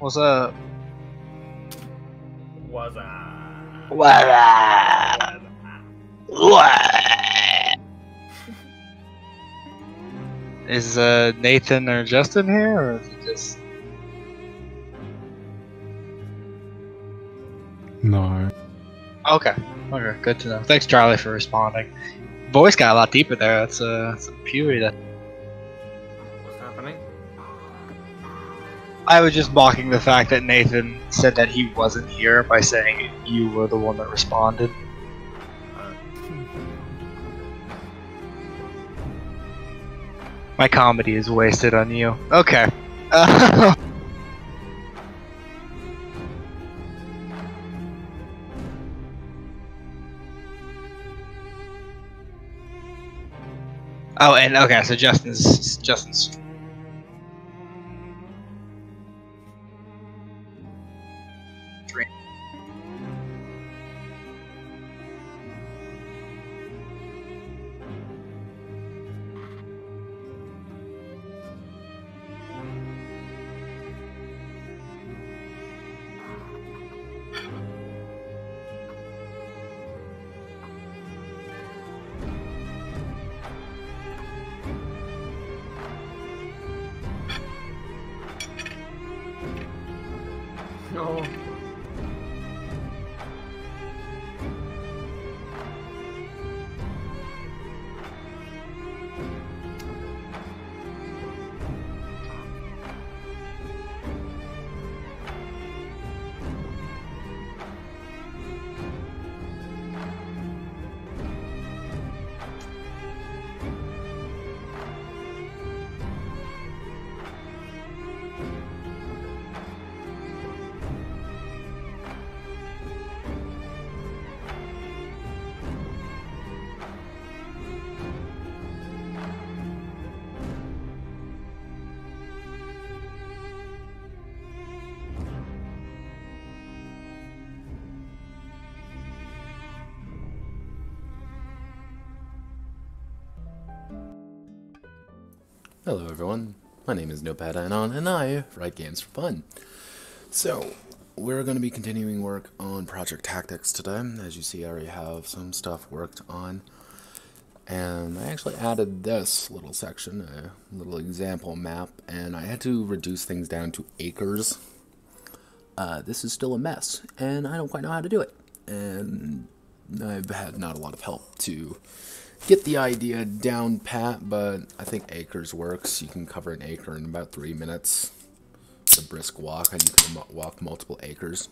What's up? What's up? What up? What? Is Nathan or Justin here, or is it just... No. Okay. Okay, good to know. Thanks, Charlie, for responding. Voice got a lot deeper there. That's some puberty. That What's happening? I was just mocking the fact that Nathan said that he wasn't here by saying you were the one that responded. My comedy is wasted on you. Okay. Oh, and okay, so Justin's dream. No. Hello everyone, my name is Notepad Anon and I write games for fun. So, we're going to be continuing work on Project Tactics today. As you see, I already have some stuff worked on. And I actually added this little section, a little example map, and I had to reduce things down to acres. This is still a mess, and I don't quite know how to do it. And I've had not a lot of help to get the idea down pat, but I think acres works. You can cover an acre in about 3 minutes. It's a brisk walk, and you can walk multiple acres.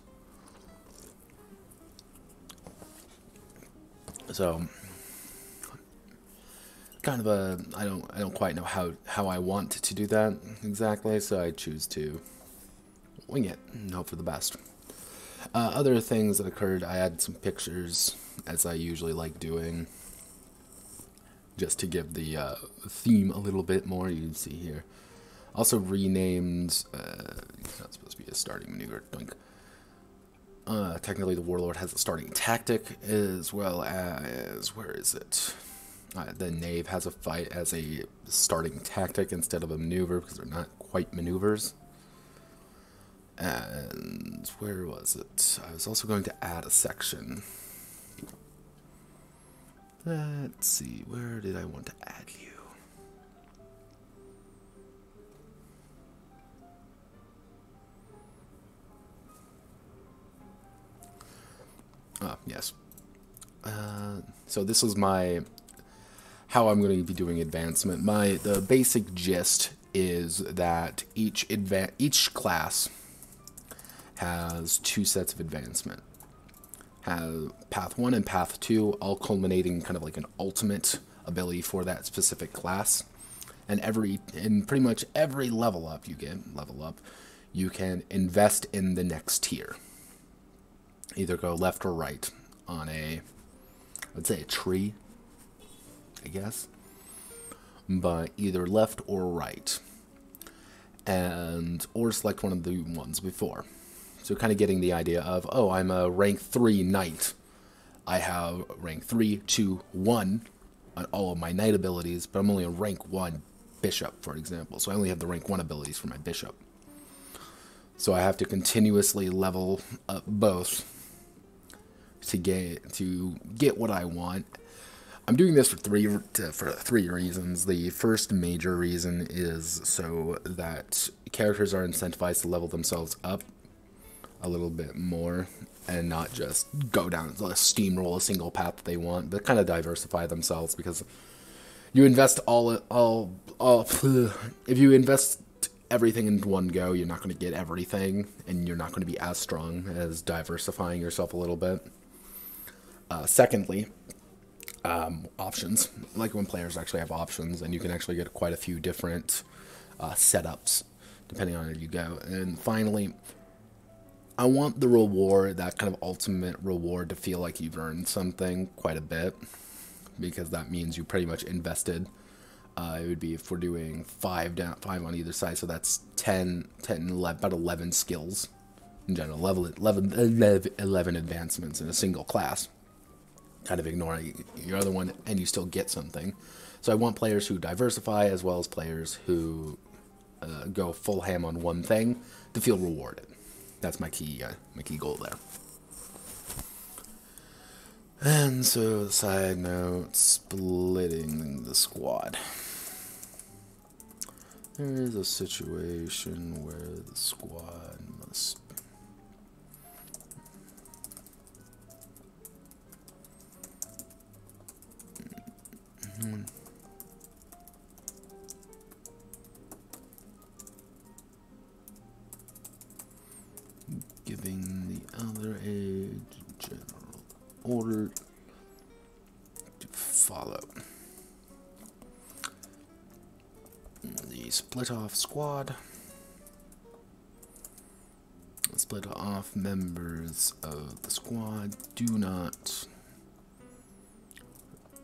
So, kind of a, I don't quite know how I want to do that exactly, so I choose to wing it and hope for the best. Other things that occurred, I had some pictures, as I usually like doing, just to give the theme a little bit more. You can see here. Also renamed, it's not supposed to be a starting maneuver, doink. Technically the Warlord has a starting tactic, as well as, where is it? The Knave has a fight as a starting tactic instead of a maneuver, because they're not quite maneuvers. And where was it? I was also going to add a section. Let's see, where did I want to add you? Yes. So this is how I'm going to be doing advancement. The basic gist is that each class has 2 sets of advancement. Have Path 1 and Path 2, all culminating kind of like an ultimate ability for that specific class. And in pretty much every level up you can invest in the next tier. Either go left or right on let's say a tree, I guess. But either left or right. Or select one of the ones before. So kind of getting the idea of, oh, I'm a rank 3 knight. I have rank 3, 2, 1 on all of my knight abilities, but I'm only a rank 1 bishop, for example. So I only have the rank 1 abilities for my bishop. So I have to continuously level up both to get what I want. I'm doing this for three reasons. The first major reason is so that characters are incentivized to level themselves up a little bit more and not just go down steamroll a single path that they want, but kind of diversify themselves, because you invest if you invest everything in one go, you're not going to get everything, and you're not going to be as strong as diversifying yourself a little bit. Secondly, options. Like when players actually have options, and you can actually get quite a few different setups depending on where you go. And finally, I want the reward, that kind of ultimate reward, to feel like you've earned something quite a bit, because that means you pretty much invested. It would be if we're doing 5 on either side, so that's 10, 11, about 11 skills in general, 11 advancements in a single class. Kind of ignoring your other one, and you still get something. So I want players who diversify, as well as players who go full ham on one thing, to feel rewarded. That's my key goal there. And so, side note, splitting the squad. There is a situation where the squad must... Giving the other a general order to follow. The split off squad. Split off members of the squad do not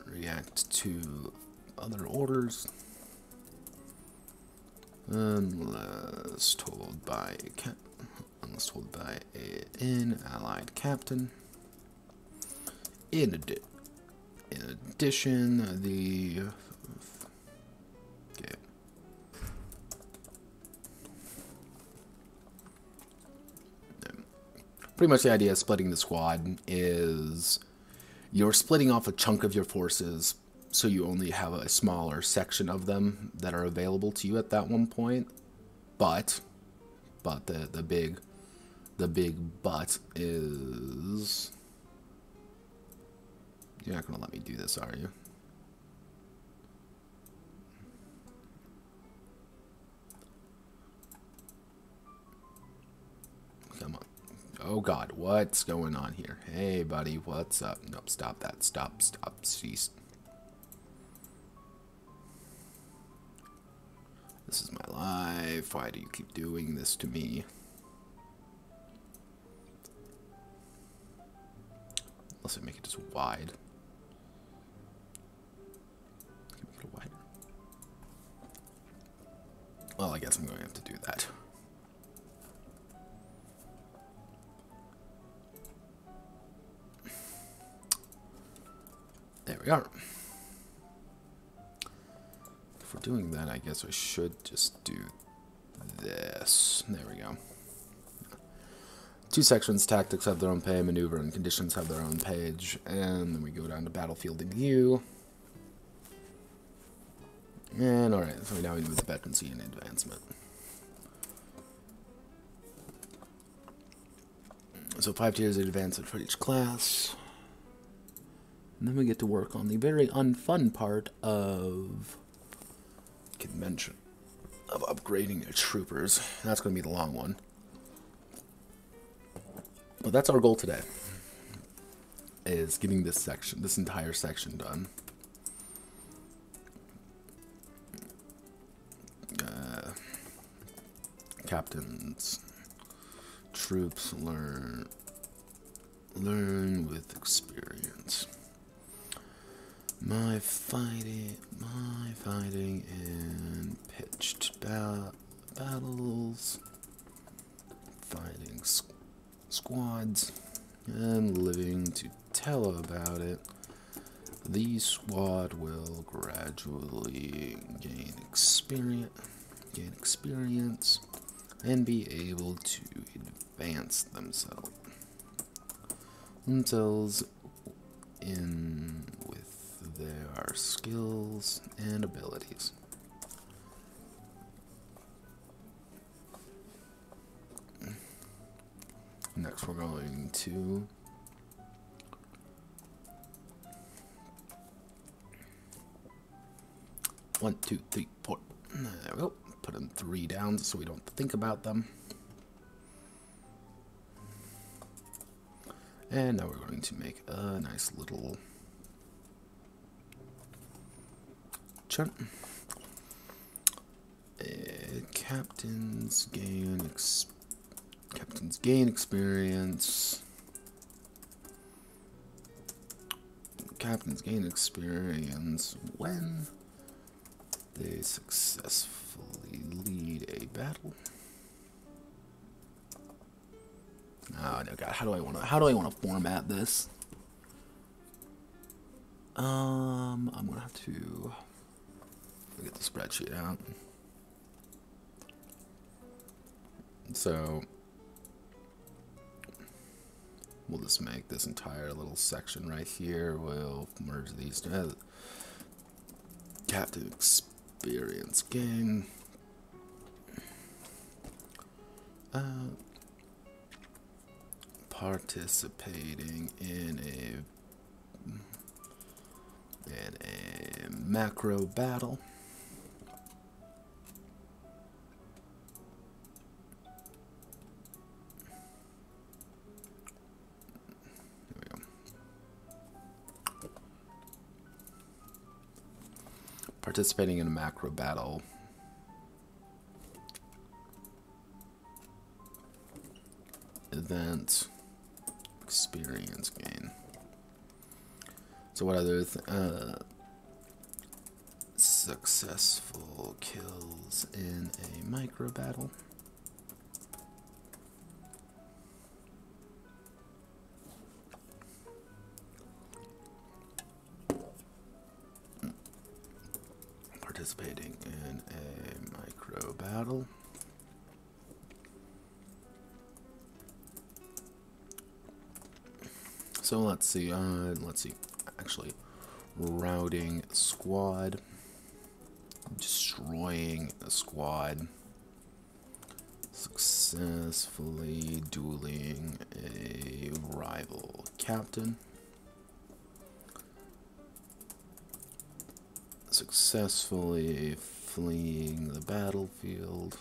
react to other orders unless told by an allied captain. In addition, the pretty much the idea of splitting the squad is you're splitting off a chunk of your forces, so you only have a smaller section of them that are available to you at that one point. But the big but is, you're not gonna let me do this, are you? Come on. Oh God, what's going on here? Hey buddy, what's up? Nope, stop that. Stop, cease. This is my life. Why do you keep doing this to me? Unless I make it just wide. Can we make it wider? Well, I guess I'm going to have to do that. There we are. If we're doing that, I guess I should just do this. There we go. Two sections, tactics have their own page, maneuver and conditions have their own page, and then we go down to battlefield and view. And alright, so now we do the veterancy and advancement. So 5 tiers of advancement for each class. And then we get to work on the very unfun part of convention, of upgrading your troopers. That's going to be the long one. Well, that's our goal today, is getting this entire section done. Captains, troops learn with experience. My fighting in pitched battles, fighting squads, and living to tell about it. The squad will gradually gain experience, and be able to advance themselves in with their skills and abilities. Next, we're going to one, two, three, four. There we go. Put them 3 down so we don't think about them. And now we're going to make a nice little chart. Captains gain experience. Captains gain experience when they successfully lead a battle. Oh no, God! How do I want to format this? I'm gonna have to get the spreadsheet out. So we'll just make this entire little section right here. We'll merge these together. Captain experience gain. Participating in a macro battle. There we go. Participating in a macro battle. Event experience gain. So what other successful kills in a micro battle? Participating in a micro battle. So let's see, actually, routing a squad, destroying a squad, successfully dueling a rival captain, successfully fleeing the battlefield,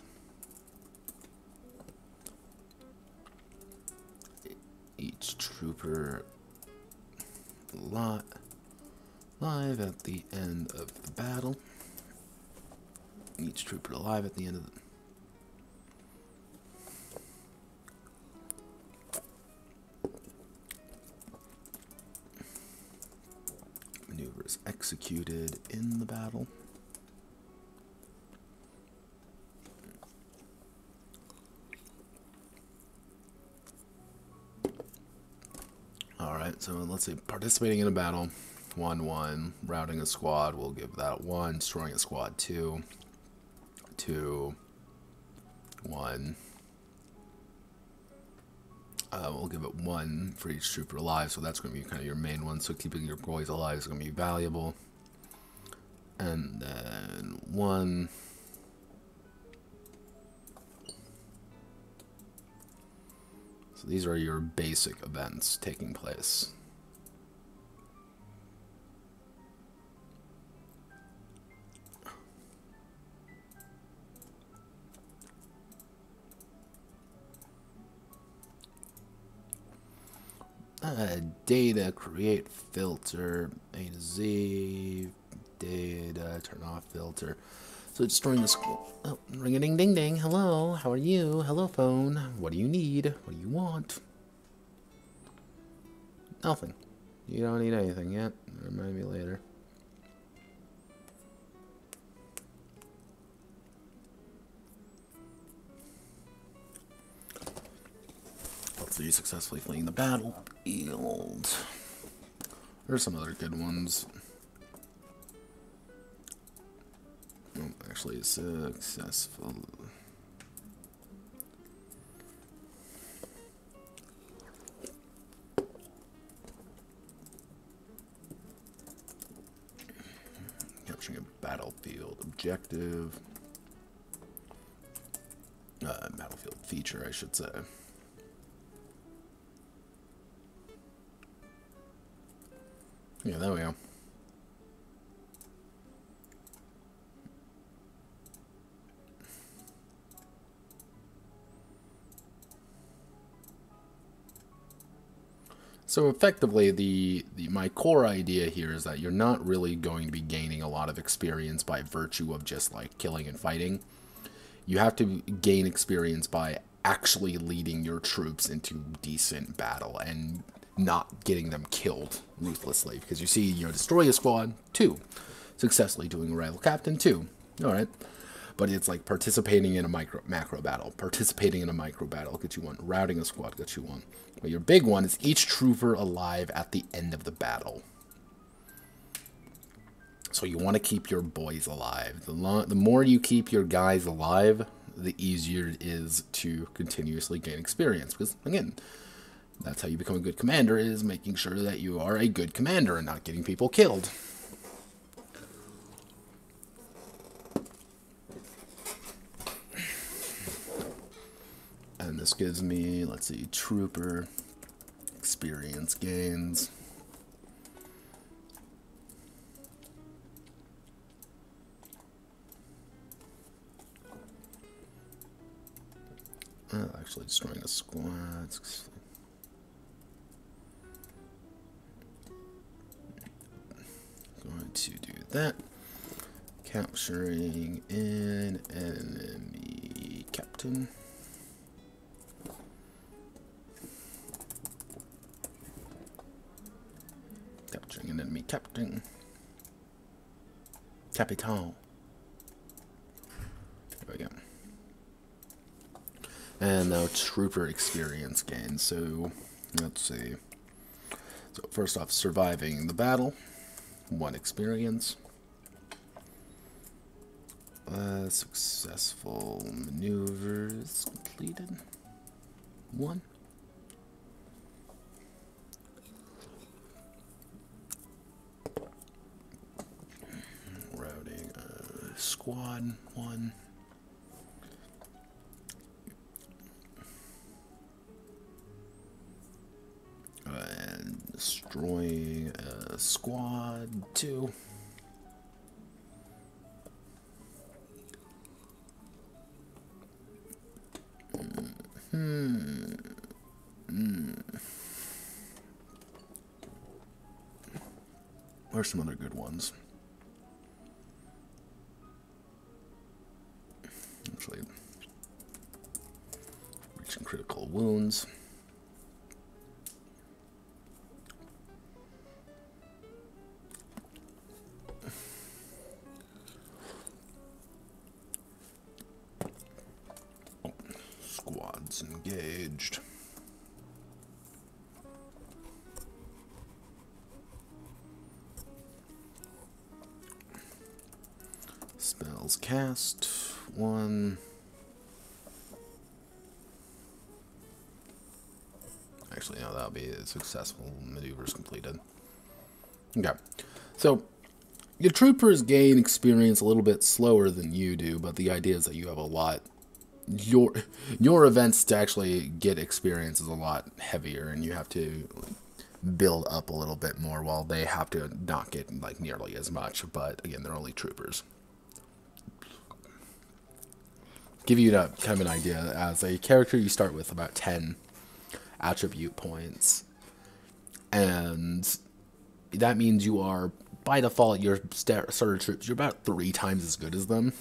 each trooper live at the end of the battle. Each trooper alive at the end of the maneuvers executed in the battle. Alright, so let's see. Participating in a battle, 1-1. Routing a squad, we'll give that 1. Destroying a squad, 2. 2. 1. We'll give it 1 for each trooper alive, so that's going to be kind of your main one. So keeping your boys alive is going to be valuable. And then 1. So these are your basic events taking place. Data, create filter, A to Z, data, turn off filter. So it's storing the school. Oh, ring-a-ding-ding-ding. Hello, how are you? Hello, phone. What do you need? What do you want? Nothing. You don't need anything yet. Remind me later. So you successfully fleeing the battlefield. There's some other good ones. Oh, actually, successful. battlefield objective. Battlefield feature, I should say. Yeah, there we go. So effectively, my core idea here is that you're not really going to be gaining a lot of experience by virtue of just like killing and fighting. You have to gain experience by actually leading your troops into decent battle and not getting them killed ruthlessly. Because you see, you know, destroy a squad, 2. Successfully doing a rival captain, 2. Alright. But it's like participating in a macro battle. Participating in a micro battle gets you 1. Routing a squad gets you 1. But your big one is each trooper alive at the end of the battle. So you want to keep your boys alive. The more you keep your guys alive, the easier it is to continuously gain experience. Because, again, that's how you become a good commander, is making sure that you are a good commander and not getting people killed. And this gives me, let's see, trooper experience gains. Actually destroying a squad. Going to do that. Capturing an enemy captain. Capturing an enemy captain. Capital. There we go. And now trooper experience gain. So let's see. So first off, surviving the battle, 1 experience. Successful maneuvers completed, 1. Routing a squad, 1. And destroying a squad, 2. Where's some other good ones? Actually, reaching critical wounds. Squads engaged. Spells cast, 1. Actually, no, that'll be successful maneuvers completed. Okay, so your troopers gain experience a little bit slower than you do, but the idea is that you have a lot. Your events to actually get experience is a lot heavier, and you have to build up a little bit more, while they have to not get like nearly as much. But again, they're only troopers. Give you kind of an idea. As a character, you start with about 10 attribute points, and that means you are, by default, your starter troops, you're about 3 times as good as them.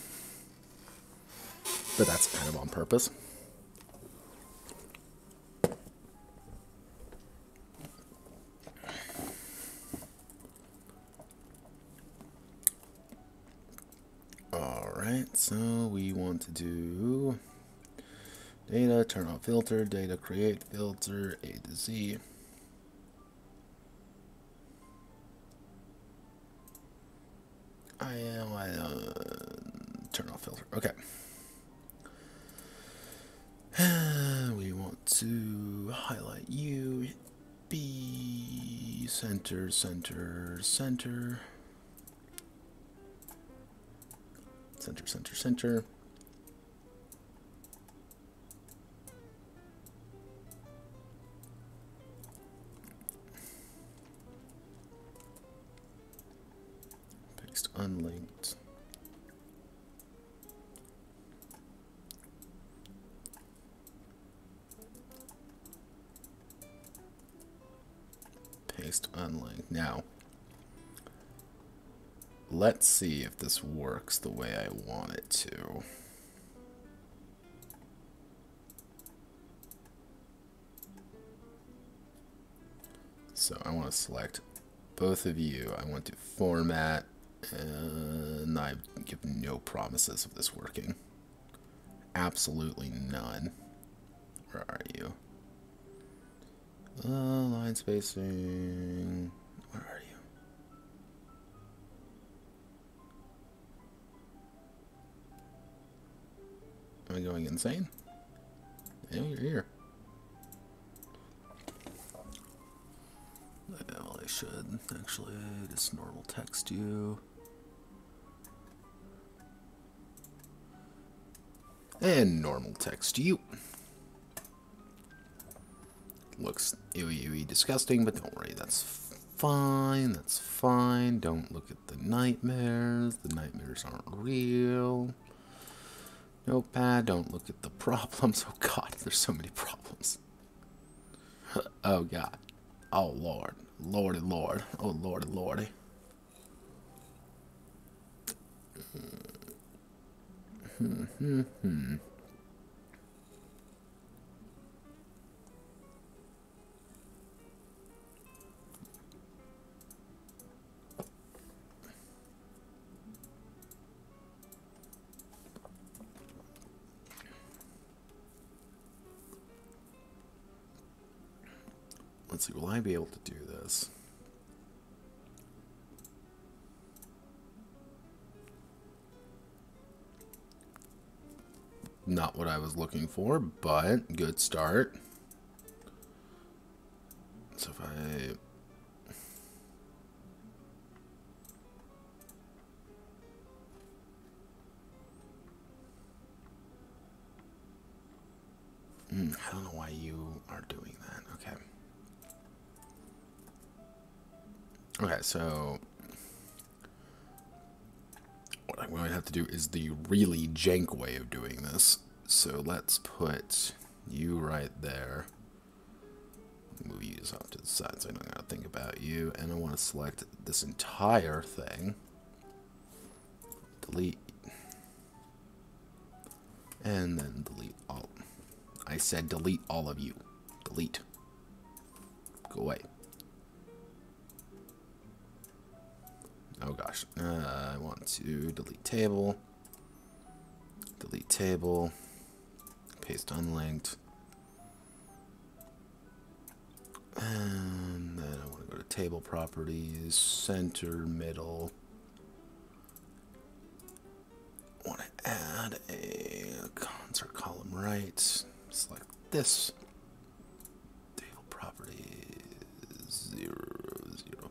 But that's kind of on purpose. Alright, so we want to do data, turn off filter, data create filter, A to Z. Turn off filter. Okay. We want to highlight U, hit B, center, center, center. Center, center, center. Paste unlinked. Paste unlinked. Now, let's see if this works the way I want it to. So I want to select both of you. I want to format, and I give no promises of this working. Absolutely none. Where are you? Line spacing. Where are you? Am I going insane? Yeah, you're here. Well, I should actually just normal text you. And normal text you. Looks ewy disgusting, but don't worry, that's fine, that's fine. Don't look at the nightmares. The nightmares aren't real. Notepad, don't look at the problems. Oh god, there's so many problems. Oh god. Oh lord. Lordy lord. Oh lordy lordy. Let's see, will I be able to do this? Not what I was looking for, but good start. So if I... I don't know why you are doing that. Okay. Okay, so what I'm going to have to do is the really jank way of doing this. So let's put you right there. Move you off to the side so I don't got to think about you. And I want to select this entire thing. Delete. And then delete all. I said delete all of you. Delete. Go away. Oh gosh. I want to delete table. Delete table. Paste unlinked. And then I want to go to table properties, center, middle. I want to add a concert column right. Select this. Table properties 0, 0.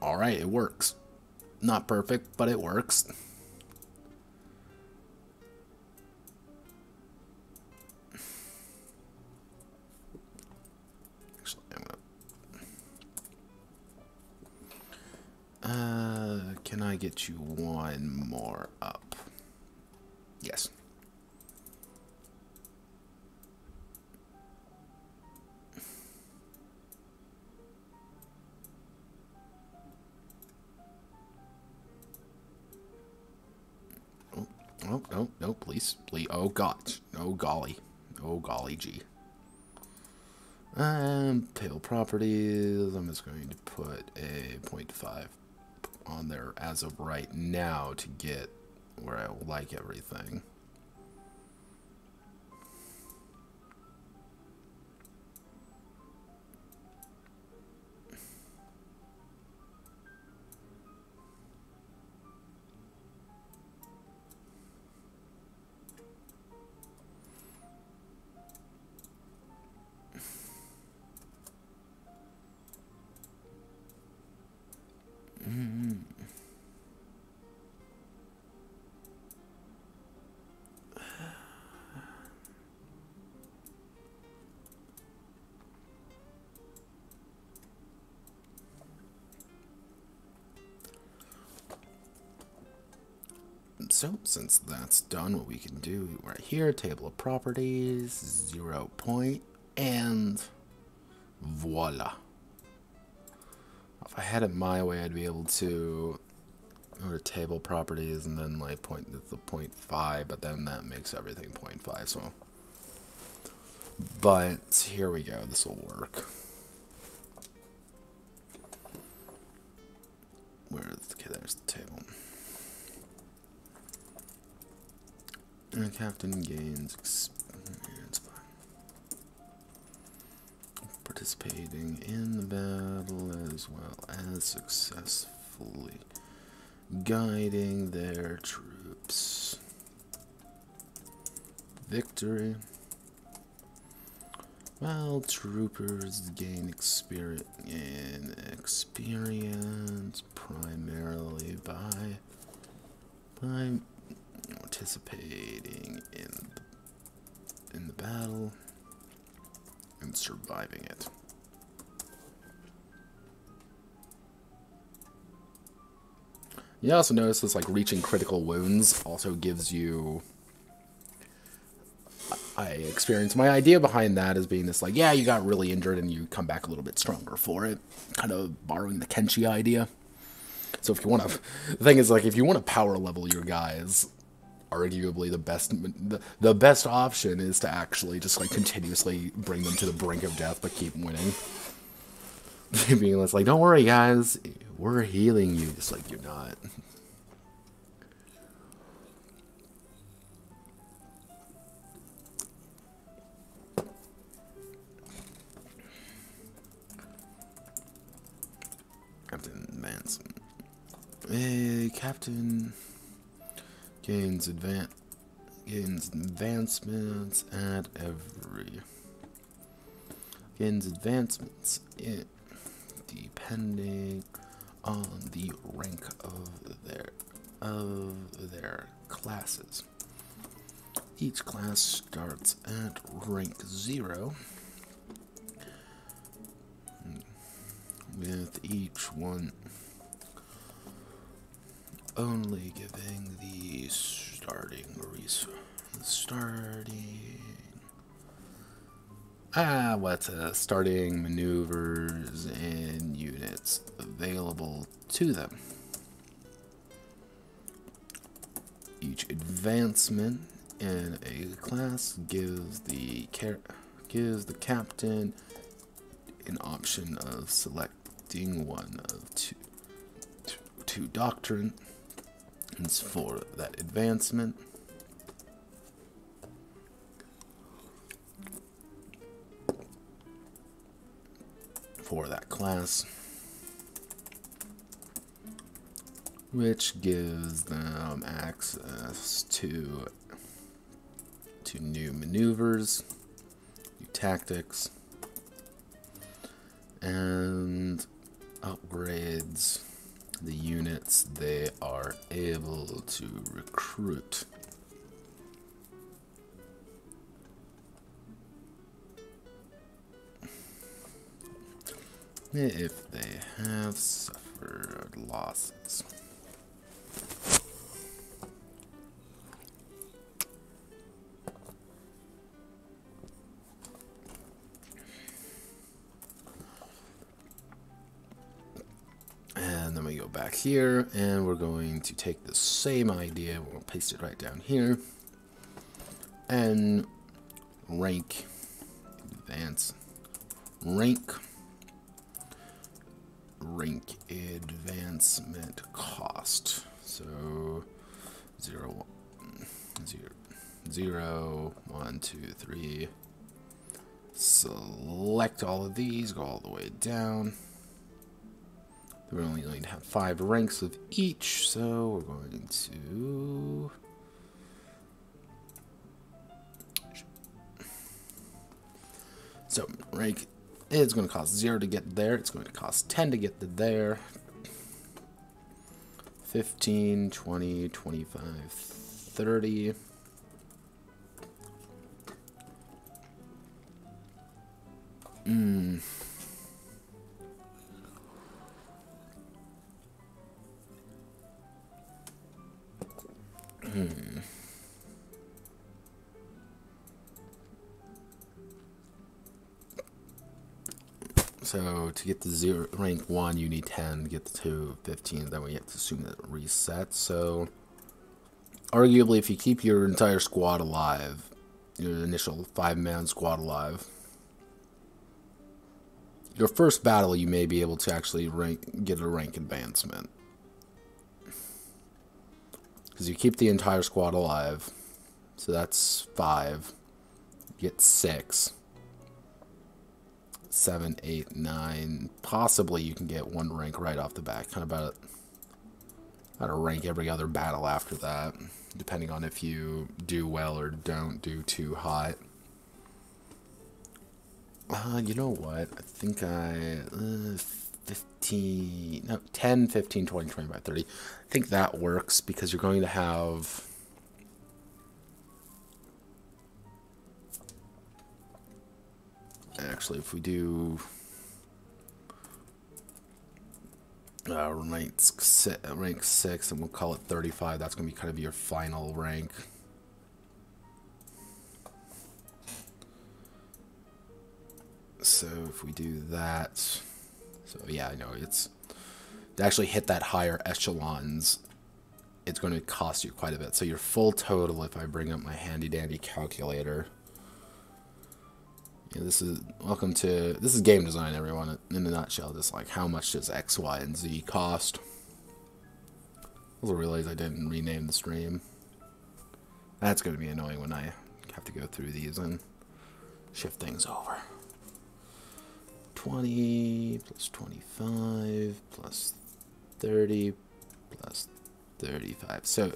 All right, it works. Not perfect, but it works. Actually, I'm gonna... can I get you one more up? Yes. Oh, no, no, please, please. Oh, God. Oh, golly. Oh, golly gee. Table properties. I'm just going to put a 0.5 on there as of right now to get where I like everything. So since that's done, what we can do right here, table of properties, 0 point, and voila. If I had it my way, I'd be able to go to table properties and then like point the 0.5, but then that makes everything 0.5. So, but here we go. This will work. Okay, there's the table. And captain gains experience by participating in the battle as well as successfully guiding their troops. Victory. Well, troopers gain experience primarily by participating in the battle and surviving it. You also notice this, like, reaching critical wounds also gives you... I experienced my idea behind that as being this, like, yeah, you got really injured and you come back a little bit stronger for it. Kind of borrowing the Kenshi idea. So if you want to... The thing is, like, if you want to power level your guys, arguably the best option is to actually just, like, continuously bring them to the brink of death but keep winning. Being like, don't worry, guys, we're healing you. Just like, you're not. Captain advancement. A captain gains advancements at every. Gains advancements depending on the rank of their classes. Each class starts at rank 0, with each one only giving the starting maneuvers and units available to them. Each advancement in a class gives the captain an option of selecting one of two doctrines for that advancement. For that class, which gives them access to new maneuvers, new tactics, and upgrades the units they are able to recruit. If they have suffered losses. And then we go back here, and we're going to take the same idea, we'll paste it right down here, and rank, advance, rank advancement cost. So 0, 1, 2, 3. Select all of these, go all the way down. We only need to have 5 ranks of each, so we're going to rank is going to cost 0 to get there. It's going to cost 10 to get to there. 15, 20, 25, 30. So to get to rank 1, you need 10. To get to 15, then we have to assume that it resets. So arguably, if you keep your entire squad alive, your initial 5-man squad alive, your first battle you may be able to actually get a rank advancement. Because you keep the entire squad alive, so that's 5. You get 6. 7, 8, 9. Possibly you can get 1 rank right off the bat. Kind of about a rank every other battle after that, depending on if you do well or don't do too hot. You know what? I think 15, no, 10, 15, 20, 25, 30. I think that works because you're going to have... Actually, if we do rank 6, and we'll call it 35, that's going to be kind of your final rank. So if we do that, so yeah, I know it's to actually hit that higher echelons, it's going to cost you quite a bit. So your full total, if I bring up my handy dandy calculator. Yeah, this is game design, everyone, in a nutshell. Just like how much does X, Y, and Z cost? I also realized I didn't rename the stream. That's going to be annoying when I have to go through these and shift things over. 20 plus 25 plus 30 plus 35. So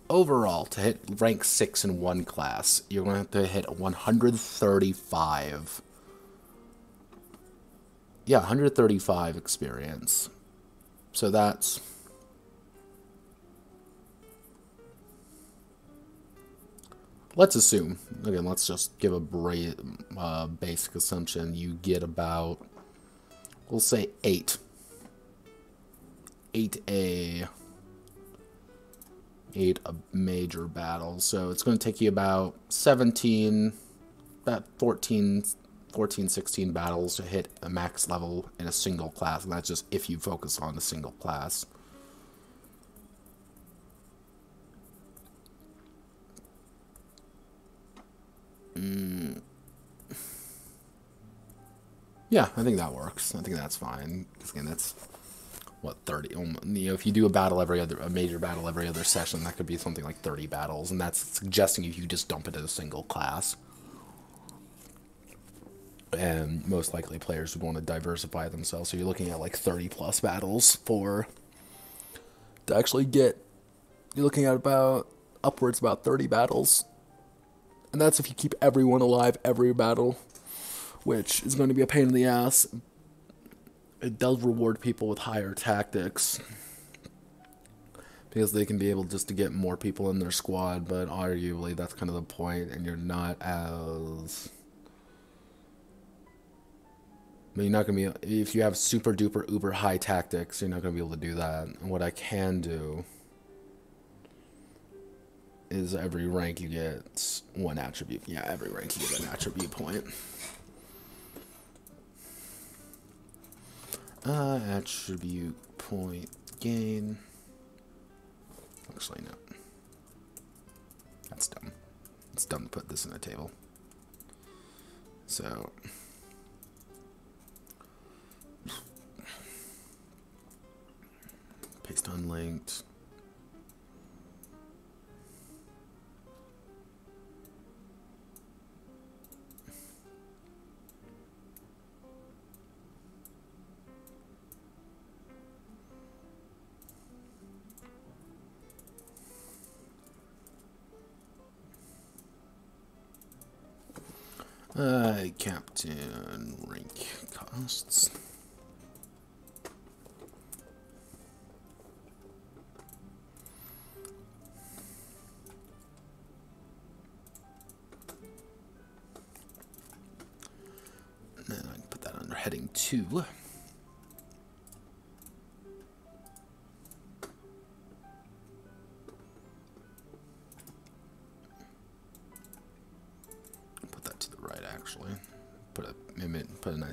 overall, to hit rank 6 in one class, you're going to have to hit 135. Yeah, 135 experience. So that's... Let's assume, again, let's just give a basic assumption. You get about, we'll say 8. 8 major battles. So it's going to take you about 14, 16 battles to hit a max level in a single class. And that's just if you focus on a single class. Yeah, I think that works. I think that's fine. Because again, that's what, 30. You know, if you do a major battle every other session, that could be something like 30 battles, and that's suggesting if you just dump it in a single class. And most likely players would want to diversify themselves, so you're looking at like 30 plus battles to actually get. You're looking at upwards about 30 battles. And that's if you keep everyone alive every battle, which is going to be a pain in the ass. It does reward people with higher tactics, because they can be able just to get more people in their squad, but arguably that's kind of the point, and you're not as... But you're not going to be... If you have super duper uber high tactics, you're not going to be able to do that. And what I can do is every rank you get 1 attribute. Yeah, every rank you get an attribute point. Attribute point gain. Actually, no. That's dumb. It's dumb to put this in a table. So... Paste unlinked. Captain rank costs. And then I can put that under heading 2.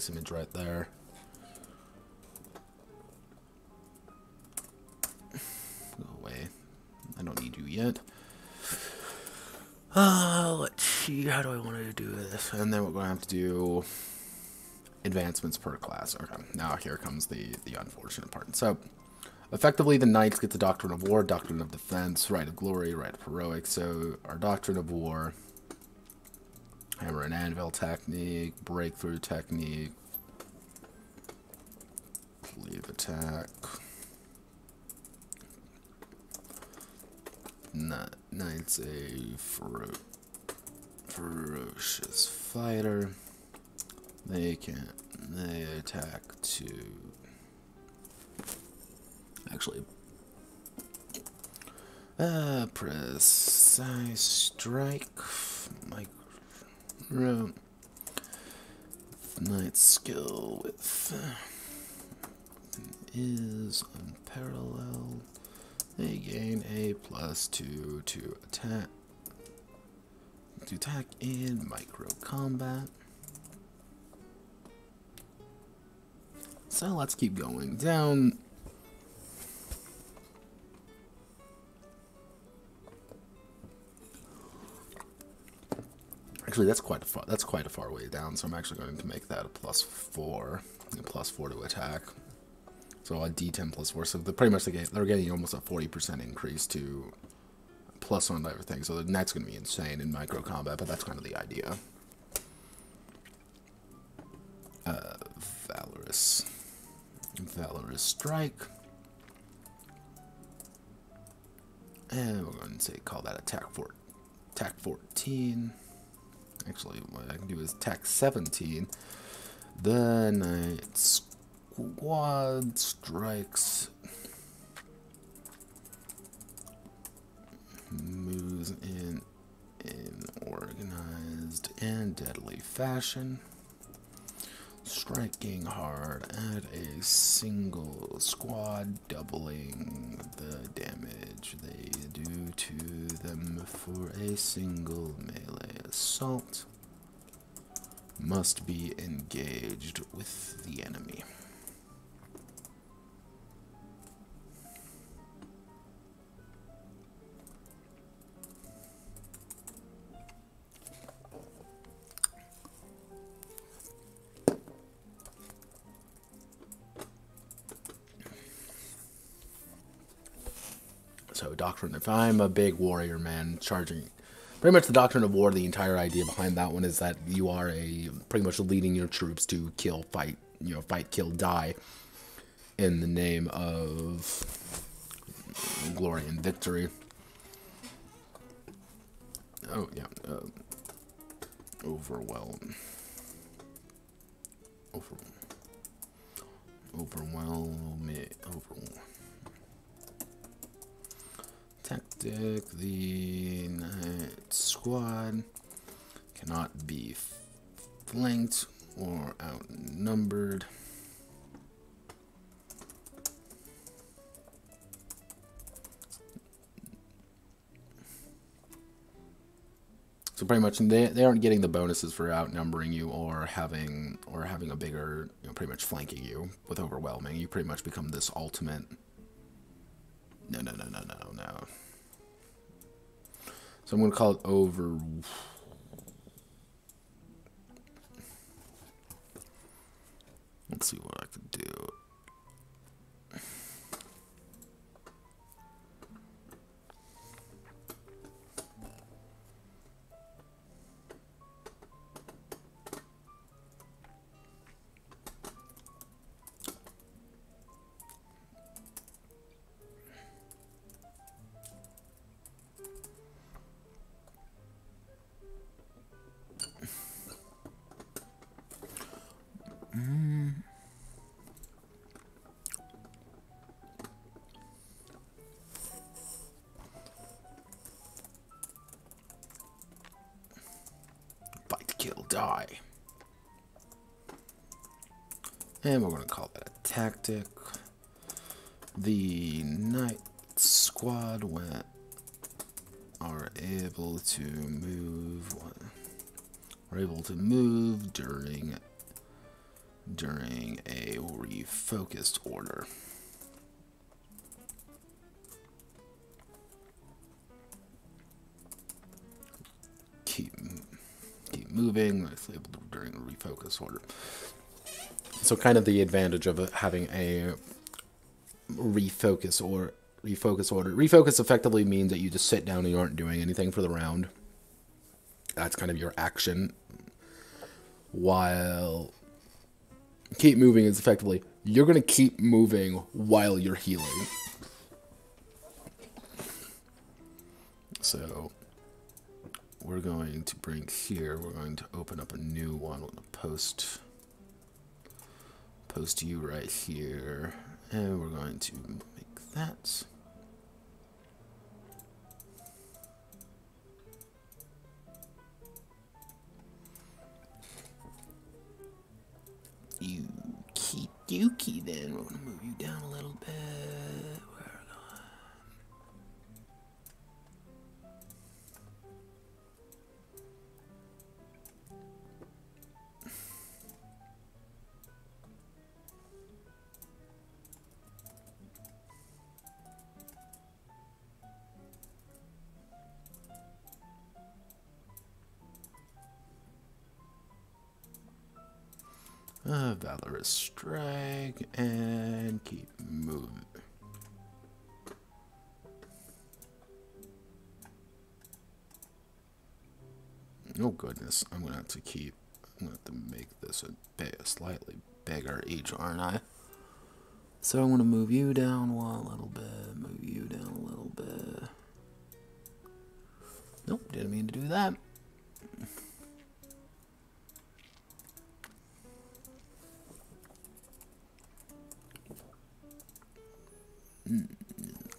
base image right there. Go away. I don't need you yet. Let's see, how do I want to do this? And then we're going to have to do advancements per class. Okay, now here comes the unfortunate part. So, effectively, the Knights get the Doctrine of War, Doctrine of Defense, Right of Glory, Right of Heroic. So, our Doctrine of War, Hammer and Anvil technique, Breakthrough technique, Cleave attack, Knight's a ferocious fighter. They attack to actually precise strike. Micro Knight's skill with is unparalleled. They gain a +2 to attack. To attack in micro combat. So let's keep going down. Actually, that's quite a far way down. So I'm actually going to make that a +4, a +4 to attack. So a D10 +4. So pretty much they're getting almost a 40% increase to +1 to everything. So the Knight's going to be insane in micro combat, but that's kind of the idea. Valorous strike. And we're going to call that attack 14. Actually, what I can do is attack 17. The Knight Squad strikes. Moves in organized and deadly fashion. Striking hard at a single squad, doubling the damage they do to them for a single melee assault. Must be engaged with the enemy. So Doctrine, if I'm a big warrior man charging, pretty much the Doctrine of War, the entire idea behind that one is that you are pretty much leading your troops to kill, fight, fight, kill, die in the name of glory and victory. Oh, yeah. Overwhelm. Tactic, the Knight Squad cannot be flanked or outnumbered. So pretty much they aren't getting the bonuses for outnumbering you or having a bigger, pretty much flanking you with overwhelming. You pretty much become this ultimate. No. So I'm going to call it over. Let's see what I could do. Fight, kill, die. And we're going to call that a tactic. The Knight Squad are able to move. Are able to move during during a refocused order. Keep moving during a refocus order. So kind of the advantage of having a refocus order. Refocus effectively means that you just sit down and you aren't doing anything for the round. That's kind of your action. While keep moving is effectively you're going to keep moving while you're healing. So we're going to bring here, we're going to open up a new one with a post you right here, and we're going to make that. You keep dookie then. We're going to move you down a little bit. Valorous Strike, and keep moving. Oh goodness, I'm gonna have to make this a slightly bigger each, aren't I? So I'm gonna move you down one little bit, move you down a little bit. Nope, didn't mean to do that.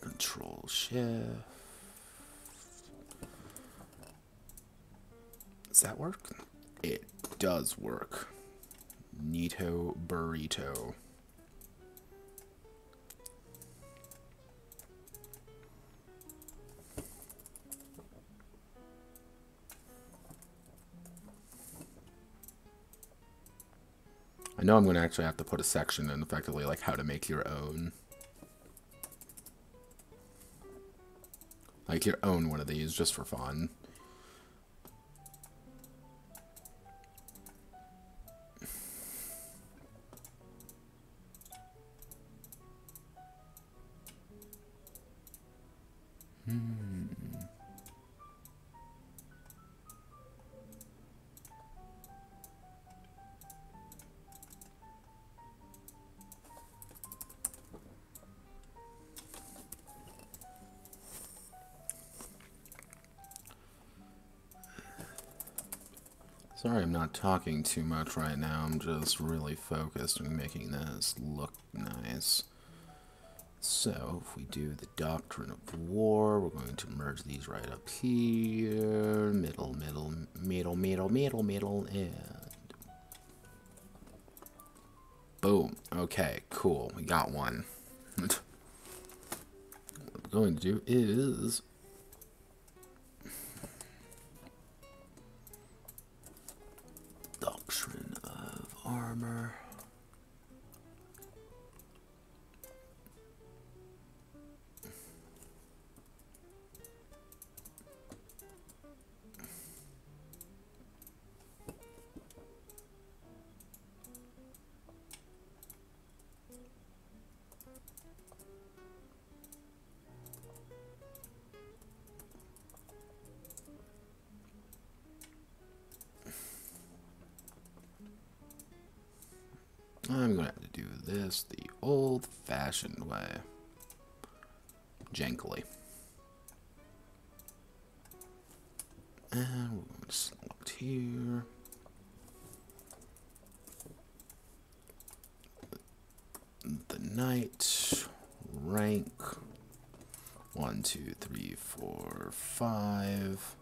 Control Shift. Does that work? It does work. Neato burrito. I know I'm going to actually have to put a section in effectively like how to make your own. Like your own one of these just for fun. Sorry I'm not talking too much right now, I'm just really focused on making this look nice. So, if we do the Doctrine of War, we're going to merge these right up here, middle, and boom. Okay, cool, we got one. What we're going to do is Doctrine of Armor. I'm going to have to do this the old-fashioned way. Jankily. And we're going to select here. The Knight. Rank. 1, 2, 3, 4, 5.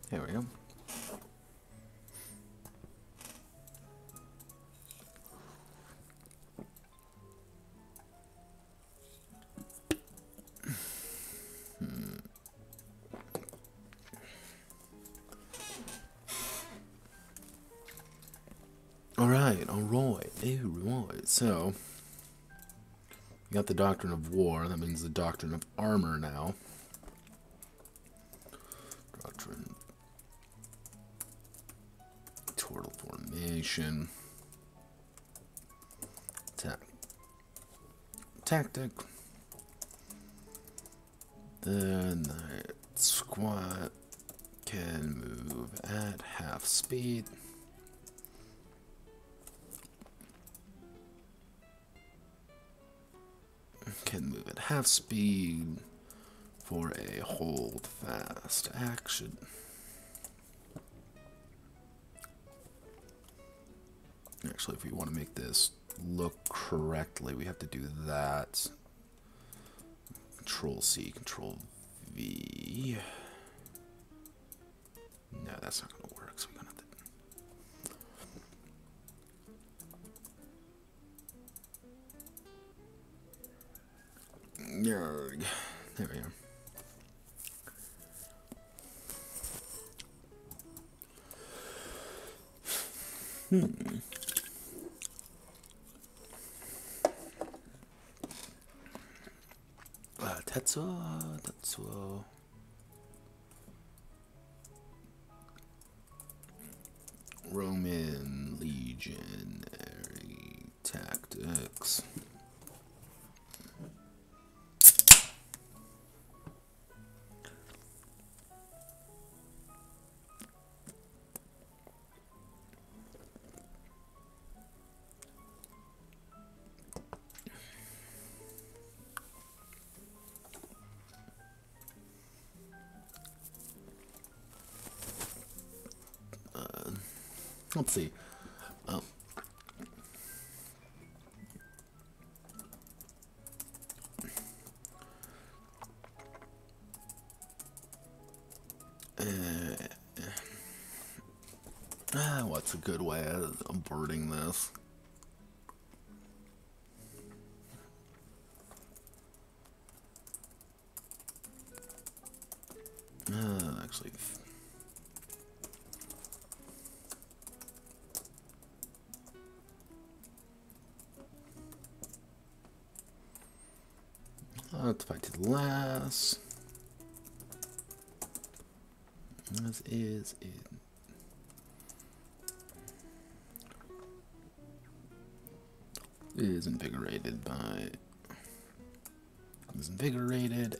There we go. Alright, so we got the Doctrine of War. That means the Doctrine of Armor now. Doctrine. Turtle Formation. Tactic. The Night Squat can move at half speed. Can move at half speed for a hold fast action. Actually, if we want to make this look correctly, we have to do that. Control C, Control V. No, that's not going to work, so we're going to have to... Yarg. There we are. Tetsuo. Roman legionary tactics. Let's see. What's a good way of wording this? Actually. Let's fight to the last. This is it. Is invigorated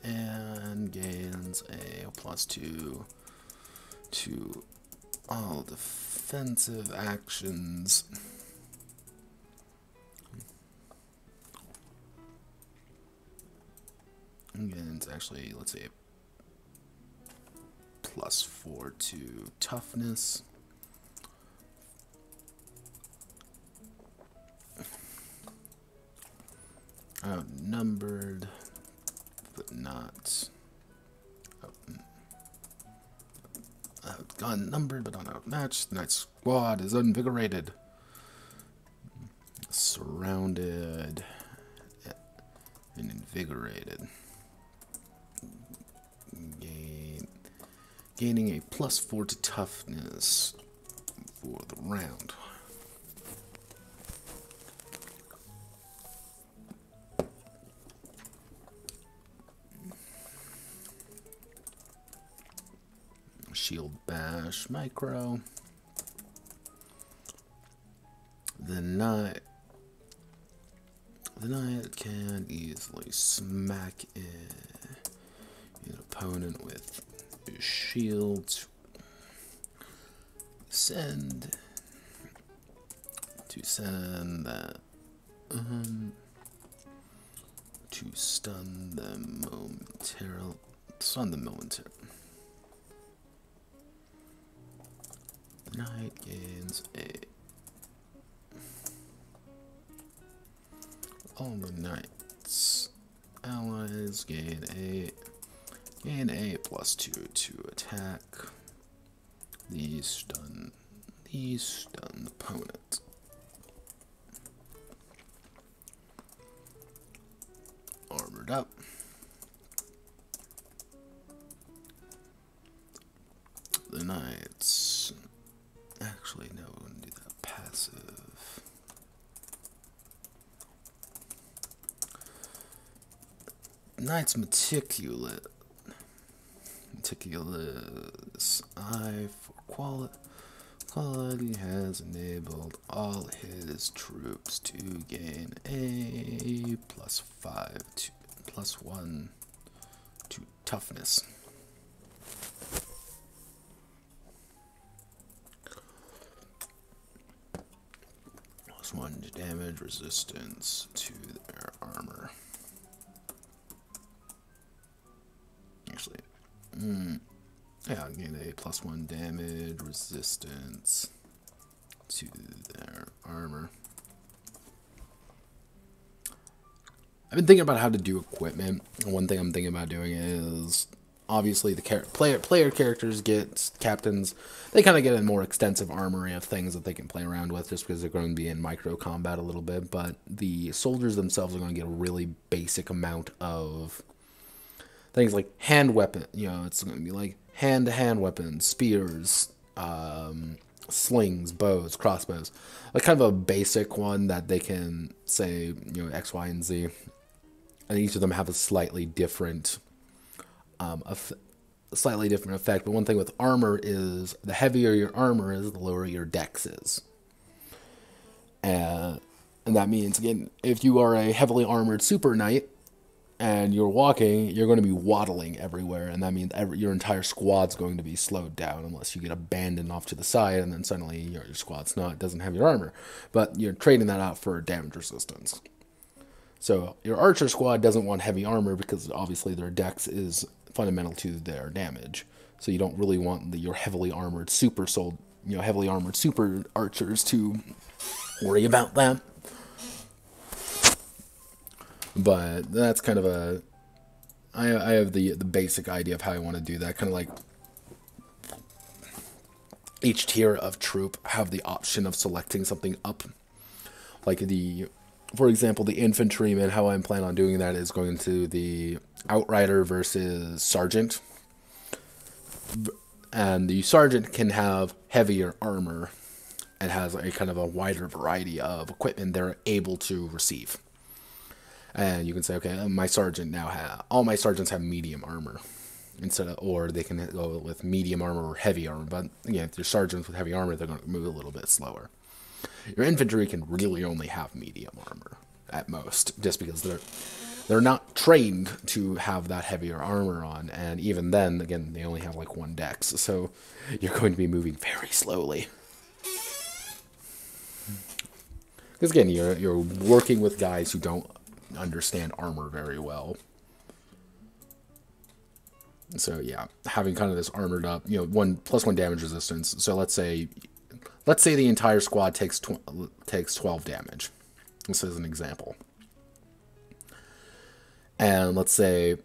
and gains a +2 to all defensive actions. And it's actually, let's say, +4 to toughness. Outnumbered, but not outnumbered, but not outmatched. The Night Squad is invigorated, surrounded, and invigorated. Gaining a +4 to toughness for the round. Shield Bash Micro. The Knight can easily smack an opponent with shields. Send that to stun them momentarily. The Knight gains all the Knight's allies gain a +2 to attack the stunned opponent. Armored up. The Knights. Actually, no, we wouldn't do that. Passive. Knight's meticulous. I for quality has enabled all his troops to gain a +5 to +1 to toughness. +1 damage resistance to their armor. Actually, yeah, gain a +1 damage resistance to their armor. I've been thinking about how to do equipment. One thing I'm thinking about doing is obviously the player characters get captains. They kind of get a more extensive armory of things that they can play around with, just because they're going to be in micro combat a little bit. But the soldiers themselves are going to get a really basic amount of things like hand weapon. You know, it's going to be like hand-to-hand weapons, spears, slings, bows, crossbows. Like kind of a basic one that they can say, you know, X, Y, and Z. And each of them have a slightly different effect. But one thing with armor is the heavier your armor is, the lower your dex is. And that means, again, if you are a heavily armored super knight and you're walking, you're going to be waddling everywhere. And that means your entire squad's going to be slowed down unless you get abandoned off to the side and then suddenly your squad's doesn't have your armor. But you're trading that out for damage resistance. So your archer squad doesn't want heavy armor because obviously their dex is fundamental to their damage. So you don't really want your heavily armored super archers to worry about that. But that's kind of I have the basic idea of how I want to do that. Kind of like each tier of troop have the option of selecting something up. Like for example, the infantryman, how I'm planning on doing that is going to the outrider versus sergeant. And the sergeant can have heavier armor and has a kind of a wider variety of equipment they're able to receive. And you can say, okay, my sergeant now all my sergeants have medium armor or they can go with medium armor or heavy armor. But again, if your sergeants with heavy armor, they're going to move a little bit slower. Your infantry can really only have medium armor at most, just because they're not trained to have that heavier armor on, and even then, again, they only have like 1 dex, so you're going to be moving very slowly. Because again, you're working with guys who don't understand armor very well. So yeah, having kind of this armored up, you know, +1 damage resistance. So let's say the entire squad takes 12 damage. This is an example. And let's say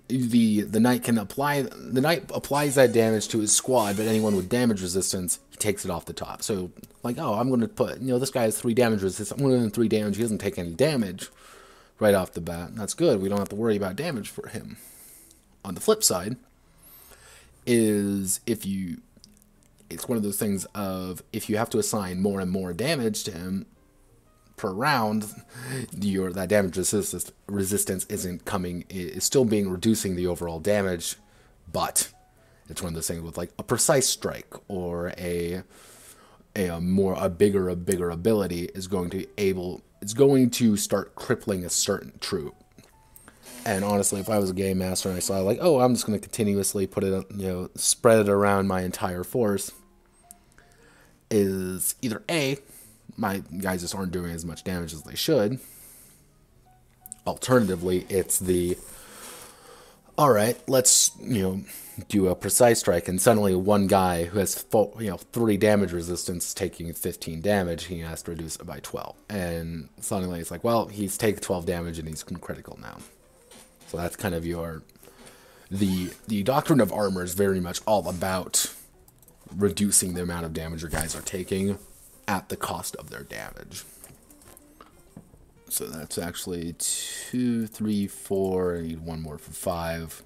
the knight applies that damage to his squad, but anyone with damage resistance, he takes it off the top. So like, oh, I'm going to put, you know, this guy has 3 damage resistance. I'm going to give him 3 damage. He doesn't take any damage right off the bat. That's good. We don't have to worry about damage for him. On the flip side is it's one of those things of if you have to assign more and more damage to him per round, that damage resistance is still reducing the overall damage, but it's one of those things with like a precise strike or a bigger ability is going to start crippling a certain troop. And honestly, if I was a game master and I saw like, oh, I'm just going to continuously put it, you know, spread it around my entire force, is either A, my guys just aren't doing as much damage as they should. Alternatively, it's all right, let's, you know, do a precise strike, and suddenly one guy who has 3 damage resistance taking 15 damage, he has to reduce it by 12. And suddenly it's like, well, he's taken 12 damage and he's critical now. So that's kind of the doctrine of armor is very much all about reducing the amount of damage your guys are taking at the cost of their damage. So that's actually 2, 3, 4. I need 1 more for 5.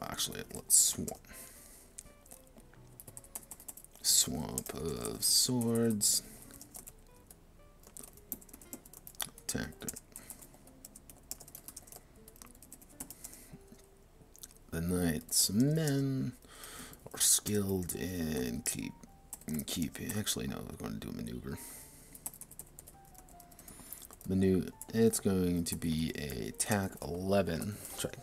Actually, let's swap. Swamp of Swords. Tactic. The Knights Men are skilled in keeping. Actually, no, we're going to do a maneuver. It's going to be a attack 11. Check.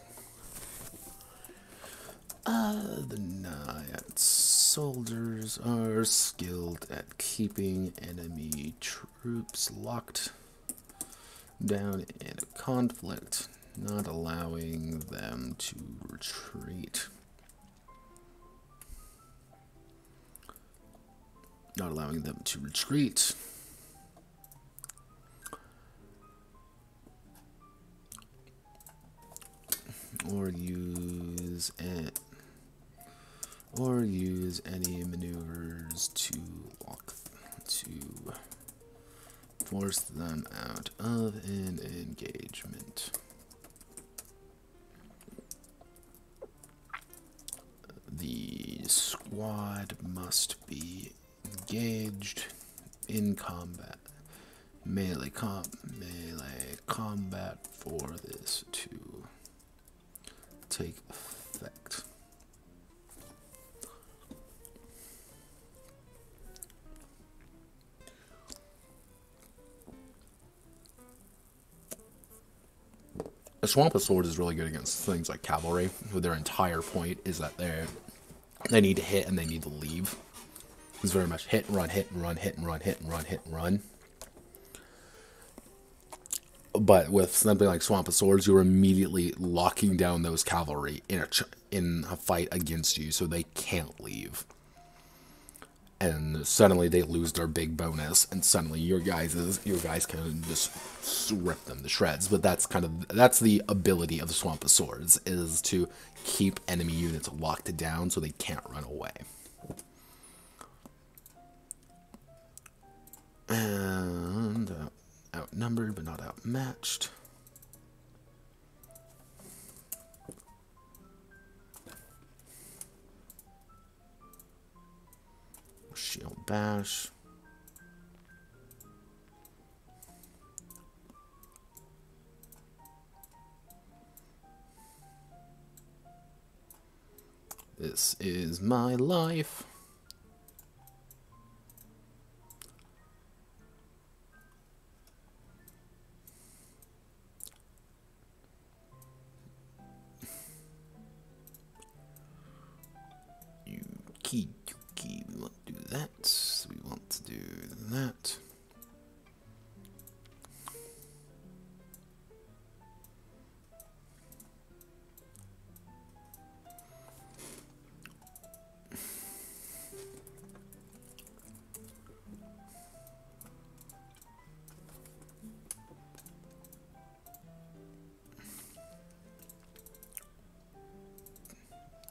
The Knights soldiers are skilled at keeping enemy troops locked down in a conflict, not allowing them to retreat. Not allowing them to retreat. Or use any maneuvers to force them out of an engagement. The squad must be engaged in combat. Melee combat for this to take effect. A Swamp of Swords is really good against things like cavalry, where their entire point is that they need to hit and they need to leave. It's very much hit and run, hit and run, hit and run, hit and run, hit and run. But with something like Swamp of Swords, you're immediately locking down those cavalry in a fight against you, so they can't leave. And suddenly they lose their big bonus, and suddenly your guys can just rip them to shreds. But that's the ability of the Swamp of Swords, is to keep enemy units locked down so they can't run away. And outnumbered but not outmatched. Shield bash. This is my life. We want to do that. We want to do that.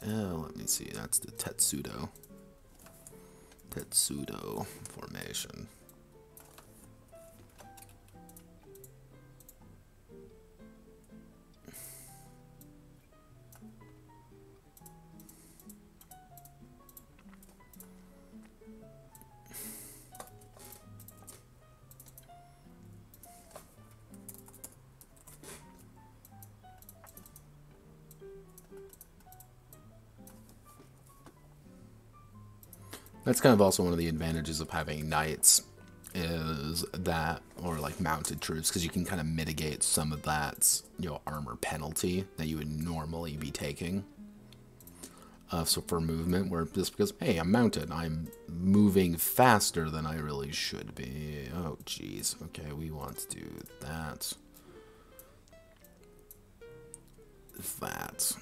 Let me see. That's the Tetsudo formation. That's kind of also one of the advantages of having knights, is that, or like mounted troops, because you can kind of mitigate some of that, armor penalty that you would normally be taking. So for movement, where just because, hey, I'm mounted, I'm moving faster than I really should be. Oh, geez. Okay, we want to do that. That.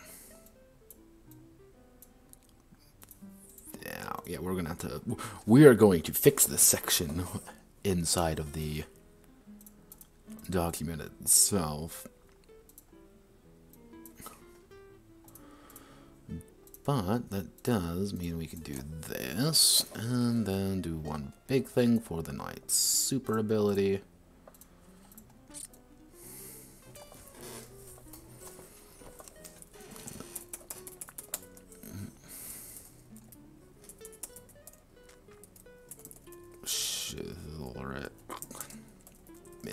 Yeah, we are going to fix this section inside of the document itself. But that does mean we can do this, and then do one big thing for the knight's super ability.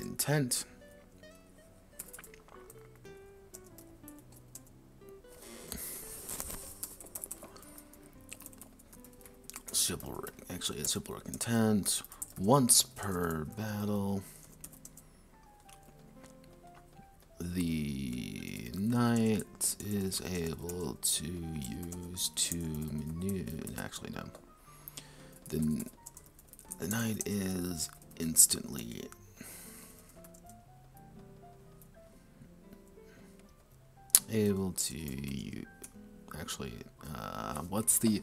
intent. Chivalric, actually a chivalric intent. Once per battle, the knight is able to use 2 maneuver. Actually, no. The knight is instantly able to actually what's the,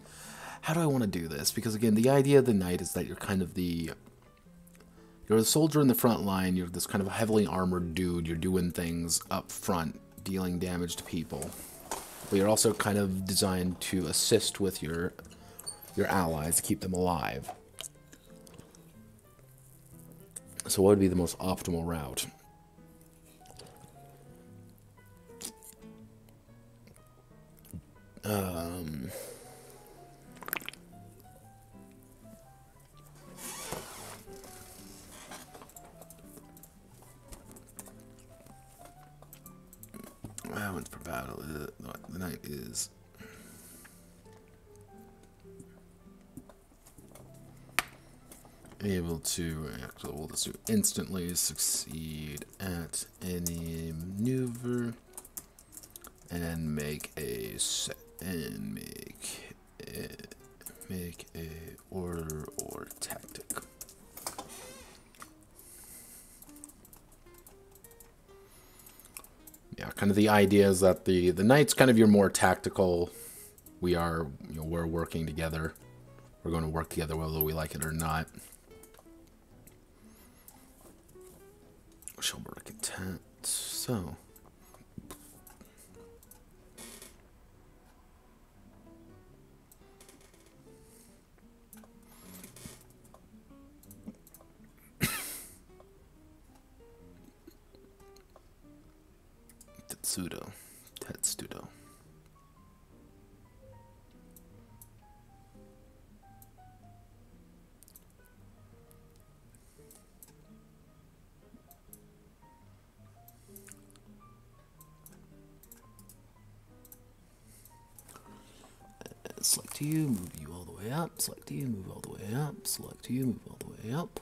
how do I want to do this? Because again, the idea of the knight is that you're kind of you're a soldier in the front line, you're this kind of heavily armored dude, you're doing things up front, dealing damage to people, but you're also kind of designed to assist with your allies to keep them alive. So what would be the most optimal route? Once per battle, the knight is able to, actually we'll just do instantly succeed at any maneuver and make a order or tactic. Yeah, kind of the idea is that the knight's kind of your more tactical. We are, we're working together. We're going to work together whether we like it or not. Chivalric intent. So. Tetsudo. Select you, move you all the way up. Select you, move all the way up. Select you, move all the way up.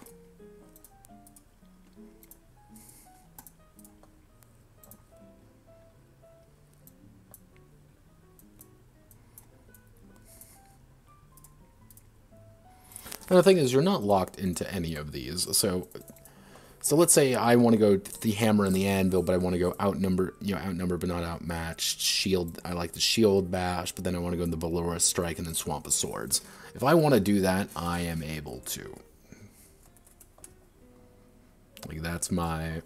And the thing is, you're not locked into any of these. So let's say I want to go the hammer and the anvil, but I want to go outnumbered but not outmatched. Shield, I like the shield bash, but then I want to go in the valorous strike and then swamp of swords. If I want to do that, I am able to. Like that's I'm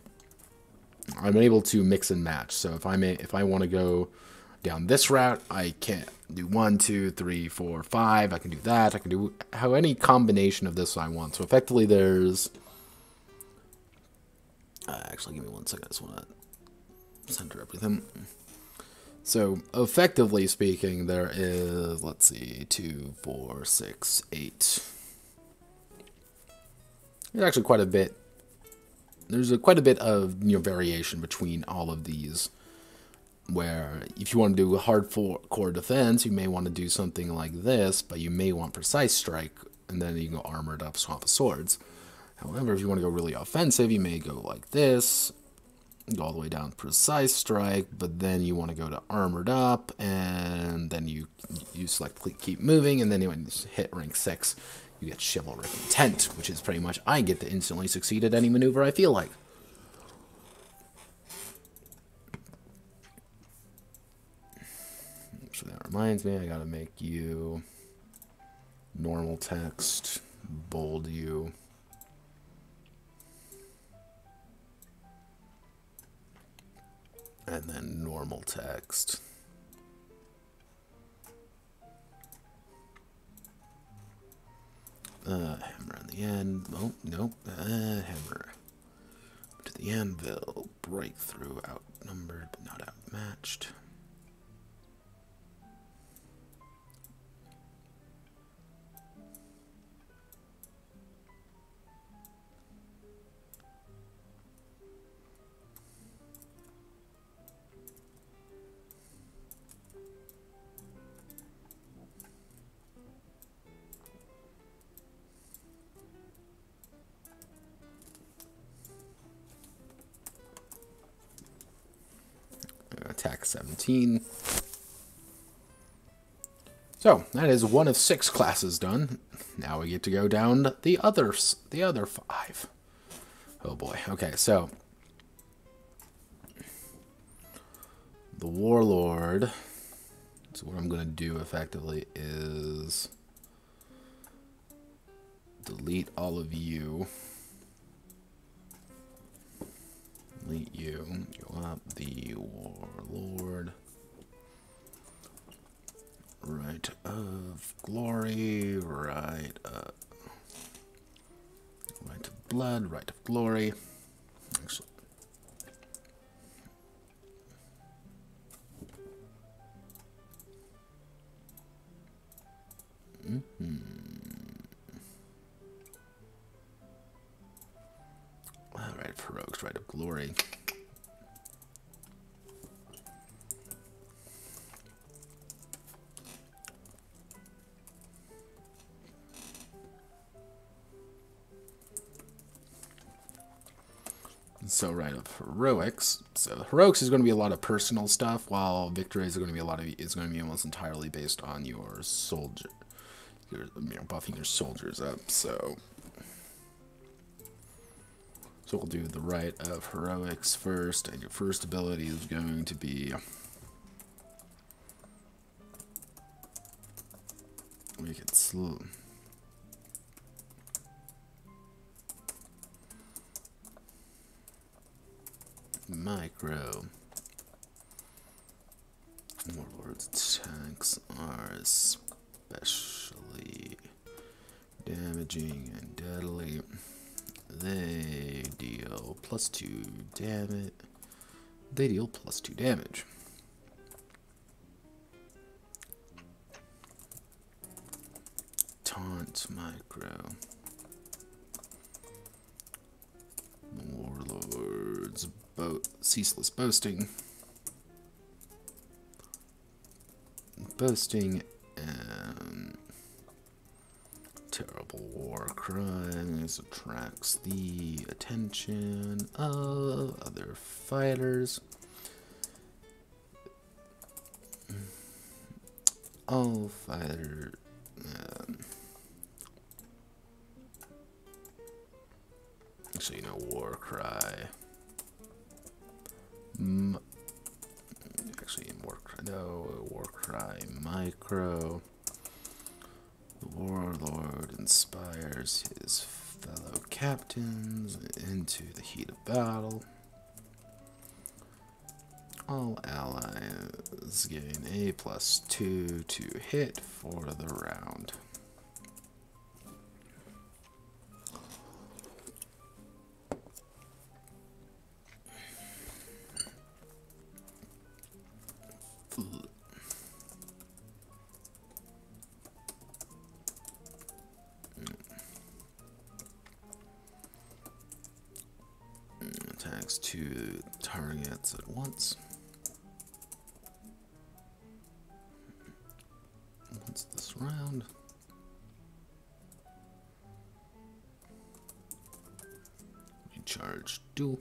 able to mix and match. So if I want to go down this route, I can do 1, 2, 3, 4, 5. I can do that. I can do any combination of this I want. So effectively, there's. Actually, give me 1 second. I just want to center everything. So effectively speaking, there is, let's see, 2, 4, 6, 8. There's actually quite a bit. There's quite a bit of variation between all of these. Where if you want to do a hardcore defense, you may want to do something like this, but you may want precise strike, and then you can go armored up, swamp of swords. However, if you want to go really offensive, you may go like this, go all the way down precise strike, but then you want to go to armored up, and then you select keep moving, and then when you hit rank 6, you get chivalric intent, which is pretty much I get to instantly succeed at any maneuver I feel like. So that reminds me, I gotta make you normal text, bold you. And then normal text. Hammer on the end. Oh, nope. Hammer. To the anvil. Breakthrough. Outnumbered, but not outmatched. attack 17. So that is one of 6 classes done. Now we get to go down the other 5. Oh boy. Okay, so the Warlord. So what I'm going to do effectively is delete all of you. Delete you. Go up the Warlord. Right of Glory. Right of Blood. Right of Glory. Actually. Alright, for Rogues, Right of Glory. So Right of Heroics. So Heroics is going to be a lot of personal stuff, while Victory is going to be almost entirely based on your soldier. Buffing your soldiers up. So we'll do the Right of Heroics first, and your first ability is going to be make it slow. Micro. Warlord's attacks are especially damaging and deadly. They deal +2 damage. They deal +2 damage. Taunt Micro. Warlord's Ceaseless Boasting. Boasting and Terrible War Crimes attracts the attention of other fighters. All fighters. Actually, no, War Cry. Actually, War Cry Micro. The Warlord inspires his fellow captains into the heat of battle. All allies gain a +2 to hit for the round. Attacks 2 targets at once. Once this round. You charge duel.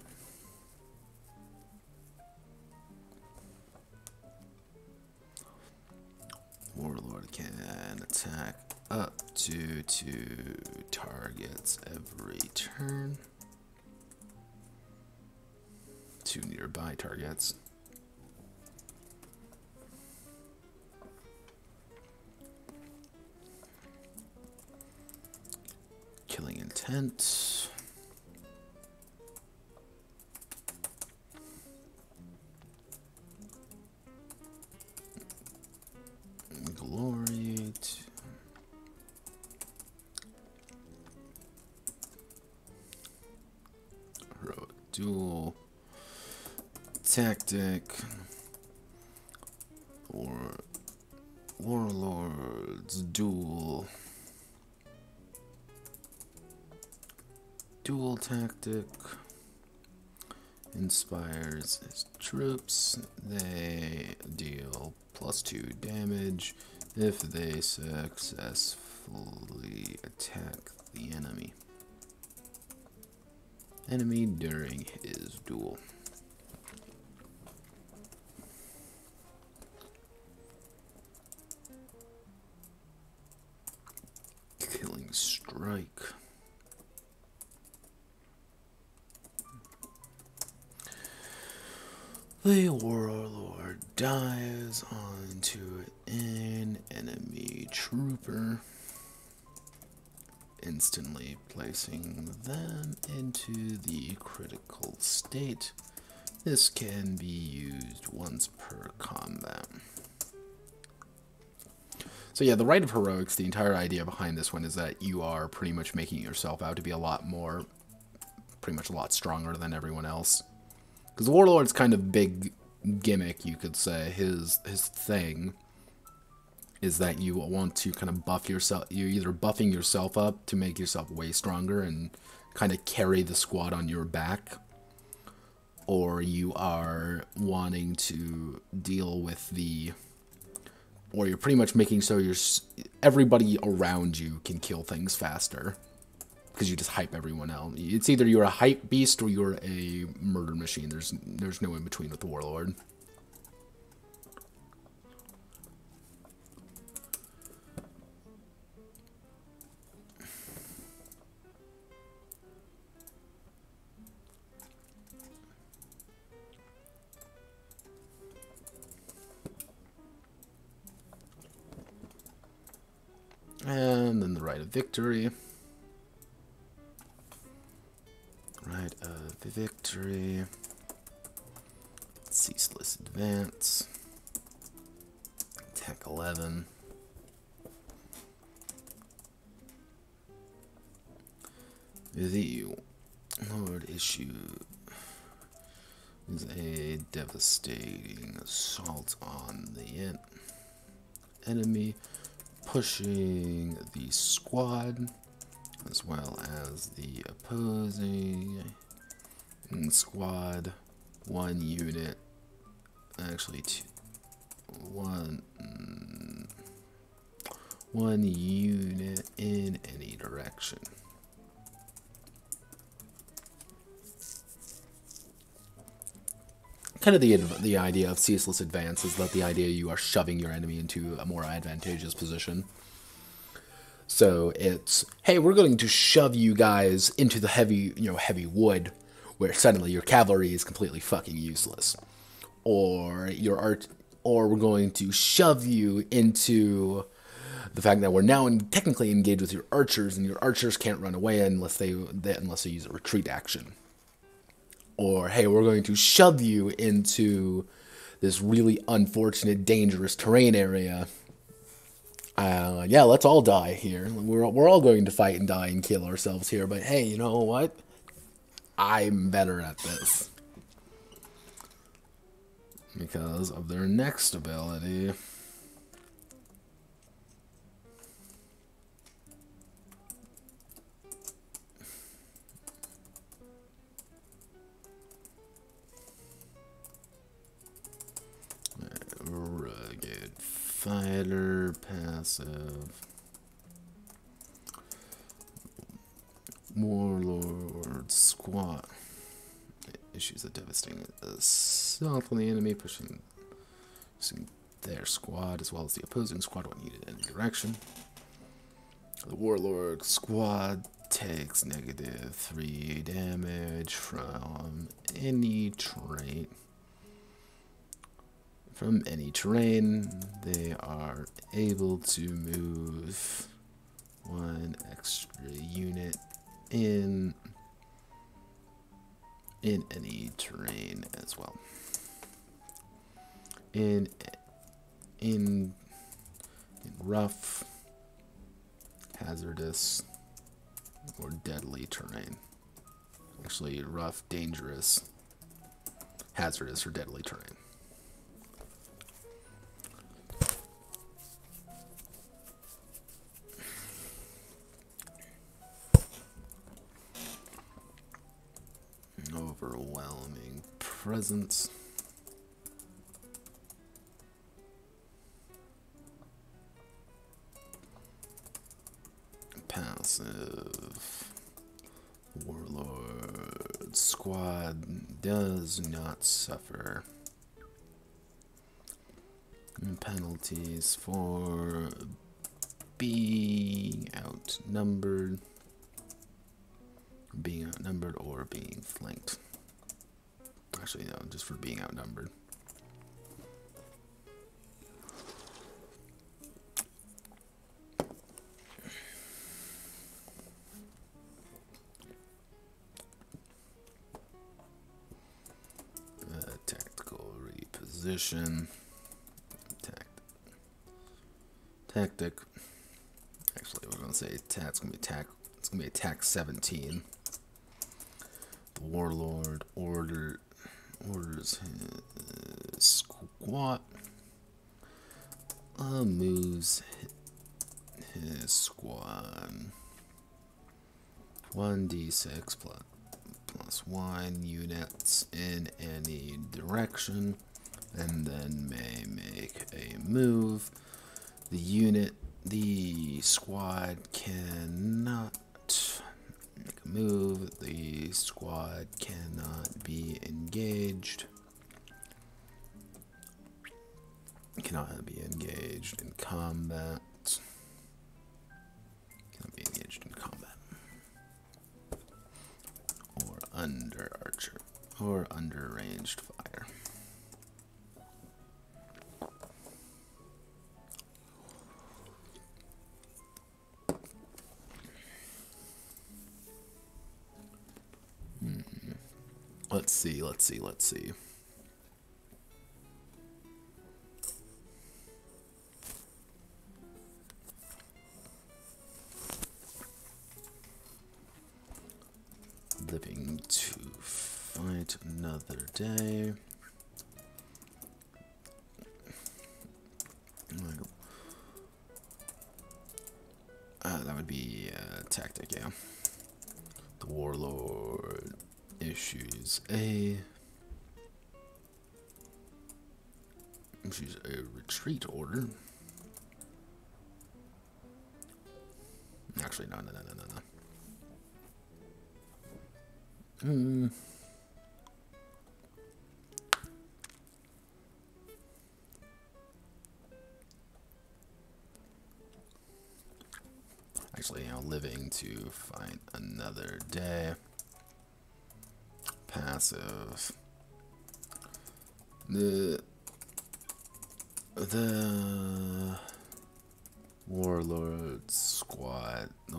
Warlord can attack up to 2 targets every turn. 2 nearby targets. Killing Intent. Glory. Heroic Duel. Tactic. Or Warlord's Duel. Duel Tactic. Inspires his troops. They deal +2 damage if they successfully attack the enemy during his duel. The warlord dives onto an enemy trooper, instantly placing them into the critical state. This can be used once per combat. So yeah, the Rite of Heroics, the entire idea behind this one is that you are pretty much making yourself out to be a lot more, pretty much a lot stronger than everyone else. Because the Warlord's kind of big gimmick, you could say, his thing is that you want to kind of buff yourself. You're either buffing yourself up to make yourself way stronger and kind of carry the squad on your back, or you are wanting to deal with the, or you're pretty much making so everybody around you can kill things faster. Because you just hype everyone else. It's either you're a hype beast or you're a murder machine. There's no in between with the Warlord. And then the Rite of Victory. Rite of Victory. Ceaseless Advance. Attack 11. The Lord issue is a devastating assault on the enemy, pushing the squad as well as the opposing squad 1 unit, actually one unit in any direction. Kind of the idea of ceaseless advance is that the idea you are shoving your enemy into a more advantageous position. So it's, hey, we're going to shove you guys into the heavy wood, where suddenly your cavalry is completely fucking useless, or we're going to shove you into the fact that we're now technically engaged with your archers, and your archers can't run away unless they use a retreat action. Or, hey, we're going to shove you into this really unfortunate, dangerous terrain area. Yeah, let's all die here. We're all going to fight and die and kill ourselves here, but hey, you know what? I'm better at this. Because of their next ability. Rugged Fighter passive. Warlord Squad issues a devastating assault on the enemy, pushing their squad as well as the opposing squad when needed in any direction. The Warlord Squad takes -3 damage from any trait. From any terrain, they are able to move 1 extra unit in any terrain as well. In rough, hazardous, or deadly terrain. Actually, rough, dangerous, hazardous, or deadly terrain. Overwhelming presence. Passive. Warlord Squad does not suffer penalties for being outnumbered or being flanked. Actually, no, just for being outnumbered. Tactical reposition. Tactic. Actually, we're gonna say attack. It's gonna be attack. It's gonna be attack 17. The warlord orders his squad. Moves his squad 1d6 plus 1 units in any direction, and then may make a move. The squad cannot make a move. The squad cannot be engaged. Cannot be engaged in combat. Cannot be engaged in combat. Or under archer. Or under ranged fire. Let's see. Living to fight another day. That would be tactic, yeah. The warlord issues a retreat order. Actually, no. Actually, living to fight another day. Passive. The warlord squad. The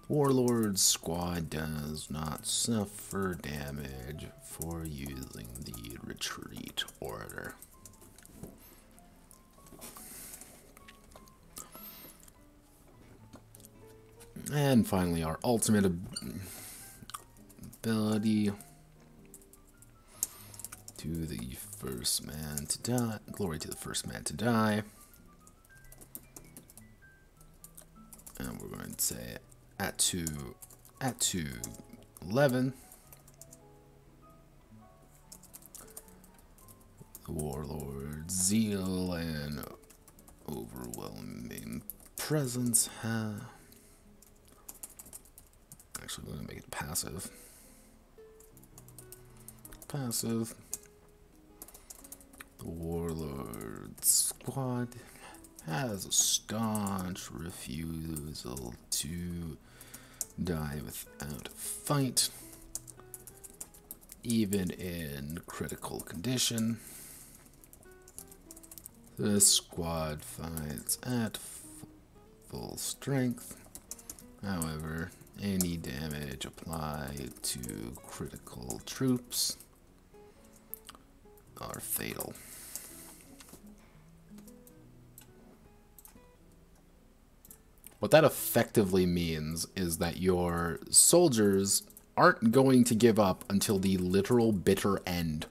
warlord squad does not suffer damage for using the retreat order. And finally, our ultimate ability. To the first man to die. Glory to the first man to die. And we're going to say at 211. The warlord zeal and overwhelming presence have. Actually, we're going to make it passive. Passive. The warlord squad has a staunch refusal to die without a fight, even in critical condition. The squad fights at full strength. However, any damage applied to critical troops are fatal. What that effectively means is that your soldiers aren't going to give up until the literal bitter end.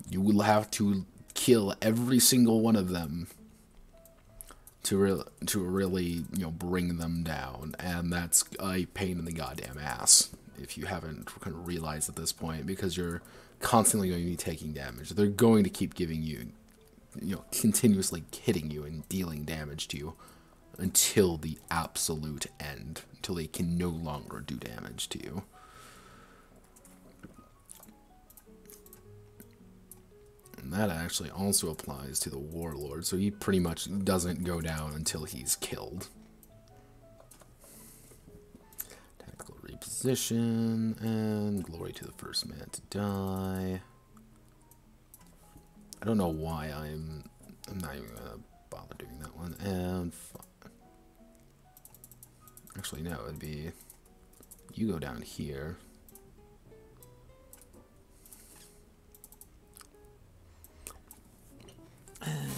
You will have to kill every single one of them to really bring them down, and that's a pain in the goddamn ass if you haven't kind of realized at this point, because you're constantly going to be taking damage. They're going to keep giving you, continuously hitting you and dealing damage to you until the absolute end, until they can no longer do damage to you. And that actually also applies to the warlord, so he pretty much doesn't go down until he's killed. Tactical reposition. position, and glory to the first man to die. I don't know why I'm not even gonna bother doing that one. And actually, no, it'd be you go down here. And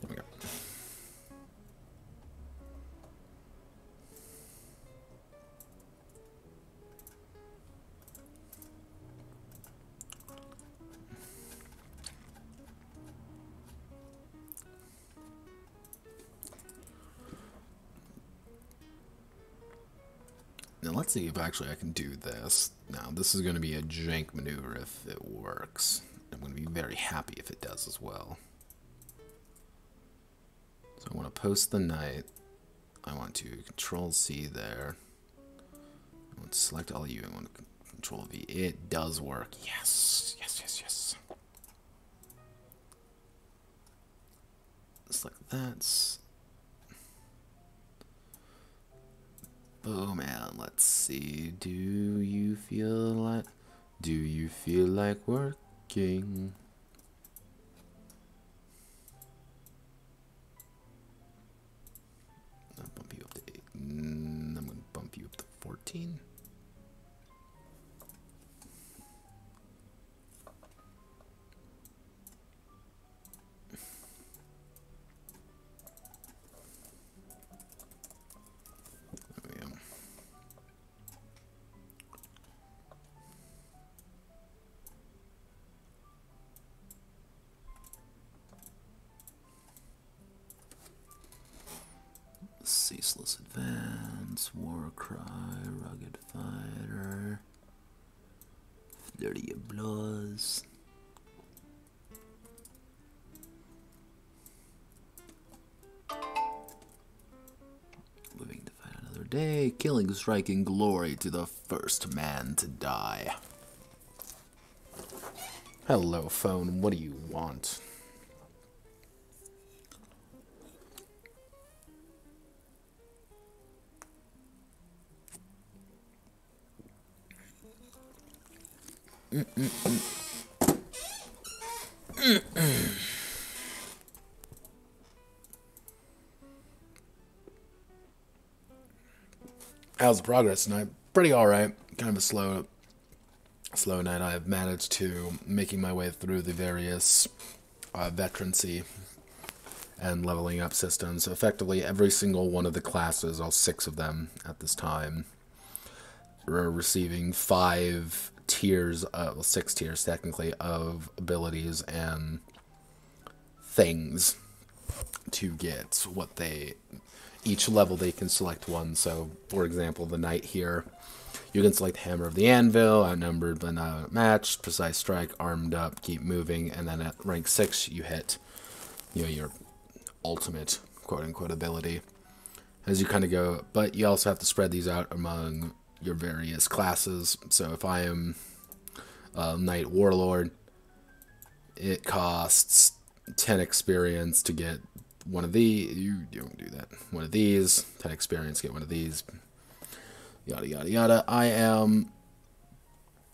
there we go. Now let's see if actually I can do this. Now this is going to be a jank maneuver if it works. I'm going to be very happy if it does as well. So I want to post the knight. I want to control C there. I want to select all of you. I want to control V. It does work. Yes, yes, yes, yes. Select that. Boom, and let's see. Do you feel like working? I'll bump you up to 8. I'm gonna bump you up to 14. Ceaseless advance, war cry, rugged fighter, flirty applause. Living to fight another day, killing, striking glory to the first man to die. Hello, phone. What do you want? How's the progress tonight? Pretty alright. Kind of a slow night. I've managed to making my way through the various veterancy and leveling up systems. So effectively, every single one of the classes, all 6 of them at this time, are receiving 5 tiers, well, 6 tiers technically, of abilities and things to get what they... Each level they can select one. So, for example, the knight here, you can select Hammer of the Anvil, outnumbered but not outmatched, precise strike, armed up, keep moving, and then at rank 6 you hit, you know, your ultimate quote-unquote ability as you kind of go. But you also have to spread these out among your various classes. So if I am Knight Warlord, it costs 10 experience to get one of these. You don't do that. One of these, 10 experience, get one of these. Yada, yada, yada. I am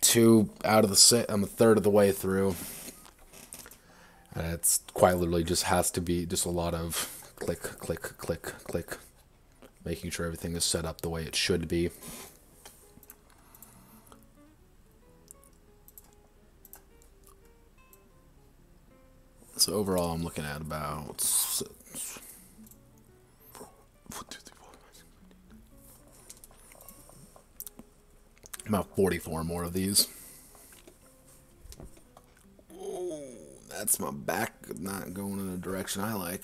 2 out of the 6. I'm a third of the way through. And it's quite literally just has to be just a lot of click, click, click, click. Making sure everything is set up the way it should be. So overall, I'm looking at about about 44 more of these. Oh, that's my back not going in a direction I like.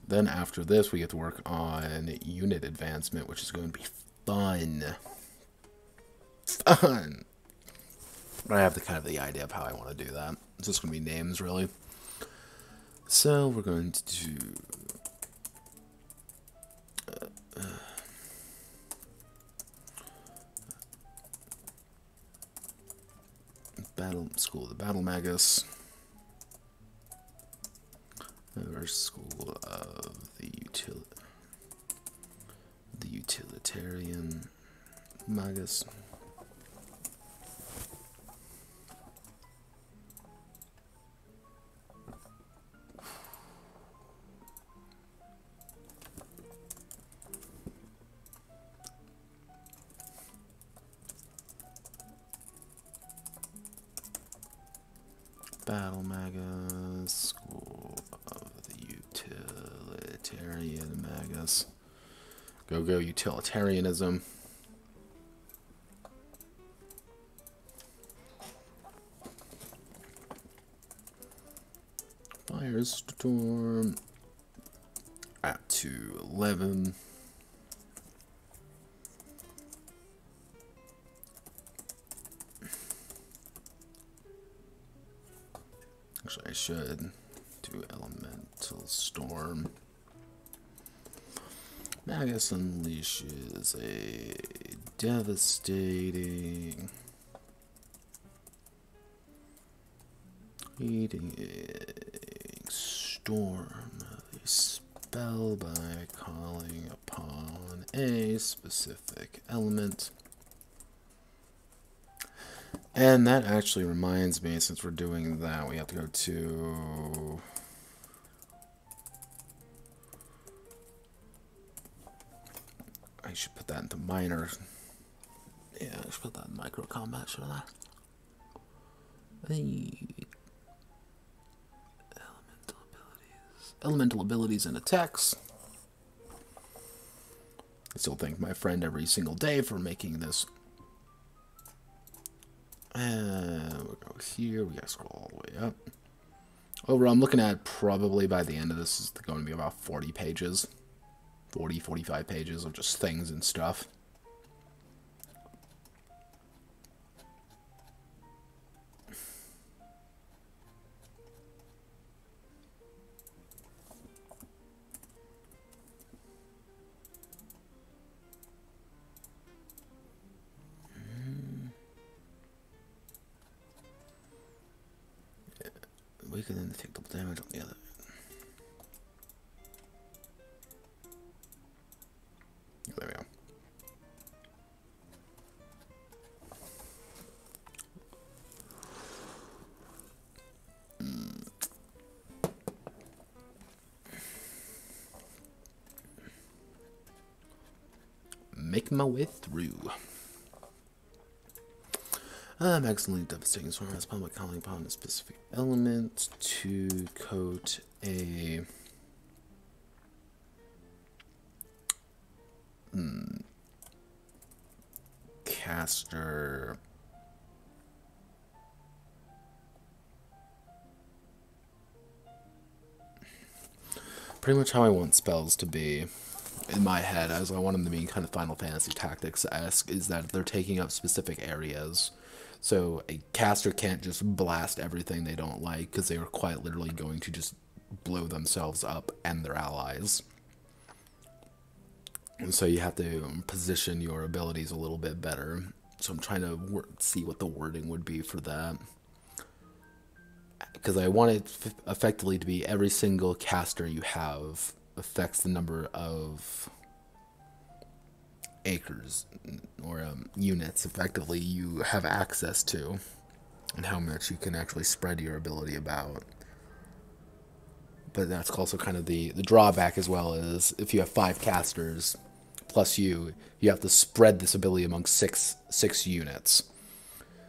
Then after this, we get to work on unit advancement, which is going to be fun. Fun! But I have the kind of the idea of how I want to do that. It's just going to be names, really. So we're going to do... School of the Battle Magus. Or School of the Utilitarian Magus. Battle Magus, School of the Utilitarian Magus. Go utilitarianism. Firestorm at 211. Actually, I should do Elemental Storm. Magus unleashes a devastating eating storm. A spell by calling upon a specific element. And that actually reminds me, since we're doing that, we have to go to... I should put that into minor. Yeah, I should put that in micro combat, shouldn't I? Elemental abilities and attacks. I still thank my friend every single day for making this. We'll go here. We gotta scroll all the way up. Overall, I'm looking at probably by the end of this is going to be about 40 pages. 40, 45 pages of just things and stuff. We can then take double damage on the other. There we go. Make my way through. Excellently devastating storm has public calling upon a specific element to coat a caster pretty much how I want spells to be in my head, as I want them to be kind of Final Fantasy Tactics-esque, is that they're taking up specific areas. So a caster can't just blast everything they don't like, because they are quite literally going to just blow themselves up and their allies. And so you have to position your abilities a little bit better. So I'm trying to see what the wording would be for that. Because I want it effectively to be every single caster you have affects the number of acres or units effectively you have access to, and how much you can actually spread your ability about. But that's also kind of the drawback as well, is if you have 5 casters plus you have to spread this ability among six units.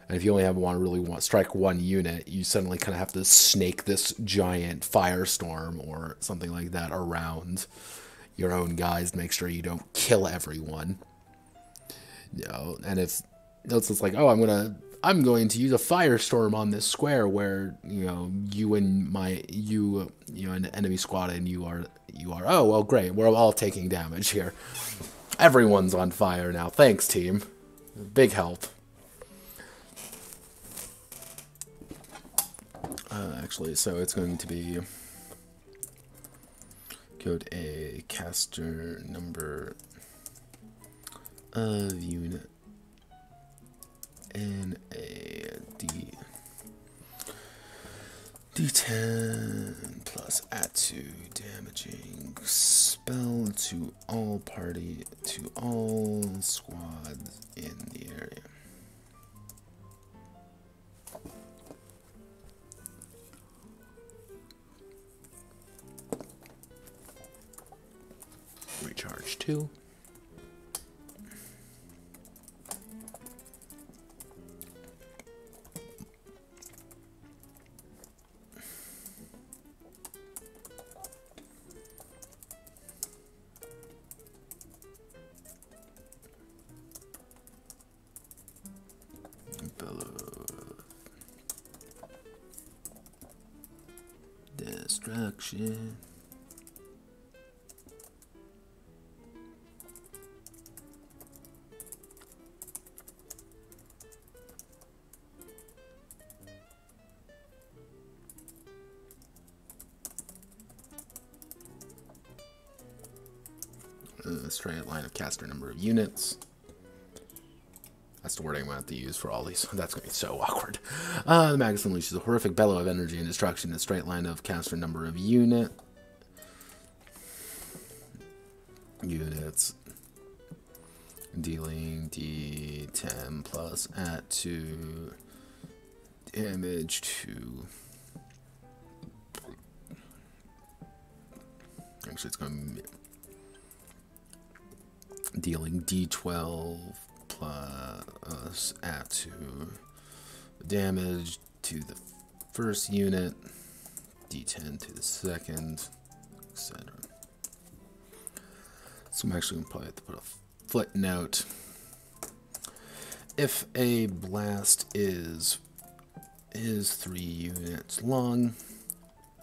And if you only really want to strike 1 unit, you suddenly kind of have to snake this giant firestorm or something like that around your own guys to make sure you don't kill everyone. You know, and if it's just like, oh, I'm going to use a firestorm on this square where, you know, you and an enemy squad and you are oh well, great, we're all taking damage here. Everyone's on fire now. Thanks, team. Big help. Actually, so it's going to be code A, caster number of unit, N A D D10 plus add 2 damaging spell to all squads in the area. Recharge 2. Destruction. Straight line of caster number of units. That's the wording I'm going to have to use for all these. That's going to be so awkward. The Magus unleashes a horrific bellow of energy and destruction in a straight line of caster number of units. Dealing D10 plus add 2 damage to... Actually, it's going to be... Dealing D12 plus add 2 damage to the first unit, D10 to the second, etc. So I'm actually going to probably have to put a footnote. If a blast is 3 units long,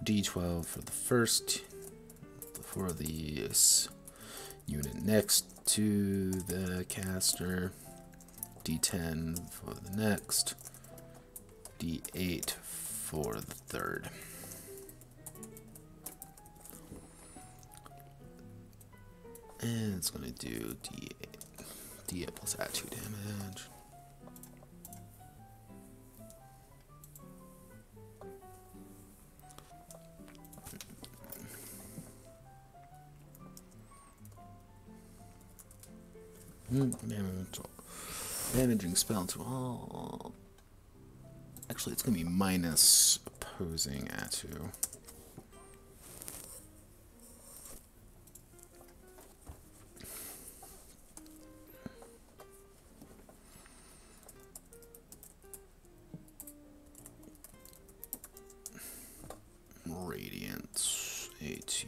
D12 for the first, for the unit next to the caster, D10 for the next, D8 for the third. And it's going to do D8 plus add 2 damage. Damaging spell to all. Actually, it's going to be minus opposing add 2. Radiance, AT,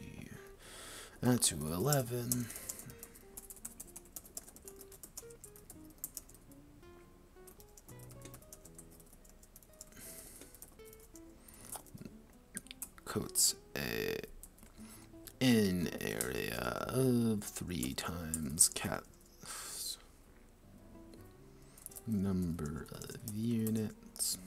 add to 11. Coats an area of 3 times cat number of units.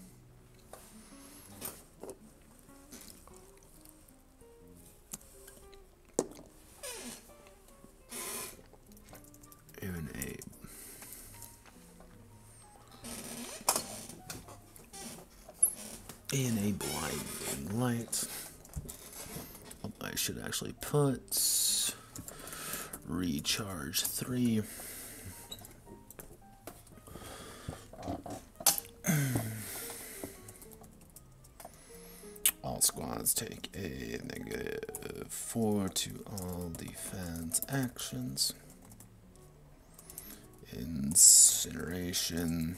In a blinding light. I should actually put recharge 3. All squads take a -4 to all defense actions. Incineration,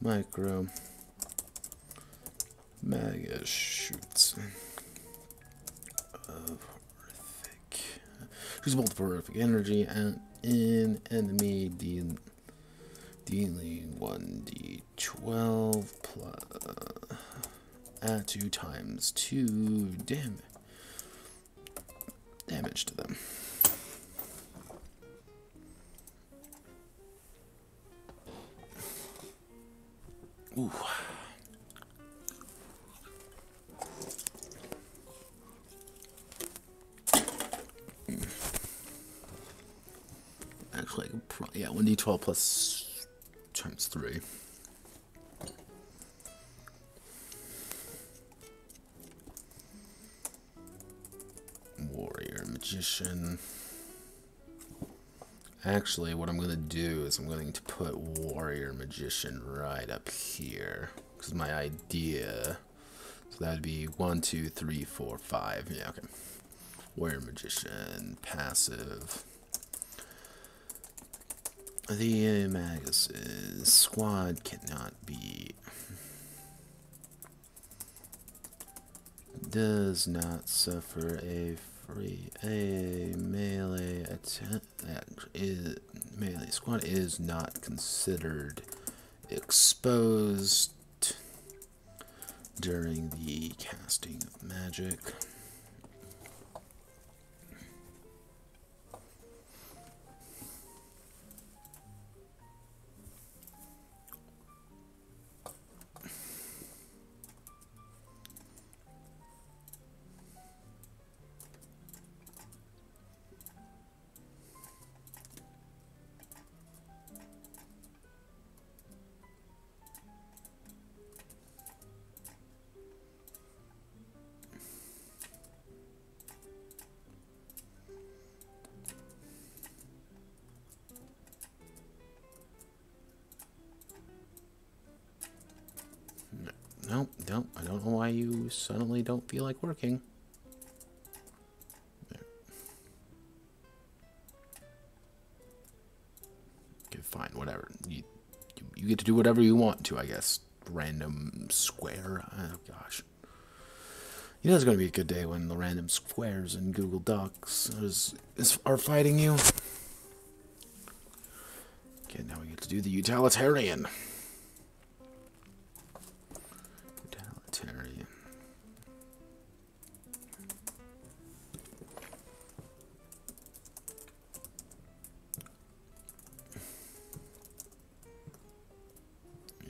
micro, Magus shoots of horrific. Shoots multiple horrific energy and in enemy dealing 1d12 plus add 2 times 2 damage to them. Ooh. Actually, yeah, 1d12 plus times 3. magician. Actually, what I'm going to do is I'm going to put warrior magician right up here. Because my idea... So that would be 1, 2, 3, 4, 5. Yeah, okay. Warrior magician, passive. The Magus squad cannot be... Does not suffer a melee attack. Melee squad is not considered exposed during the casting of magic. Nope, nope. I don't know why you suddenly don't feel like working. There. Okay, fine, whatever. You get to do whatever you want to, I guess. Random square. Oh, gosh. You know it's going to be a good day when the random squares in Google Docs are fighting you. Okay, now we get to do the utilitarian. Utilitarian.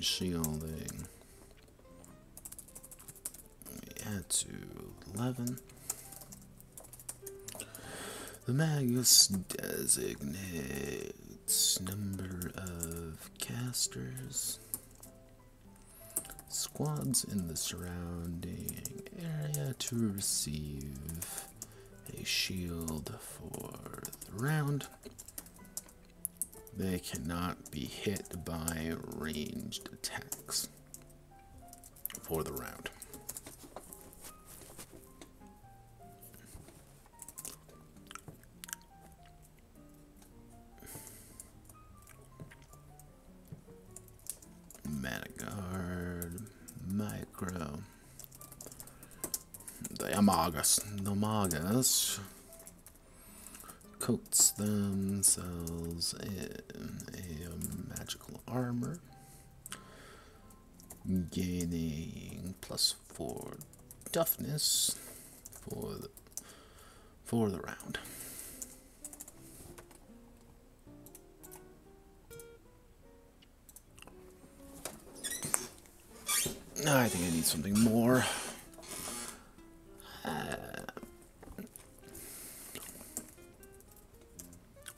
Shielding. Add to 11. The Magus designates number of casters. Squads in the surrounding area to receive a shield for the round. They cannot be hit by ranged attacks for the round. Mana Guard, Micro. The Magus coats themselves in a magical armor, gaining +4 toughness for the round. I think I need something more.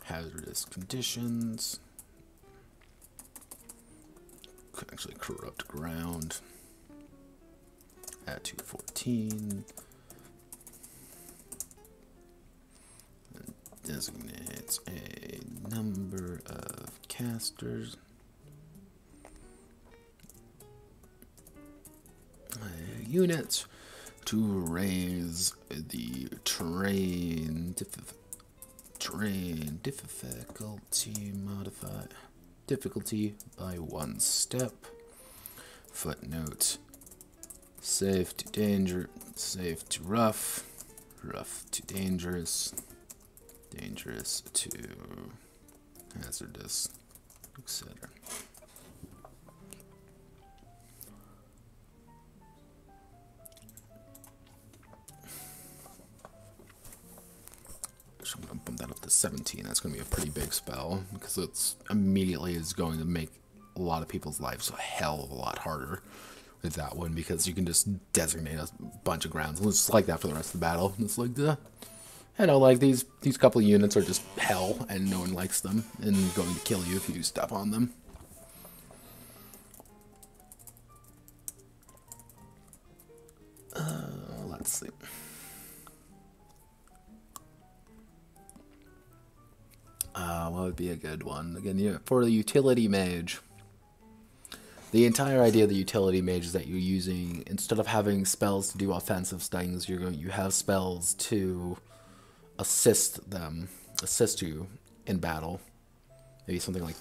Hazardous conditions. Could actually corrupt ground. Add to 14. And designates a number of casters. Units to raise the terrain difficulty by 1 step. Footnote: safe to danger, safe to rough, rough to dangerous, dangerous to hazardous, etc. So I'm going to bump that up to 17. That's going to be a pretty big spell, because it's immediately is going to make a lot of people's lives a hell of a lot harder with that one, because you can just designate a bunch of grounds. And it's just like that for the rest of the battle. And it's like, you know, like these couple of units are just hell, and no one likes them, and going to kill you if you step on them. Let's see. would be a good one. Again, for the utility mage. The entire idea of the utility mage is that you're using, instead of having spells to do offensive things, you have spells to assist you in battle. Maybe something like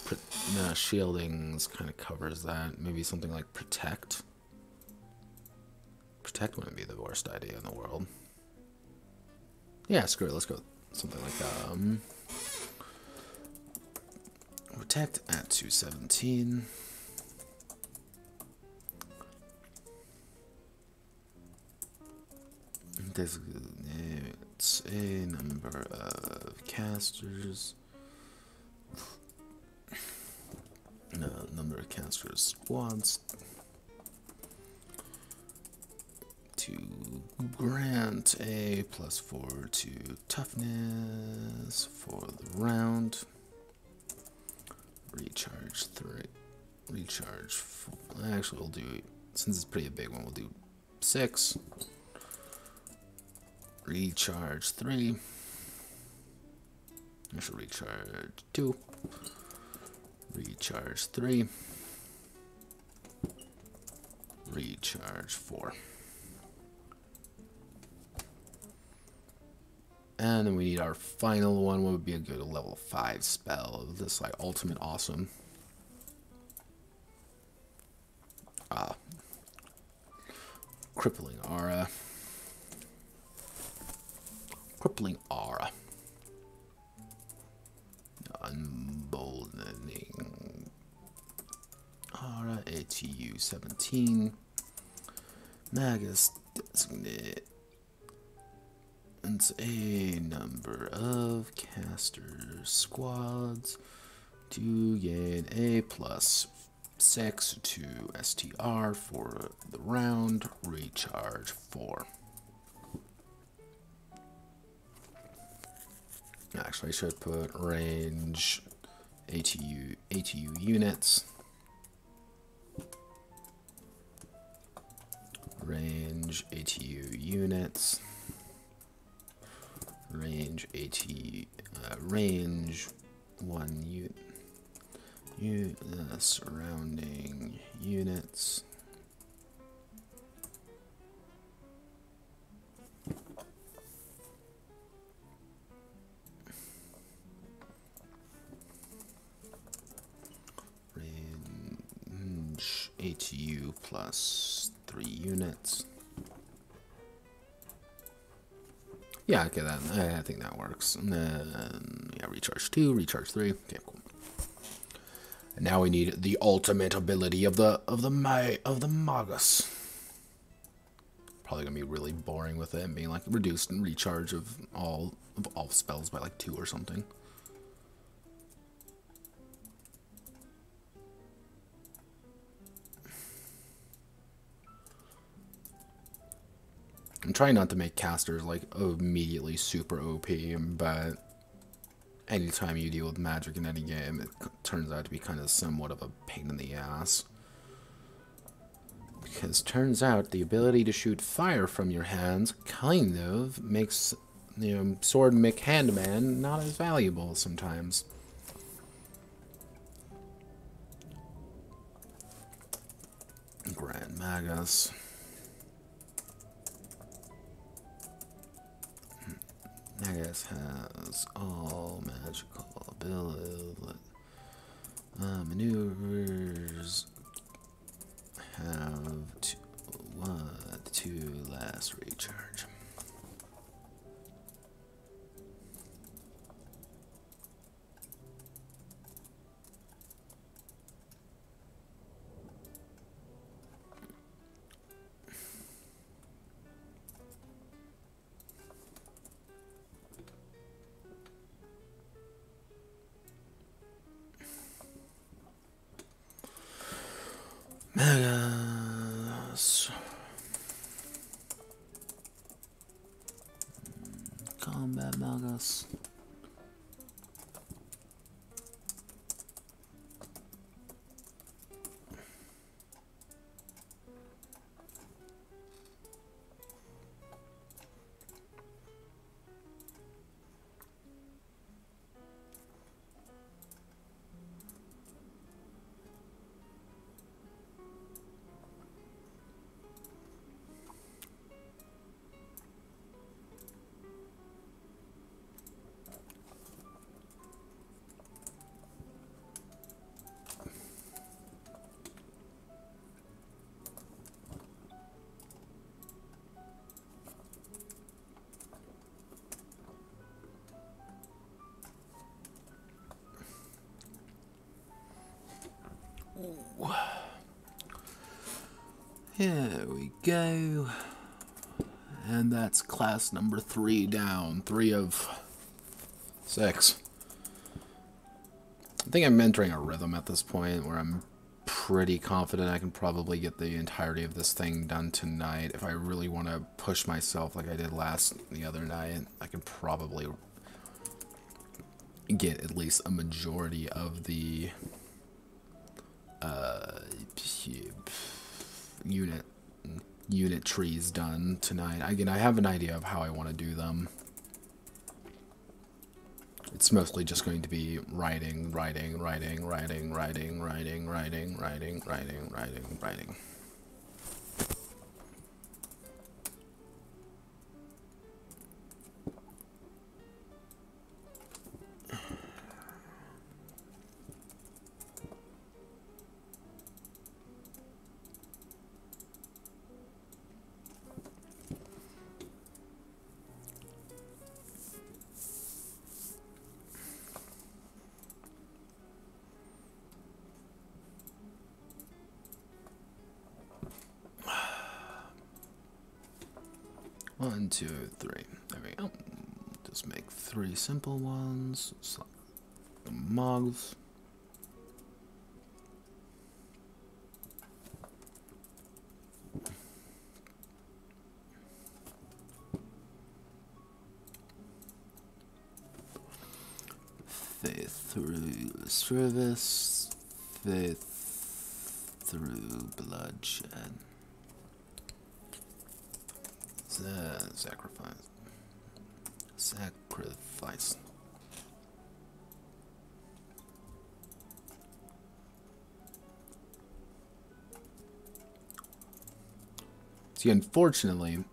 shielding kind of covers that. Maybe something like protect. Protect wouldn't be the worst idea in the world. Yeah, screw it. Let's go something like protect at 217. Designates a number of casters. Number of casters squads. To grant a +4 to toughness for the round. Recharge 3. Recharge 4. Actually, we'll do, since it's pretty a big one, we'll do 6. Recharge 3. I should recharge 2. Recharge 3. Recharge 4. And then we need our final one. What would be a good level 5 spell? This like ultimate awesome. Crippling aura. Crippling aura. Emboldening aura. ATU 17. Magus designate. It's a number of caster squads to gain a +6 to STR for the round. Recharge 4. Actually, I should put range ATU units. Range ATU units. Range AT range 1 surrounding units. Range ATU +3 units. Yeah, okay, I think that works. And then, yeah, recharge 2, recharge 3. Okay, cool. And now we need the ultimate ability of the Magus. Probably gonna be really boring with it, being like reduced and recharge of all spells by like 2 or something. I'm trying not to make casters like immediately super OP, but anytime you deal with magic in any game, it turns out to be kind of somewhat of a pain in the ass. Because turns out the ability to shoot fire from your hands kind of makes, Sword McHandman not as valuable sometimes. Grand Magus. Magus has all magical ability. Maneuvers have 2 last recharge. Magus. Combat Magus. Here we go. And that's class number 3 down. 3 of 6. I think I'm entering a rhythm at this point where I'm pretty confident I can probably get the entirety of this thing done tonight. If I really want to push myself like I did the other night, I can probably get at least a majority of the unit trees done tonight. Again, I have an idea of how I want to do them. It's mostly just going to be writing. One, two, three. There we go. Just make 3 simple ones. Select the mugs. Faith through service. Faith through bloodshed. Sacrifice. See, unfortunately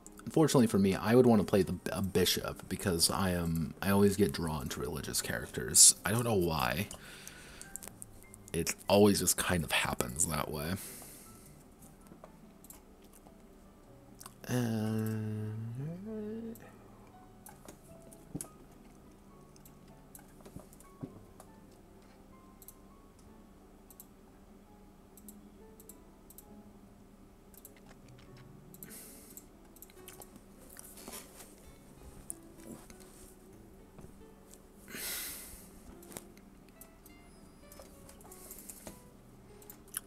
for me, I would want to play a bishop because I always get drawn to religious characters. I don't know why. It always just kind of happens that way.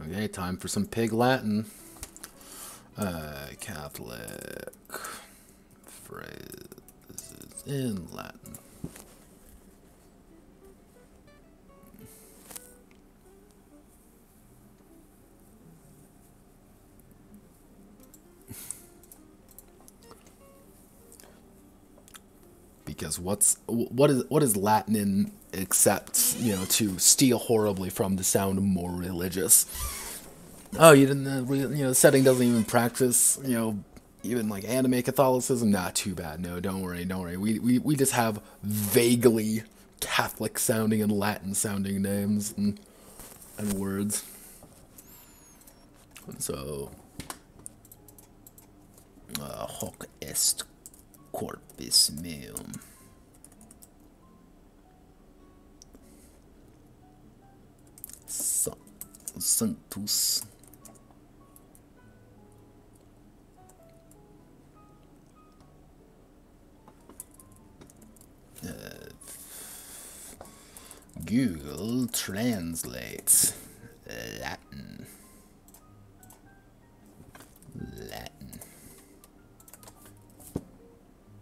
Okay, time for some pig Latin. Catholic phrases in Latin. Because what is Latin in except, you know, to steal horribly from to sound more religious? Oh, you didn't, the setting doesn't even practice, even like anime Catholicism. Not too bad. No, don't worry. We just have vaguely Catholic sounding and Latin sounding names and words. So, hoc est corpus meum. Sanctus. Google translates Latin.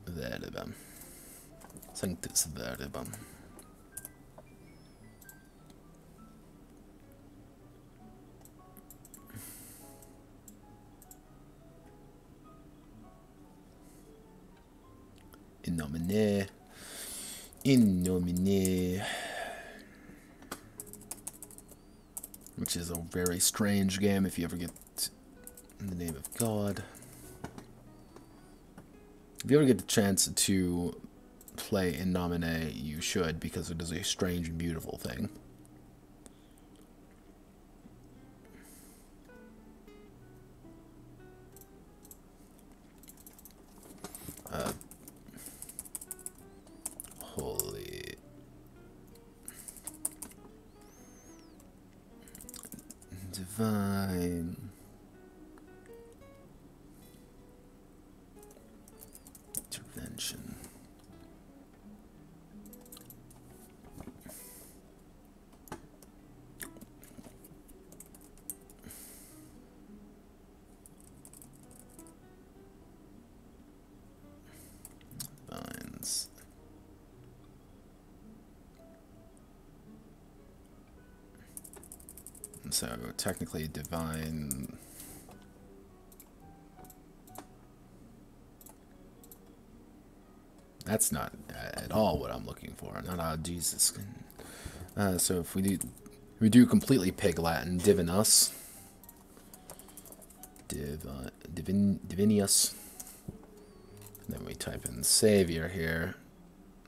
Verbum. Sanctus verbum. In nomine, which is a very strange game if you ever get in the name of God. If you ever get the chance to play in nomine, you should, because it is a strange and beautiful thing. Holy divine So technically divine. That's not at all what I'm looking for. Not how Jesus. So if we do completely pig Latin, divinus, divinius. And then we type in Savior here,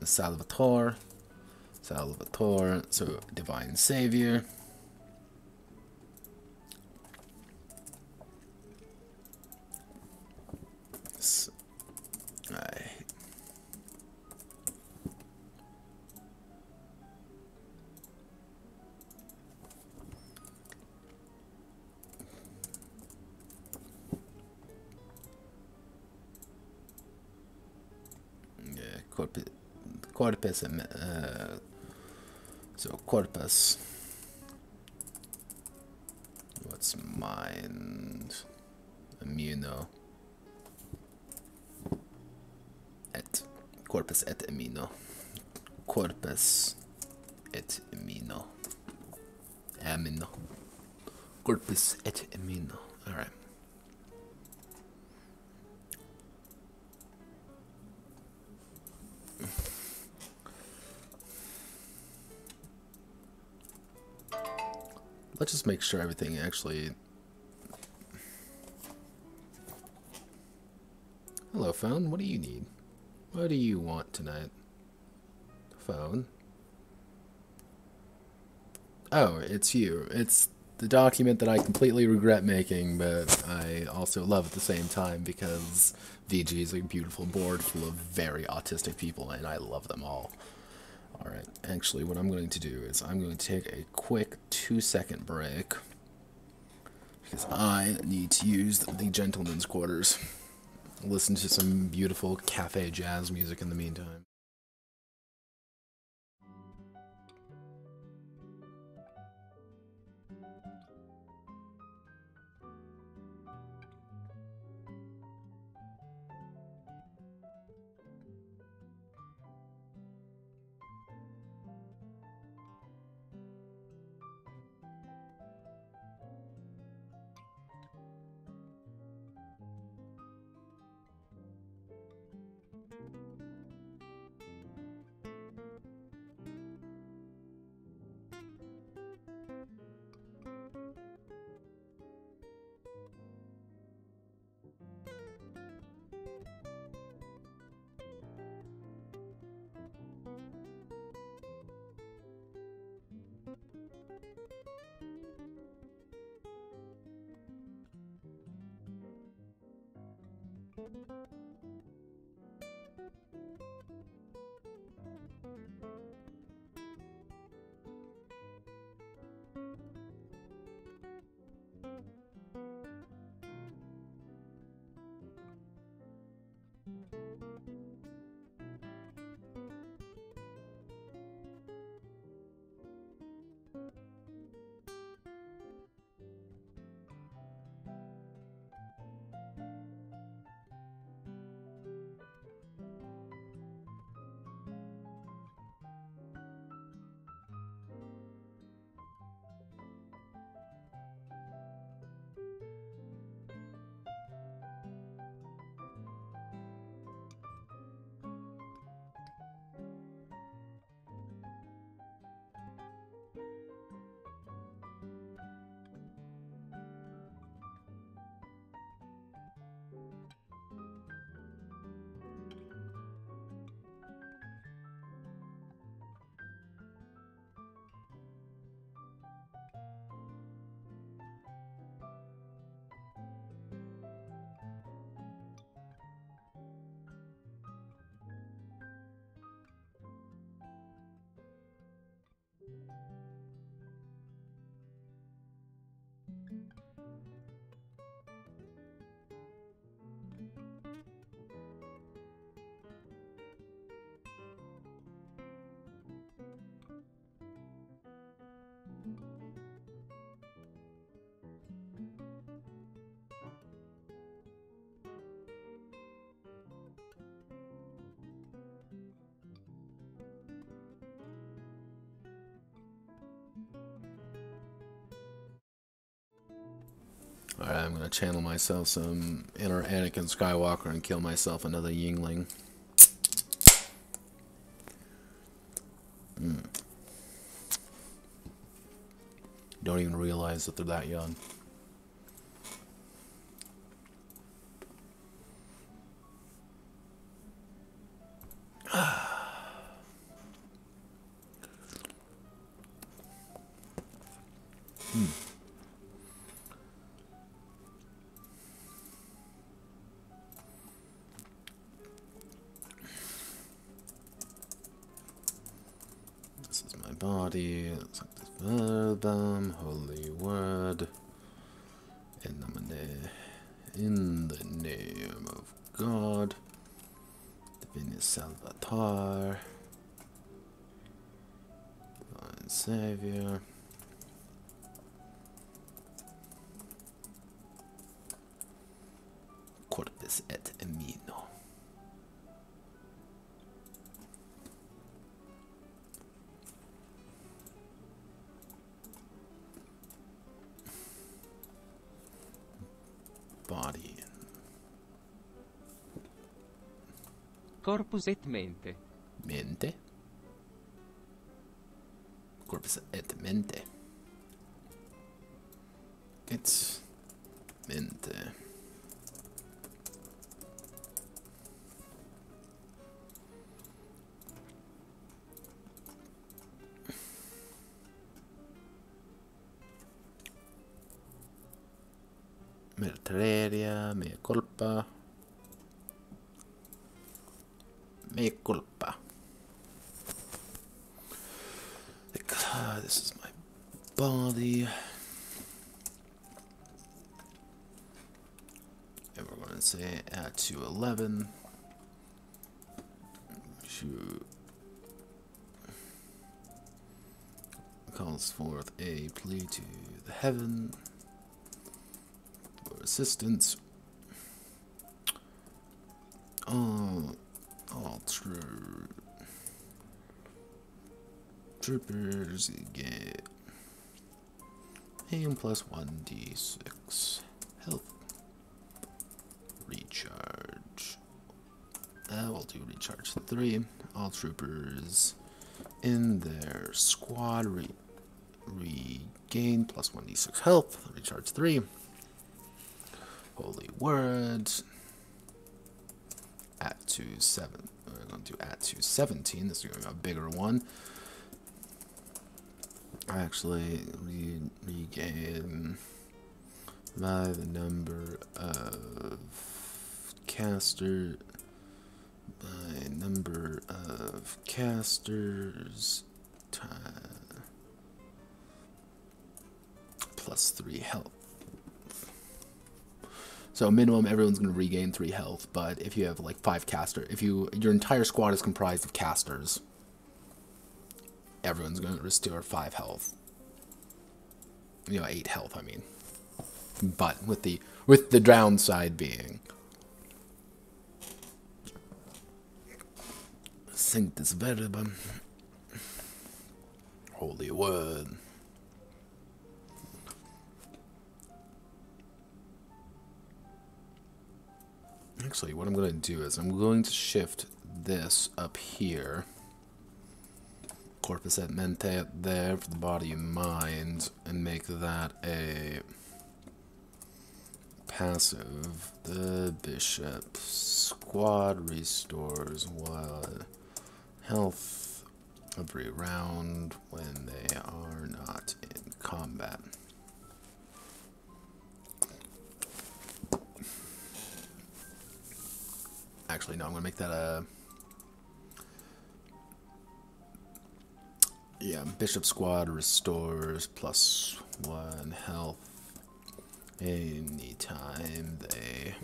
Salvator, so divine Savior. Corpus, so corpus. What's mind? Immuno. Et corpus et immuno. Corpus et immuno. Amino. Corpus et immuno. All right. Let's just make sure everything actually... Hello, phone. What do you need? What do you want tonight? Phone. Oh, it's you. It's the document that I completely regret making, but I also love at the same time because VG is a beautiful board full of very autistic people, and I love them all. Alright, actually what I'm going to do is I'm going to take a quick 2-second break because I need to use the gentleman's quarters. Listen to some beautiful cafe jazz music in the meantime. I'm gonna channel myself some inner Anakin Skywalker and kill myself another Yingling. Don't even realize that they're that young. This is my body. It's like this verbum, holy word. In the name of God, Divinus Salvator, Divine Savior. Corpus et Emino. Body. Corpus et mente. Mente. Corpus et mente. It's mente. Merteria, mea culpa. Mea culpa. This is my body. And we're going to say add to 11. Shoot. Calls forth a plea to the heaven. Assistance. Alter. Troopers get aim plus 1d6 health. Recharge. We'll do recharge 3. All troopers in their squad regain plus 1d6 health. Recharge 3. Holy words. At to 7. We're going to do at to 17. This is going to be a bigger one. Actually, regain by the number of casters plus 3 health. So minimum, everyone's going to regain 3 health, but if you have like 5 caster, if your entire squad is comprised of casters, everyone's going to restore 5 health. 8 health, I mean. But with the downside being Sanctus Verbum, Holy Word. Actually, what I'm going to do is I'm going to shift this up here. Corpus et mente up there for the body and mind, and make that a passive. The bishop squad restores 1 health every round when they are not in combat. Actually, no, I'm going to make that a... Yeah, Bishop Squad restores plus 1 health anytime they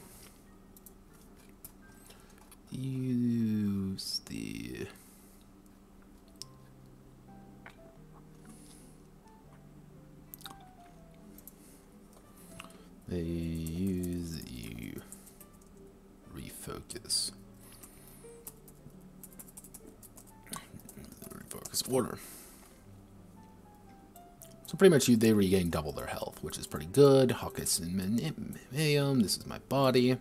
use the... refocus. Refocus order. So pretty much they regain double their health, which is pretty good. Hawkes in meum. This is my body.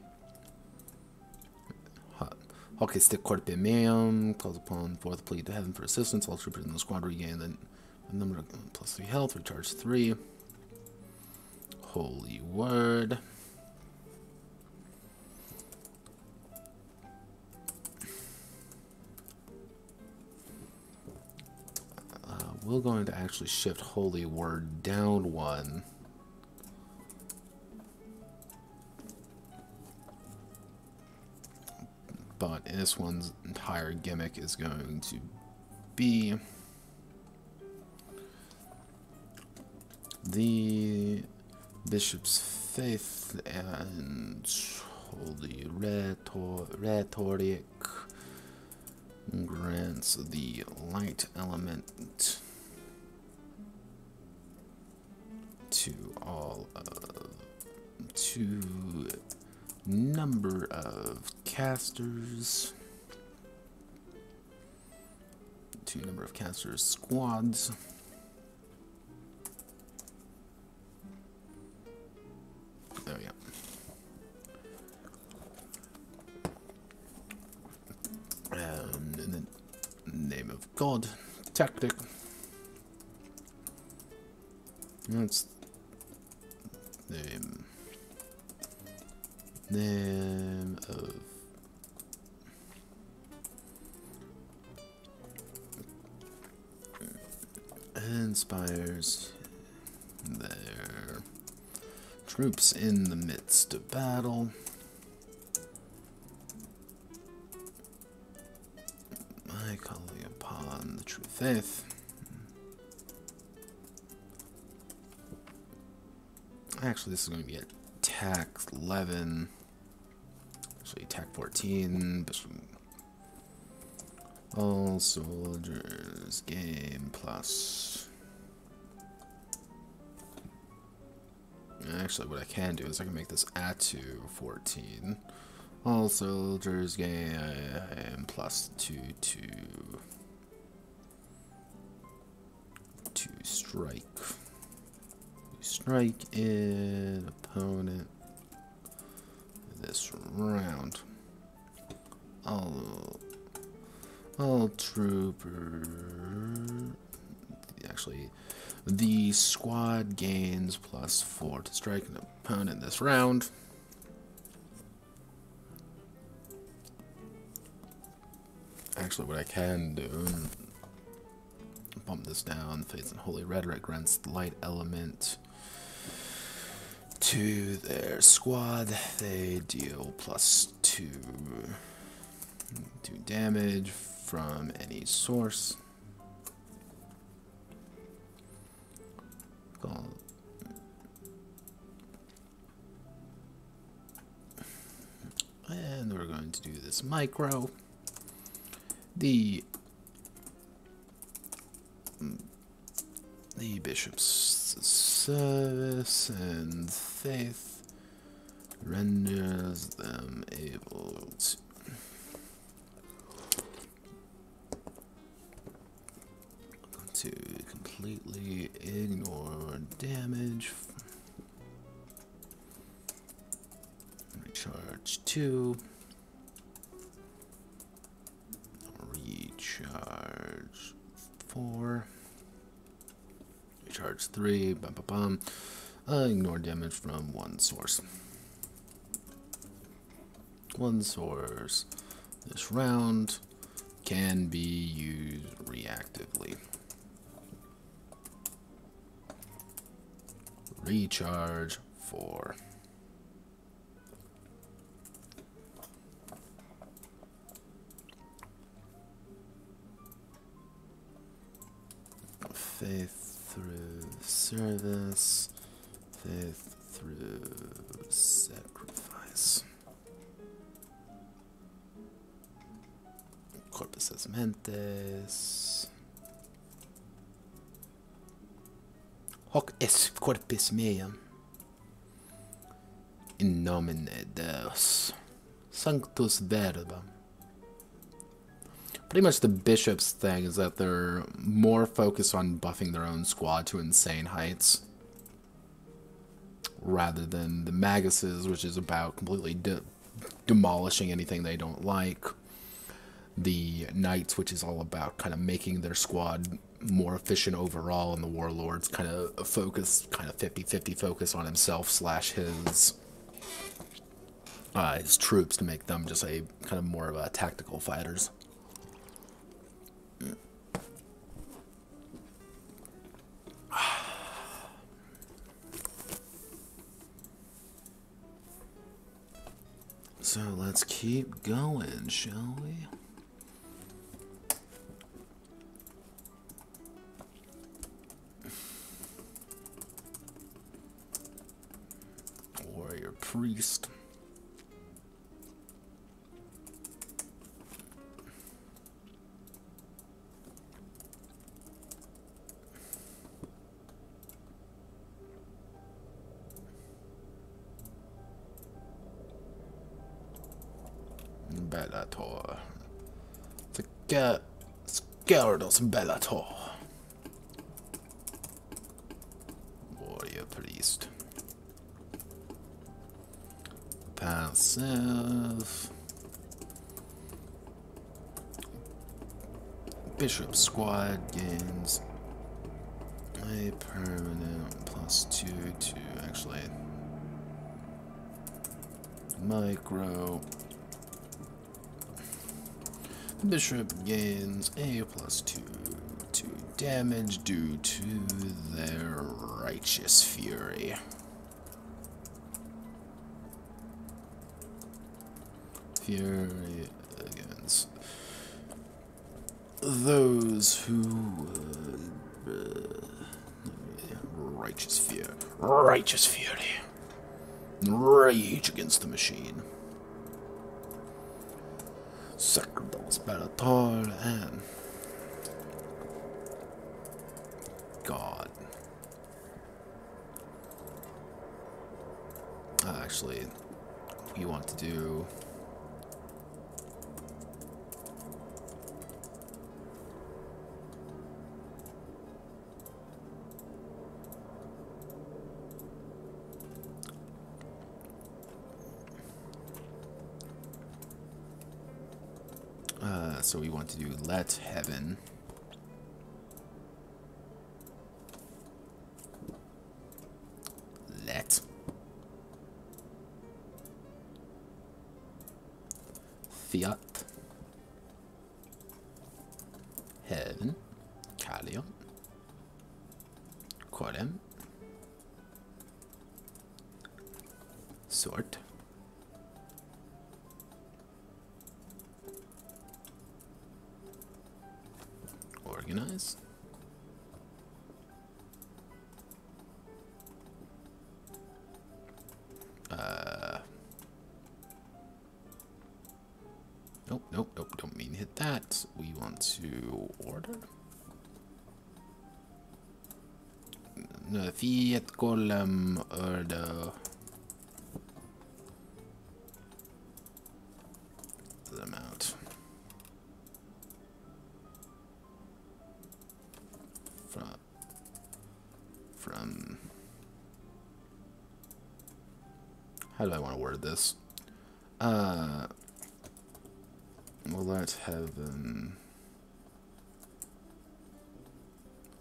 Hawkes de corpe meum calls upon fourth plea to heaven for assistance. All troopers in the squad regain the number of +3 health. Recharge 3. Holy word. We're going to actually shift Holy Word down 1. But this one's entire gimmick is going to be the Bishop's Faith and Holy Rhetoric grants the light element to number of casters, squads. There we go. In the name of God, tactic. That's name of inspires their troops in the midst of battle. I call upon the true faith. Actually, this is going to be attack 11. Actually, attack 14. All soldiers gain plus. Actually, what I can do is I can make this +2 14. All soldiers gain plus 2 to strike. Strike in opponent this round. All trooper. Actually, the squad gains +4 to strike an opponent this round. Actually, what I can do, bump this down. Faith and Holy Rhetoric grants the light element to their squad. They deal +2 damage from any source. And we're going to do this micro. The Bishop's service and faith renders them able to completely ignore damage. Recharge 2. Recharge 4. Recharge 3. Bum, bum, bum. Ignore damage from one source. One source this round can be used reactively. Recharge 4. Faith through service, faith through sacrifice. Corpus mentes. Hoc est corpus meum. In nomine Deus, Sanctus Verbum, Pretty much the Bishop's thing is that they're more focused on buffing their own squad to insane heights, rather than the Maguses, which is about completely demolishing anything they don't like. The Knights, which is all about kind of making their squad more efficient overall, and the Warlord's kind of a focus, kind of 50-50 focus on himself slash his troops to make them just a kind of more of a tactical fighters. So let's keep going, shall we? Warrior priest. Bellator. Scardos Bellator. Warrior priest. Passive. Bishop squad gains a permanent +2 to actually micro. Bishop gains a +2 to damage due to their righteous fury. Fury against those who righteous fear, righteous fury, rage against the machine. Sacerdotes Bellator and God. Actually, we want to do so we want to do let heaven. Let fiat heaven Kalion Korem sort organize. Nope, don't mean hit that. We want to order. No, fiat column order. Them out. From how do I want to word this? Well, let's have them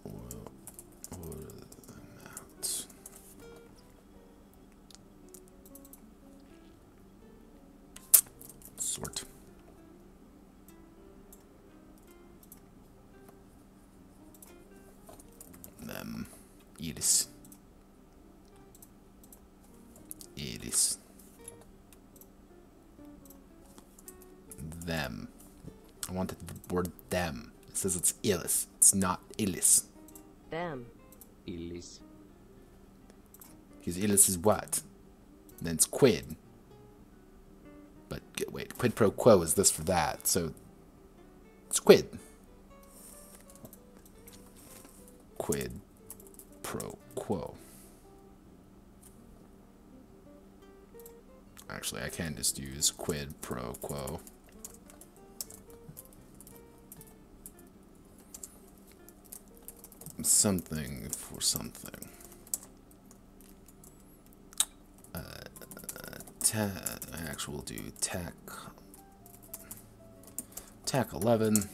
order them out. Sort. Them. Iris. Them. I wanted the word them. It says it's illis. It's not illis. Them. Illis. Because illis is what? And then it's quid. But wait, quid pro quo is this for that. So it's quid. Quid pro quo. Actually, I can just use quid pro quo. something for something. Actually, we'll do tack 11.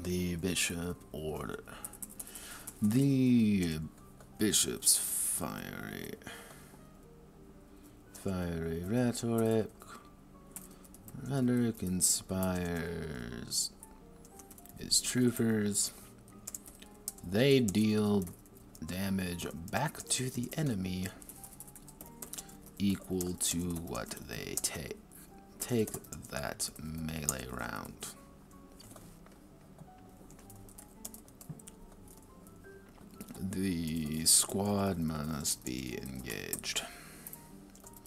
The bishop order. The bishop's fiery rhetoric. Rhetoric inspires his troopers. They deal damage back to the enemy equal to what they take. Take that melee round. The squad must be engaged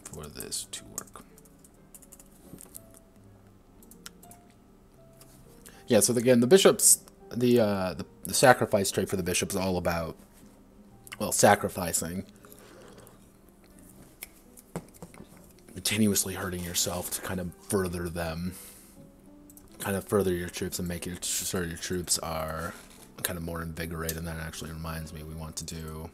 for this to work. Yeah, so again, the bishops, the sacrifice trait for the bishop is all about, well, sacrificing, continuously hurting yourself to kind of further them, kind of further your troops and make sure your troops are kind of more invigorated. And that actually reminds me, we want to do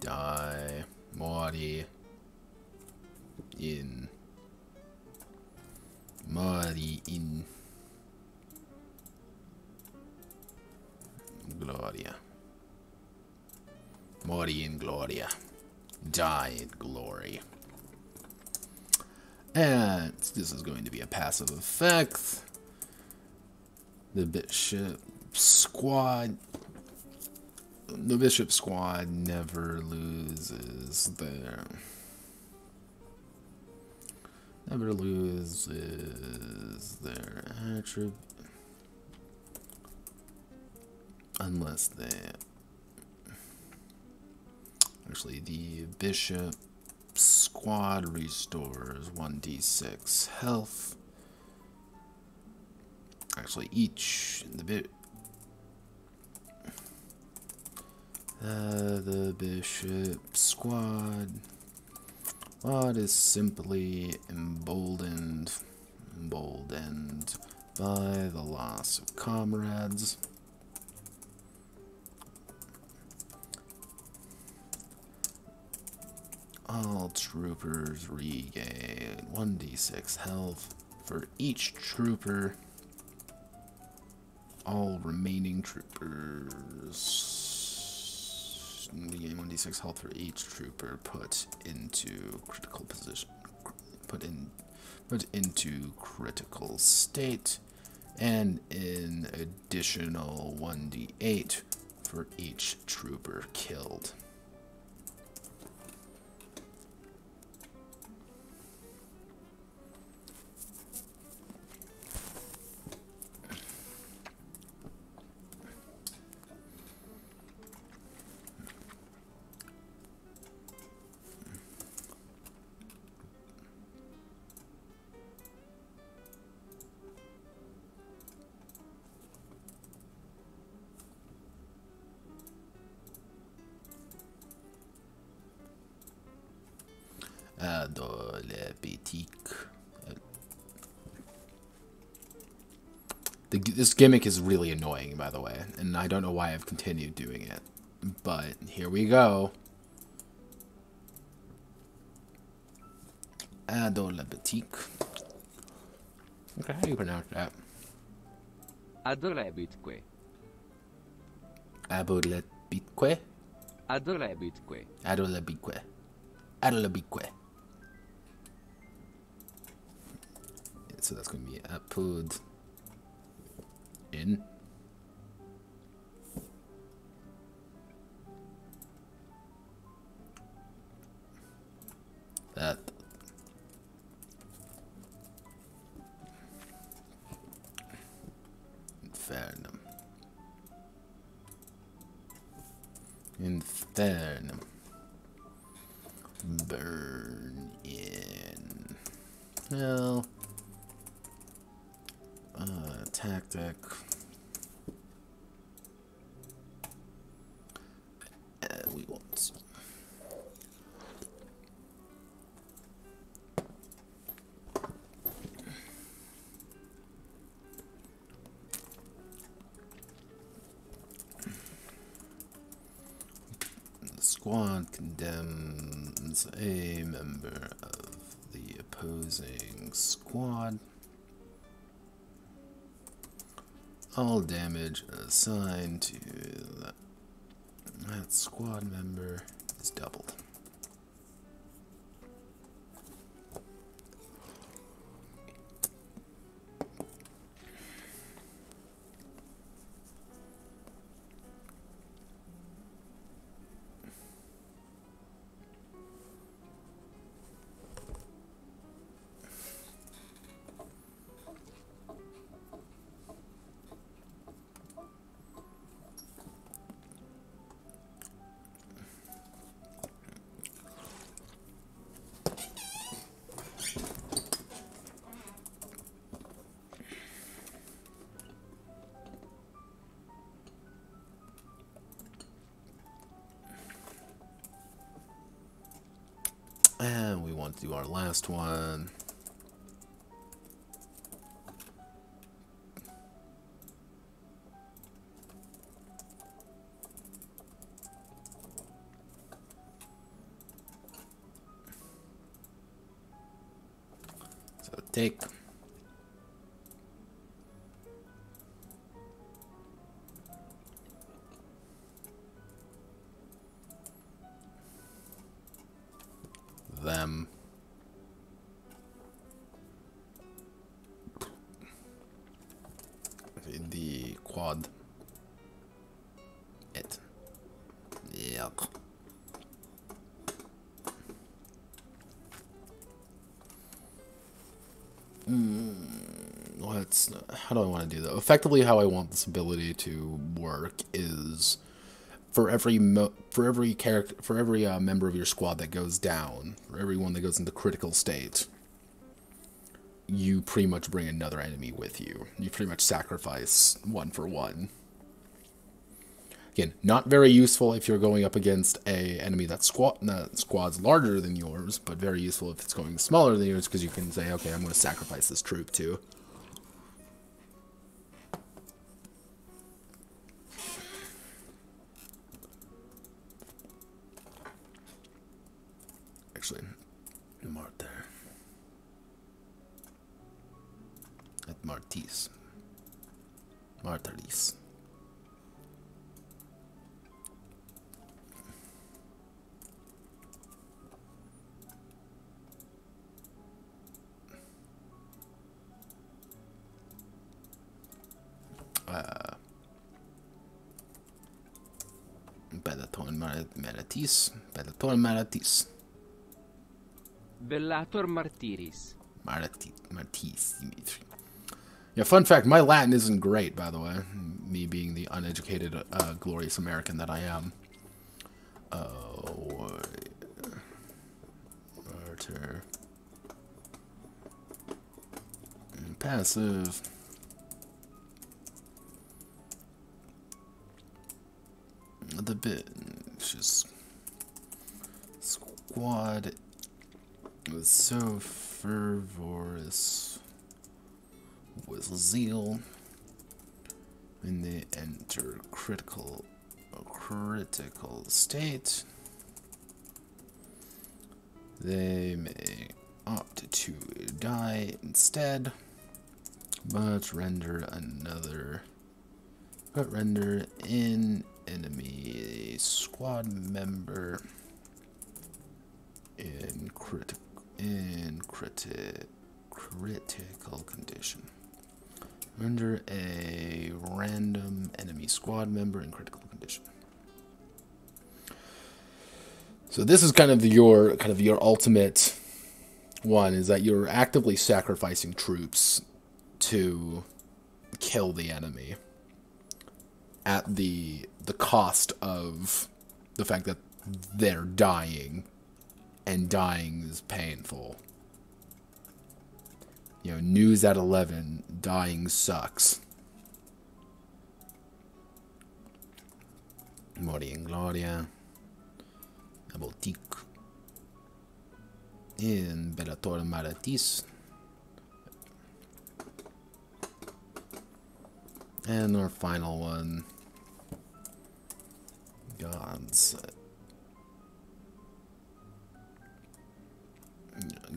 die mori in gloria. Mori in gloria. Die in glory. And this is going to be a passive effect. The bishop squad never loses their attribute unless they actually, the bishop squad restores 1d6 health. Actually, the bishop squad is simply emboldened by the loss of comrades. All troopers regain 1d6 health for each trooper. All remaining troopers regain 1d6 health for each trooper put into critical position, put into critical state, and an additional 1d8 for each trooper killed. This gimmick is really annoying, by the way, and I don't know why I've continued doing it, but here we go. Adolabitque. Okay, how do you pronounce that? Adolabitque. Adolabitque? Adolabitque. Adolabitque. Adolabitque. So that's going to be apud in. That. Infernum. Infernum. Burn in. Well. Tactic. squad condemns a member of the opposing squad. All damage assigned to that squad member is doubled. And we want to do our last one. So take them. The quad. It. Yuck. How do I want to do that? Effectively, how I want this ability to work is for every member of your squad that goes down, for everyone that goes into critical state, you pretty much bring another enemy with you. You pretty much sacrifice one for one. Again, not very useful if you're going up against a enemy that's squad's larger than yours, but very useful if it's going smaller than yours, because you can say, okay, I'm going to sacrifice this troop too. Actually, Martyr. At Martis. Martyris. Bellator Maratis. Bellator Maratis. Bellator Martyris. Martis, Dimitri. Yeah, fun fact, my Latin isn't great, by the way. Me being the uneducated, glorious American that I am. Martyr. Passive. The bit. Just squad was so fervorous with zeal when they enter critical state, they may opt to die instead, but render an enemy squad member in critical condition. Render a random enemy squad member in critical condition. So this is kind of your ultimate one, is that you're actively sacrificing troops to kill the enemy at the cost of the fact that they're dying, and dying is painful. You know, news at 11, dying sucks. Mori in Gloria. Aboltic. In Bellator Maratis. And our final one. Gods.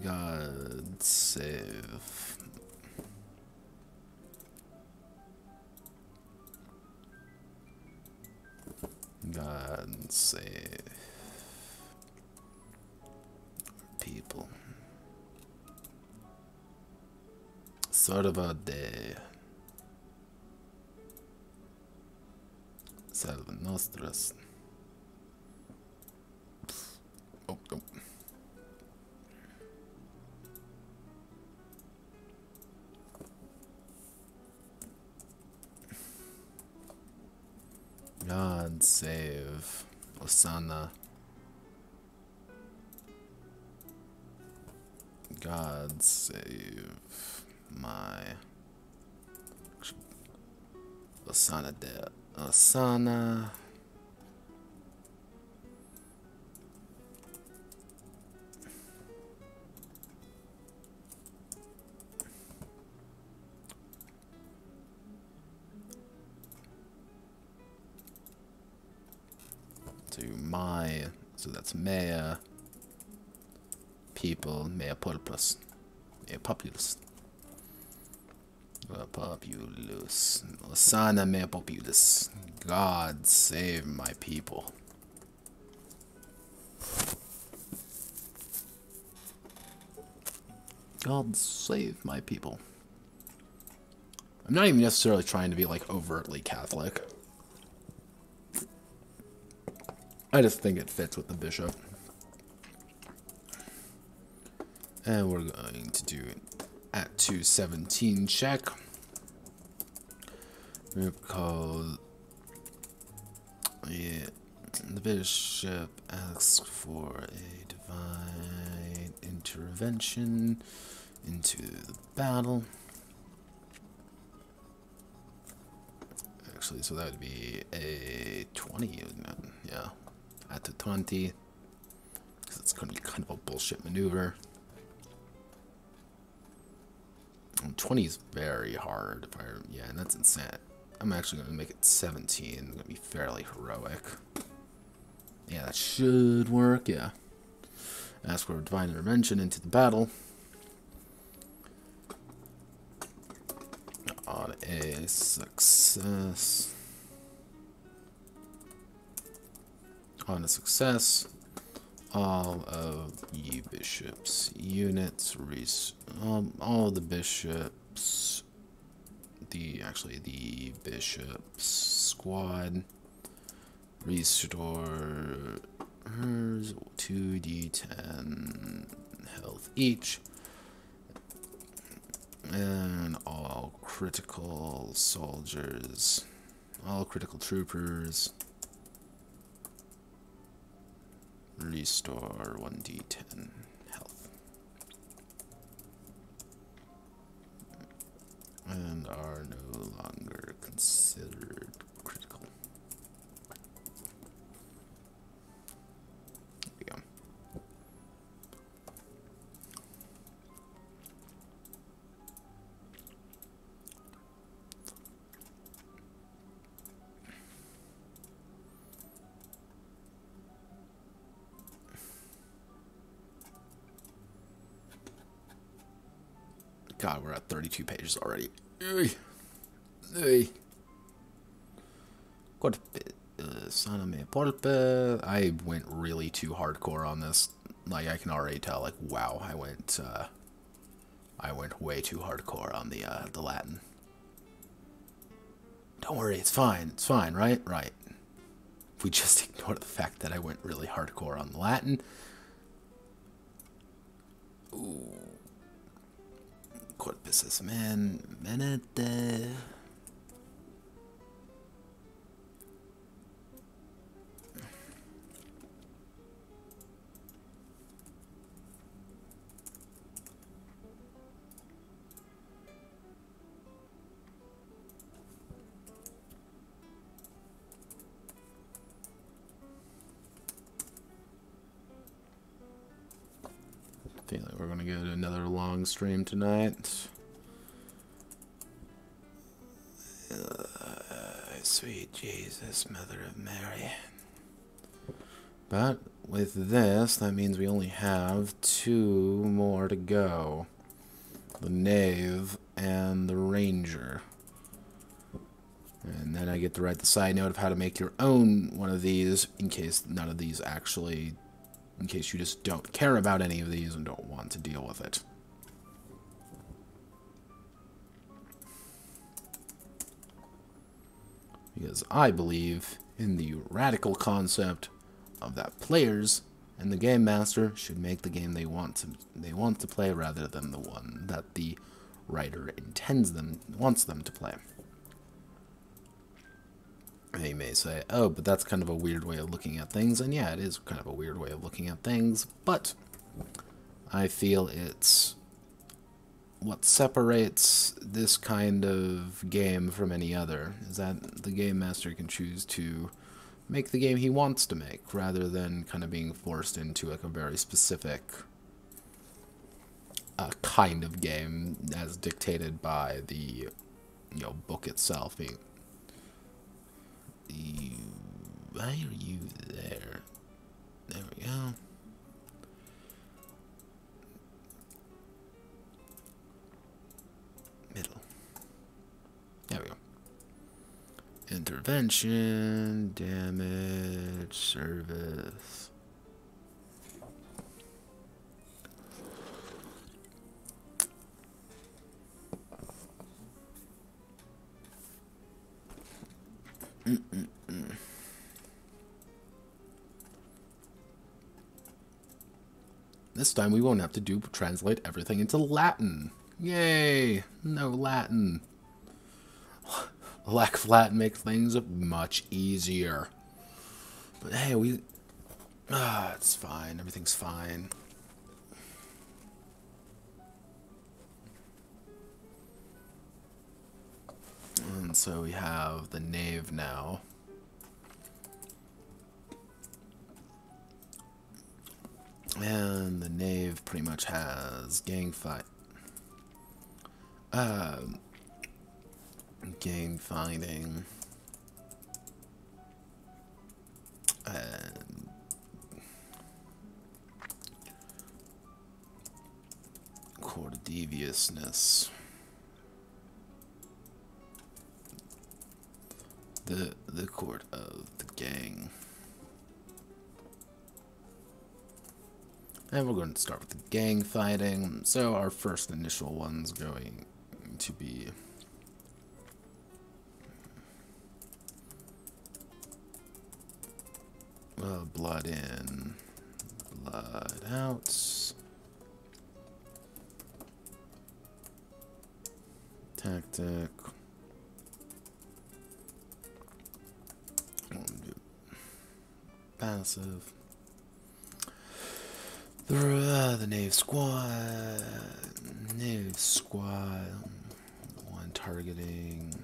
God save. God save people. Salvade. Salve nostras. Oh, oh. God save Osana. God save my Osana de Osana. To my, so that's mea people, mea pulpus, mea populus. Populus. Osana mea populus. God save my people. God save my people. I'm not even necessarily trying to be like overtly Catholic. I just think it fits with the bishop. And we're going to do at 217 check. Because yeah, the bishop asks for a divine intervention into the battle. Actually, so that would be a 20, isn't it? Yeah, at the 20. Because it's going to be kind of a bullshit maneuver. 20 is very hard. If I, yeah, and that's insane. I'm actually going to make it 17. It's going to be fairly heroic. Yeah, that should work. Yeah. Ask for a divine intervention into the battle. On a success. On a success. All of ye bishops units, all the bishops, the bishops squad restore 2d10 health each, and all critical soldiers, all critical troopers restore 1d10 health. And are no longer considered critical. There we go. God, we're at 32 pages already. Sana me polpe. I went really too hardcore on this. Like, I can already tell, like, wow, I went way too hardcore on the Latin. Don't worry, it's fine, right? Right. If we just ignore the fact that I went really hardcore on the Latin. Ooh. Corpus man, menete. I feel like we're gonna get another long stream tonight. Sweet Jesus, Mother of Mary. But with this, that means we only have 2 more to go. The Knave and the Ranger. And then I get to write the side note of how to make your own one of these, in case none of these actually, in case you just don't care about any of these and don't want to deal with it. Because I believe in the radical concept of that players and the game master should make the game they want to play rather than the one that the writer wants them to play. And you may say, oh, but that's kind of a weird way of looking at things, and yeah, it is kind of a weird way of looking at things, but I feel it's what separates this kind of game from any other, is that the game master can choose to make the game he wants to make, rather than kind of being forced into like a very specific kind of game as dictated by the book itself. Why are you there? There we go. Middle. There we go. Intervention, damage, service. This time we won't have to translate everything into Latin. Yay! No Latin. Lack of Latin makes things much easier. But hey, it's fine. Everything's fine. And so we have the Knave now. And the Knave pretty much has gang fighting, and court of deviousness. The court of the gang. And we're going to start with the gang fighting. So our first initial one's going to be blood in, blood out. Tactic. Passive. The Knave Squad. Knave Squad. One targeting.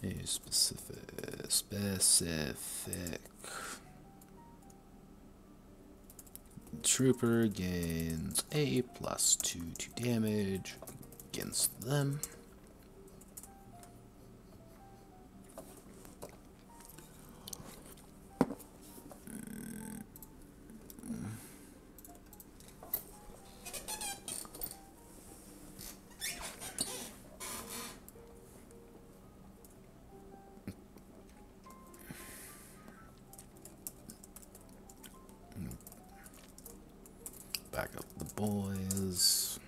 A specific. Trooper gains a +2 to damage against them. Back up the boys.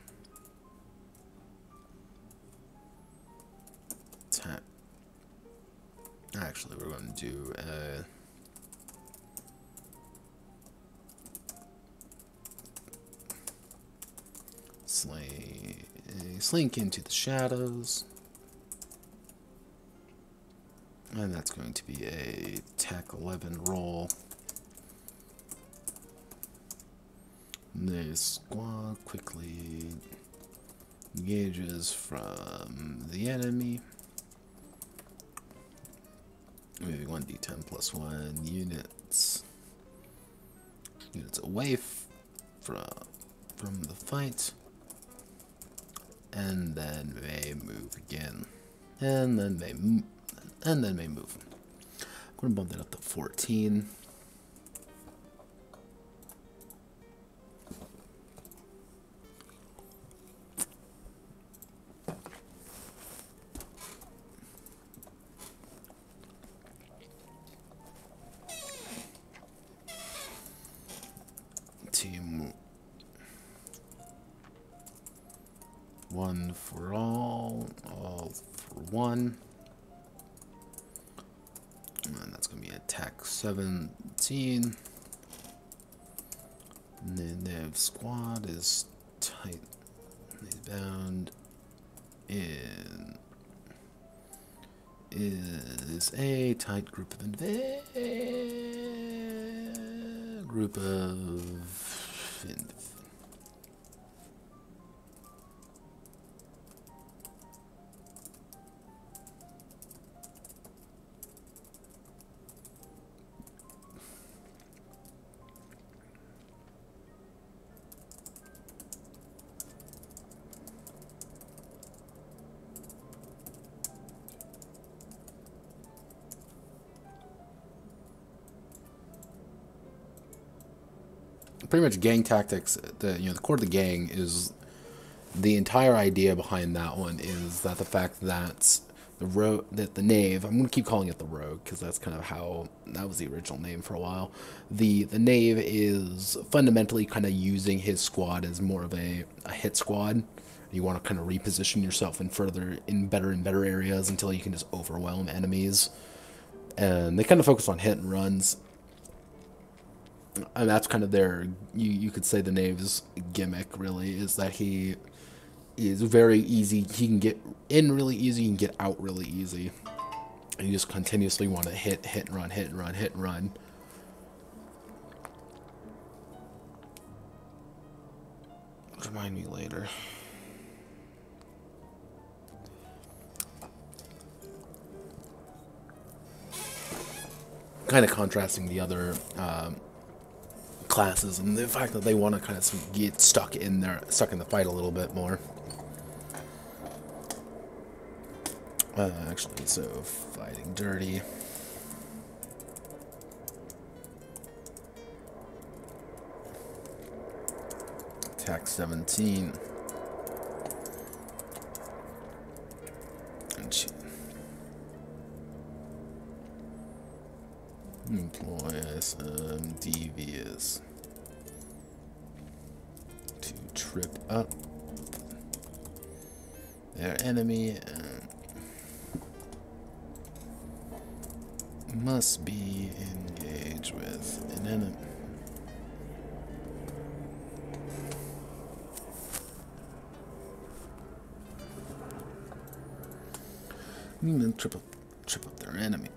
Actually, we're going to do a slink into the shadows. And that's going to be a Tech 11 roll. The squad quickly engages from the enemy. Moving 1d10 plus 1 units away from the fight, and then may move again, and then may move. I'm gonna bump that up to 14. One for all for one. And that's going to be attack 17. And then the squad is tight. He's bound in is a tight group of pretty much gang tactics. The core of the gang is the entire idea behind that one is that the fact that the knave, I'm gonna keep calling it the rogue because that's kind of how that was the original name for a while. The knave is fundamentally kind of using his squad as more of a hit squad. You want to kind of reposition yourself in better and better areas until you can just overwhelm enemies. And they kind of focus on hit and runs. And that's kind of you could say the knave's gimmick, really, is that he is very easy. He can get in really easy and get out really easy. And you just continuously want to hit and run, hit and run, hit and run. Remind me later. Kind of contrasting the other classes and the fact that they want to kind of get stuck in the fight a little bit more. Actually, so fighting dirty. Attack 17. And employ some devious to trip up their enemy and must be engaged with an enemy. And then trip up their enemy.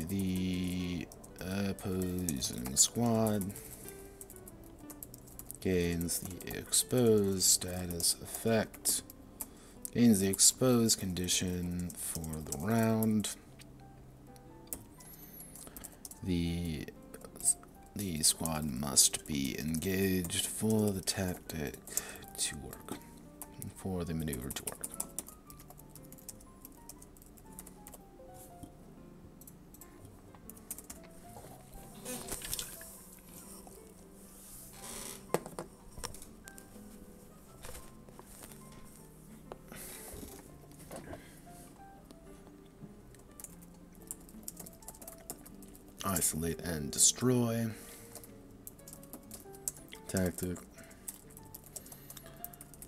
The opposing squad gains the exposed status effect, gains the exposed condition for the round. The squad must be engaged for the tactic to work, for the maneuver to work. Isolate and destroy. Tactic.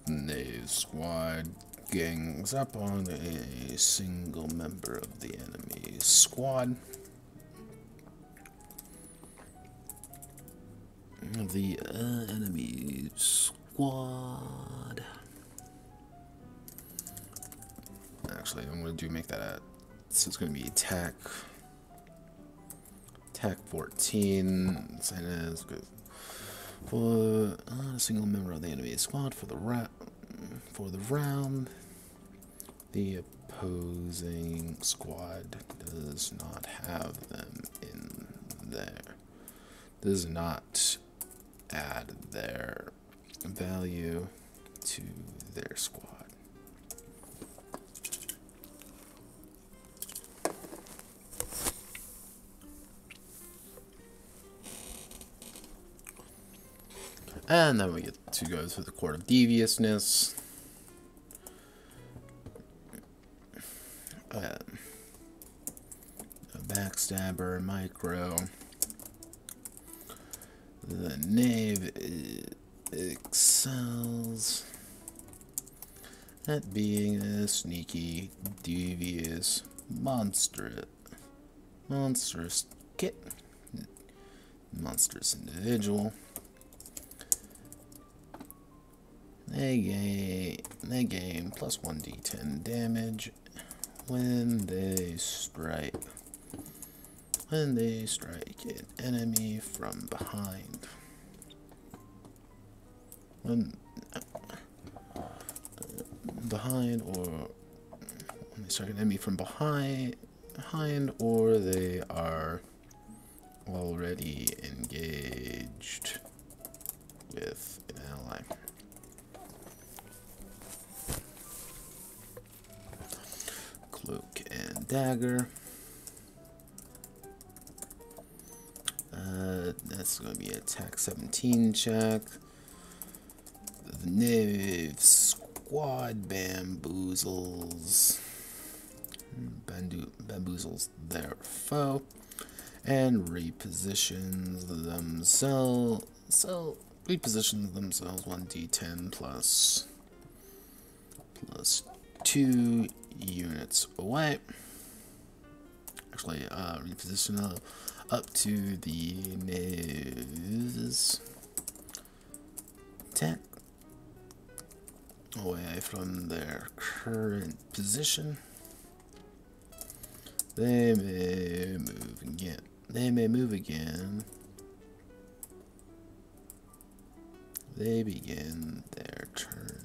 Knave squad gangs up on a single member of the enemy squad. The enemy squad. Actually, I'm going to make that so it's going to be attack 14. For a single member of the enemy squad for the round, the opposing squad does not have them in there. Does not add their value to their squad. And then we get to go through the Court of Deviousness. A backstabber, micro, The knave excels at being a sneaky, devious, monstrous monstrous individual. They gain plus 1d10 damage when they strike an enemy from behind. When they strike an enemy from behind, or they are already engaged with an ally. Cloak and dagger. That's going to be attack 17 check. The knave squad bamboozles their foe and repositions themselves. Repositions themselves 1d10 plus 2 units away. Actually, reposition up to the knave's attack away from their current position. They may move again. They begin their turn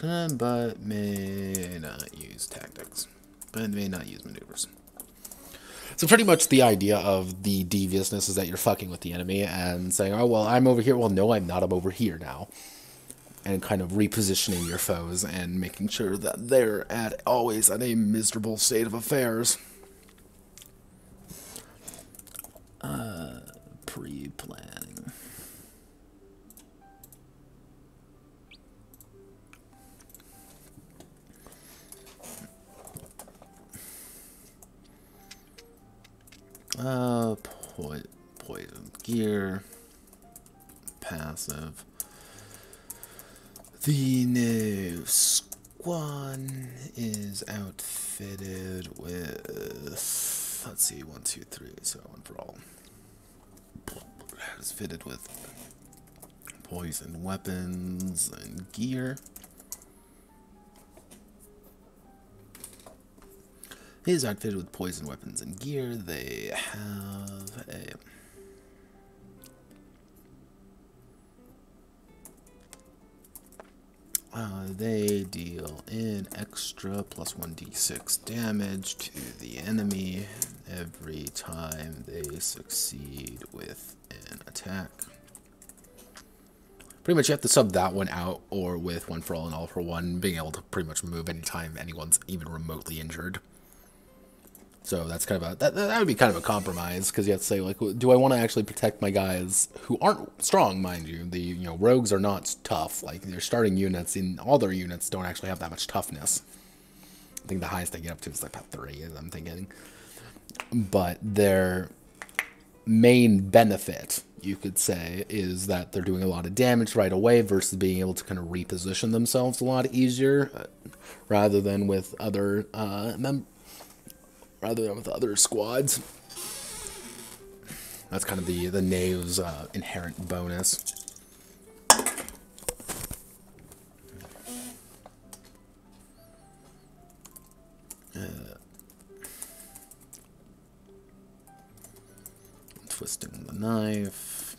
again. But may not use tactics. But may not use maneuvers. So pretty much the idea of the deviousness is that you're fucking with the enemy and saying, oh, well, I'm over here. Well, no, I'm not. I'm over here now. And kind of repositioning your foes and making sure that they're always at a miserable state of affairs. Pre-planning. Poison gear. Passive. The new squad is outfitted with, let's see, 1, 2, 3, so one for all. It's fitted with poison weapons and gear. He is outfitted with poison weapons and gear. They have a they deal an extra plus 1d6 damage to the enemy every time they succeed with an attack. Pretty much you have to sub that one out, or with one for all and all for one, being able to pretty much move anytime anyone's even remotely injured. So that's kind of that would be kind of a compromise, because you have to say, like, do I want to actually protect my guys who aren't strong, mind you? The rogues are not tough. Like, their starting units, in all their units, don't actually have that much toughness. I think the highest they get up to is like about 3, as I'm thinking. But their main benefit, you could say, is that they're doing a lot of damage right away versus being able to kind of reposition themselves a lot easier, rather than with other squads. That's kind of the knave's inherent bonus. Twisting the knife.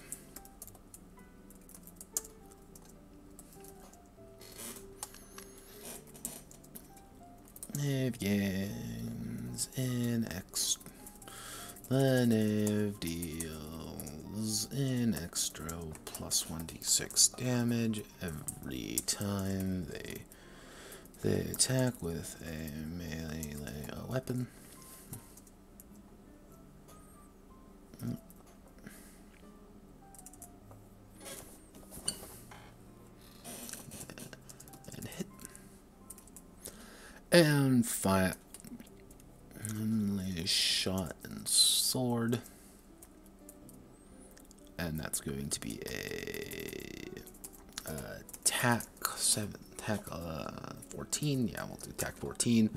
Knave gains an extra. The knave deals an extra plus 1d6 damage every time they attack with a melee weapon. And hit. And fire. Shot and sword. and that's going to be a attack 14. Yeah, we'll do attack 14.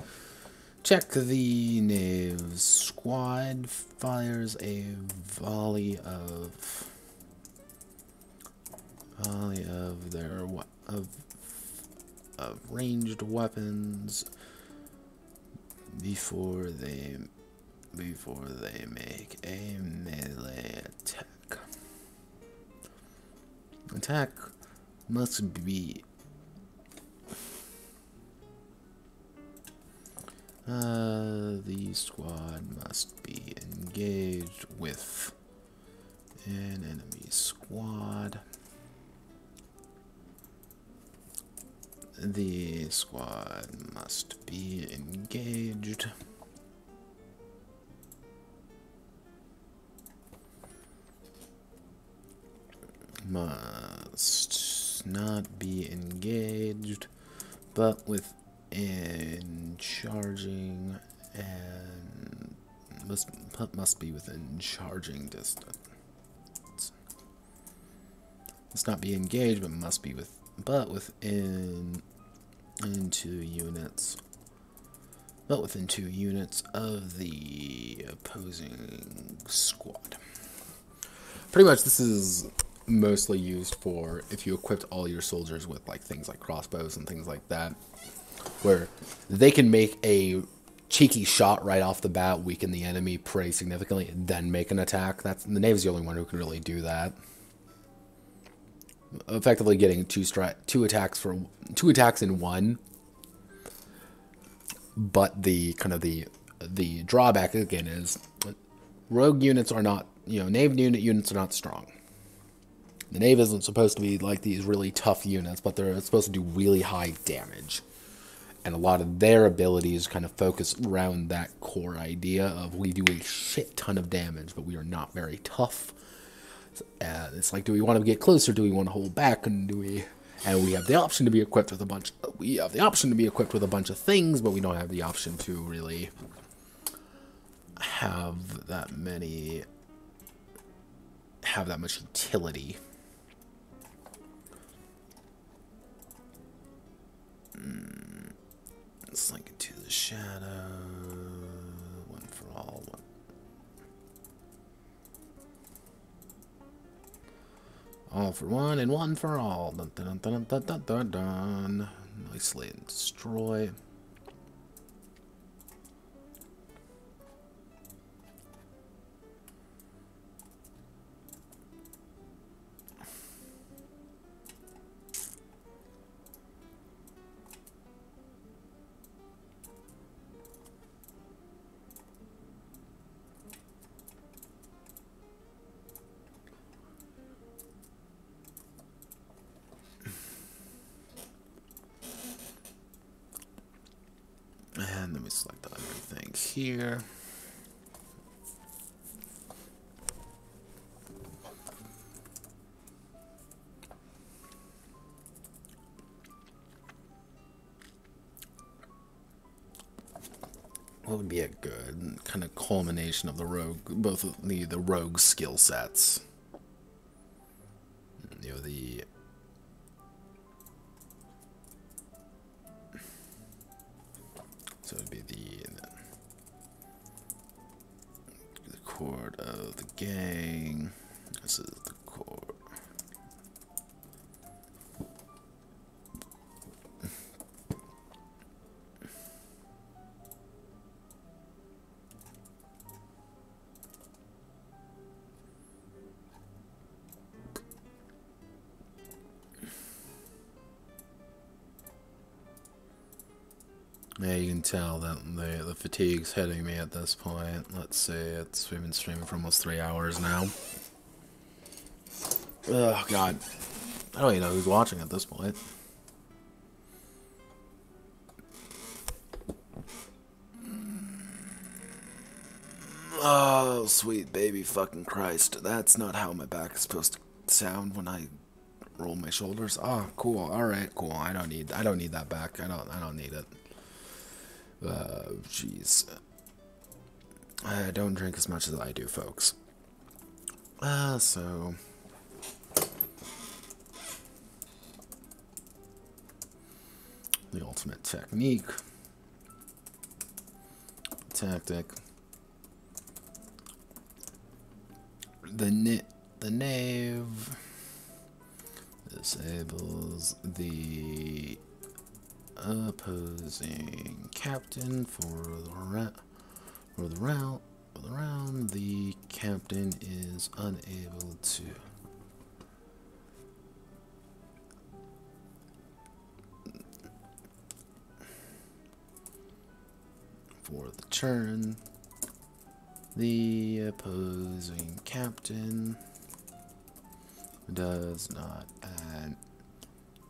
Check the knave. Squad fires a volley of their of ranged weapons before they make a melee attack. Attack must be the squad must be engaged with an enemy squad. The squad must be engaged. Must not be engaged, but within charging, and must be within charging distance. Must not be engaged, but must be within 2 units. But within 2 units of the opposing squad. Pretty much, this is mostly used for if you equipped all your soldiers with like things like crossbows and things like that, where they can make a cheeky shot right off the bat, weaken the enemy pretty significantly, and then make an attack. The knave is the only one who can really do that. Effectively getting two attacks in one. But the drawback again is rogue units are not, knave units are not strong. The knave isn't supposed to be like these really tough units, but they're supposed to do really high damage. And a lot of their abilities kind of focus around that core idea of we do a shit ton of damage, but we are not very tough. It's like, do we want to get close or do we want to hold back? And we have the option to be equipped with a bunch. We have the option to be equipped with a bunch of things, but we don't have the option to really have that much utility. Slink into the shadow. One for all. All for one and one for all. Dun, dun, dun, dun, dun, dun, dun. Isolate and destroy. And then we select everything here. What would be a good kind of culmination of the rogue, both of the rogue skill sets? So it would be the chord of the gang. This is the chord. Yeah, you can tell that the fatigue's hitting me at this point. Let's see, we've been streaming for almost 3 hours now. Oh God, I don't even know who's watching at this point. Oh, sweet baby fucking Christ. That's not how my back is supposed to sound when I roll my shoulders. Oh, cool. Alright, cool. I don't need that back. I don't need it. Jeez. I don't drink as much as I do, folks. So The ultimate technique. Tactic. The knave disables the opposing captain for the round. The captain is unable to. For the turn, the opposing captain does not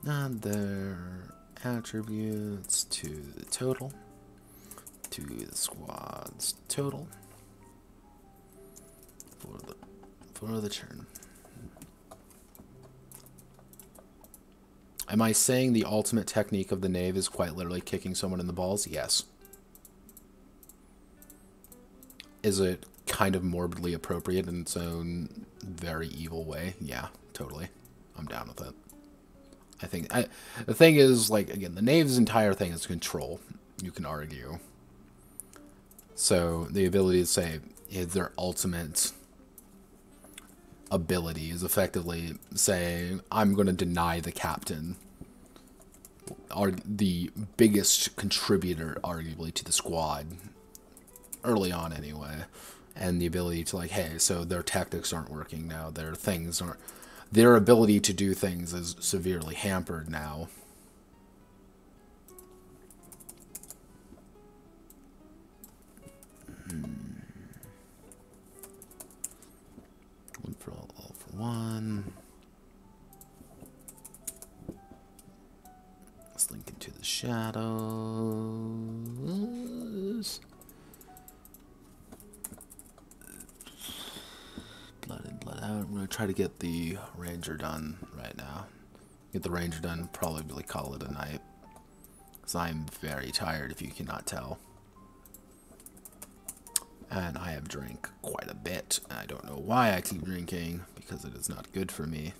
add their attributes to the total, to the squad's total for the turn. Am I saying the ultimate technique of the knave is quite literally kicking someone in the balls? Yes. Is it kind of morbidly appropriate in its own very evil way? Yeah, totally. I'm down with it. I think the thing is, like, again, the knave's entire thing is control. You can argue. So the ability to say their ultimate ability is effectively saying, I'm going to deny the captain, are the biggest contributor, arguably, to the squad, early on anyway, and the ability to, like, hey, so their tactics aren't working now, their things aren't, their ability to do things is severely hampered now. One for all for one. Let's link into the shadows. Blood in, blood out. I'm going to try to get the ranger done right now. Get the ranger done, probably call it a night. Because I'm very tired, if you cannot tell. And I have drank quite a bit. I don't know why I keep drinking, because it is not good for me.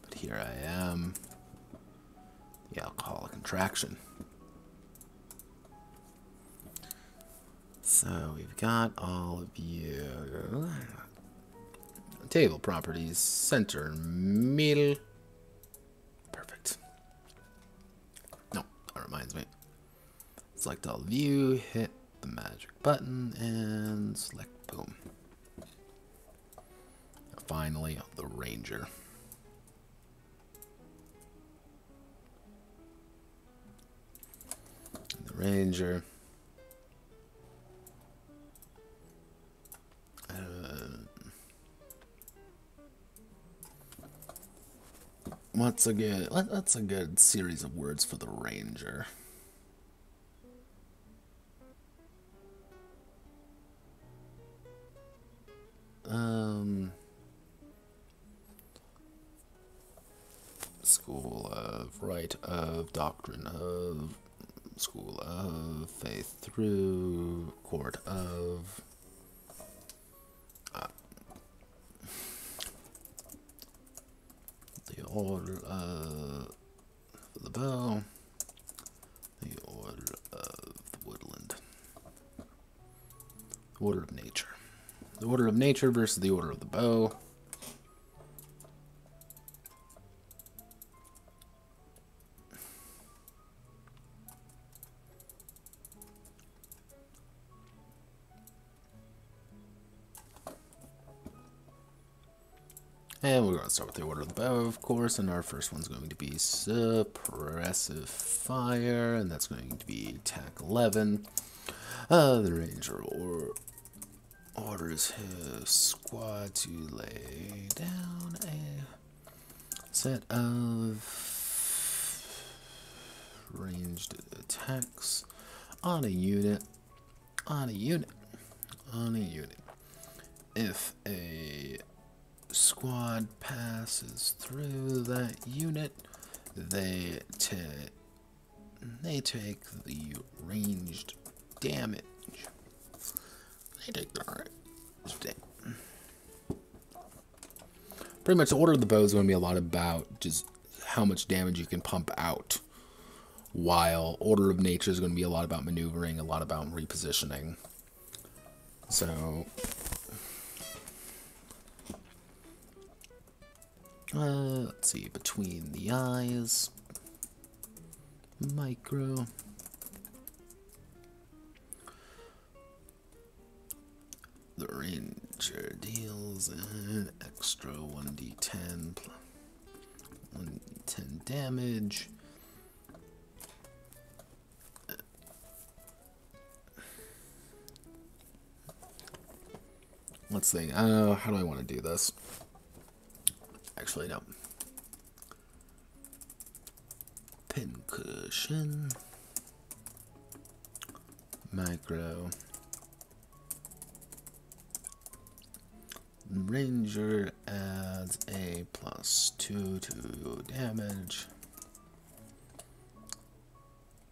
But here I am. The alcoholic contraction. So we've got all of you. Table properties, center, middle. Perfect. No, that reminds me. Select all of you, hit the magic button, and select boom. Finally, the ranger. The ranger. What's a good series of words for the ranger? School of right of doctrine of school of faith through court of the order of the bow, the order of the woodland, the order of nature. The order of nature versus the order of the bow. And we're going to start with the order of the bow, of course, and our first one's going to be suppressive fire, and that's going to be attack 11. The ranger orders his squad to lay down a set of ranged attacks on a unit. If a squad passes through that unit, they take the ranged damage. They take the ranged damage. Pretty much the order of the bow is going to be a lot about just how much damage you can pump out while Order of Nature is going to be a lot about maneuvering, a lot about repositioning. So, let's see, between the eyes, micro. The Ranger deals an extra 1d10 1d10 damage. Let's think. How do I want to do this? Actually, no. Pincushion. Micro. Ranger adds a +2 to damage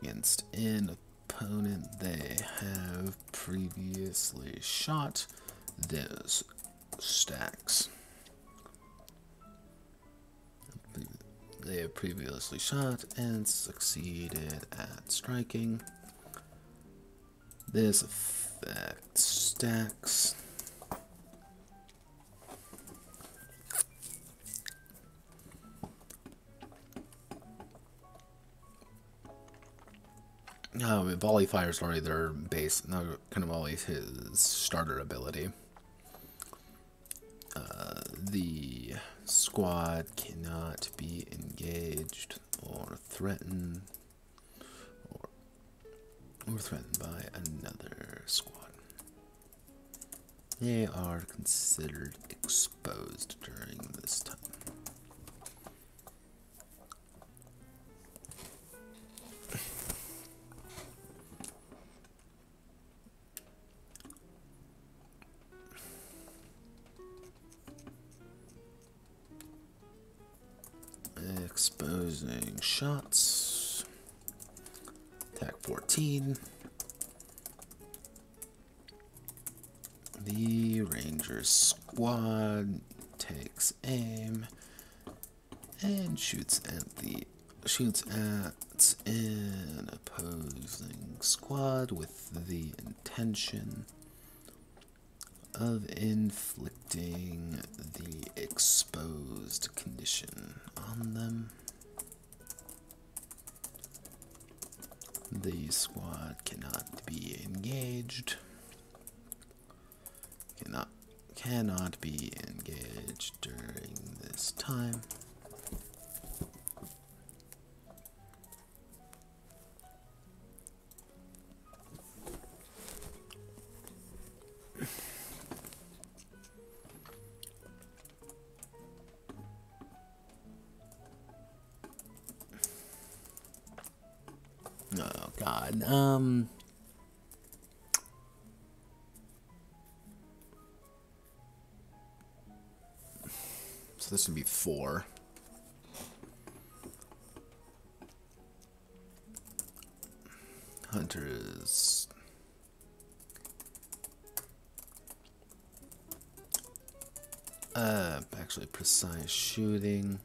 against an opponent they have previously shot. This stacks. They have previously shot and succeeded at striking. This effect stacks. Volley Fire is already their base, not kind of always his starter ability. The squad cannot be engaged or threatened or threatened by another squad. They are considered exposed during this time. Exposing shots. Attack 14. The Ranger squad takes aim and shoots at an opposing squad with the intention of inflicting the exposed condition on them. The squad cannot be engaged. Cannot be engaged during this time. Oh God. So this would be 4. Hunters. Actually precise shooting.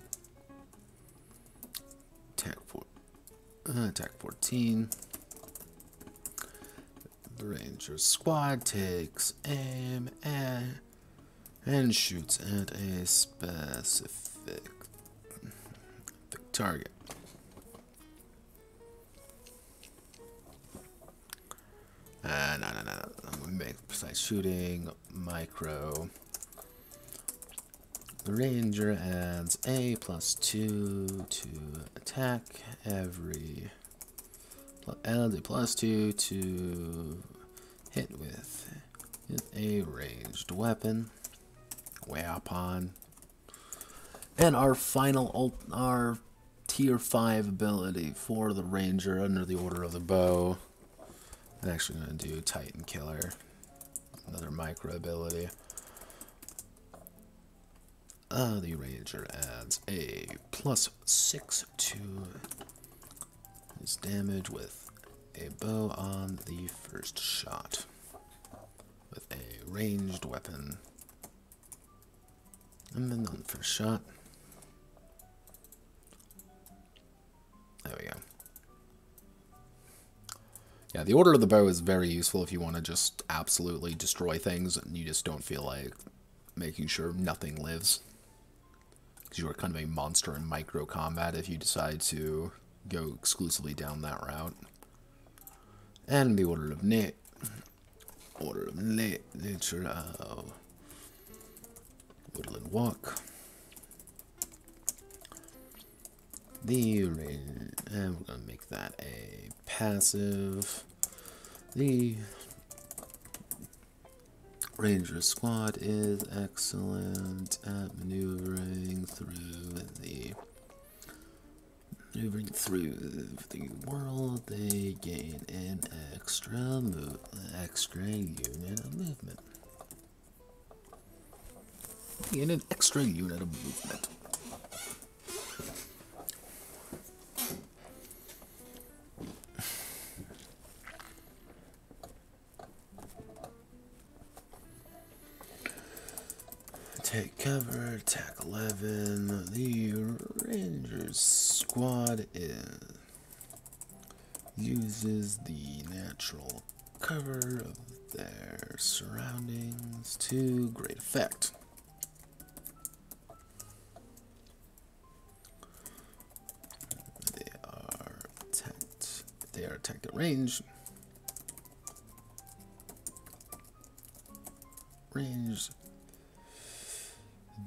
Attack 14. The Ranger squad takes aim and shoots at a specific target. No. I'm gonna make precise shooting micro. The Ranger adds a +2 to attack every. Adds a +2 to hit with a ranged weapon. And our our tier 5 ability for the Ranger under the Order of the Bow. I'm actually going to do Titan Killer. Another micro ability. The Ranger adds a +6 to his damage with a bow on the first shot. With a ranged weapon. And then on the first shot. There we go. Yeah, the order of the bow is very useful if you want to just absolutely destroy things and you just don't feel like making sure nothing lives. Because you are kind of a monster in micro combat if you decide to go exclusively down that route. And the order of nature of woodland walk. The range, and we're going to make that a passive. The ranger squad is excellent at maneuvering through the world. They gain an extra unit of movement. Gain an extra unit of movement. Take cover, attack 11. The Rangers squad uses the natural cover of their surroundings to great effect. They are attacked at range.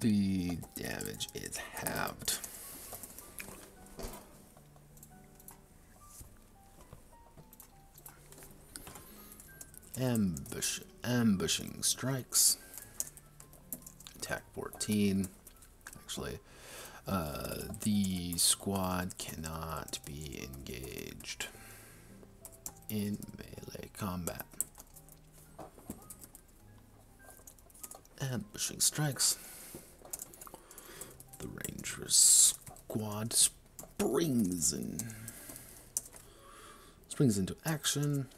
The damage is halved. Ambushing strikes. Attack 14. Actually, the squad cannot be engaged in melee combat. Ambushing strikes. The ranger squad springs into action,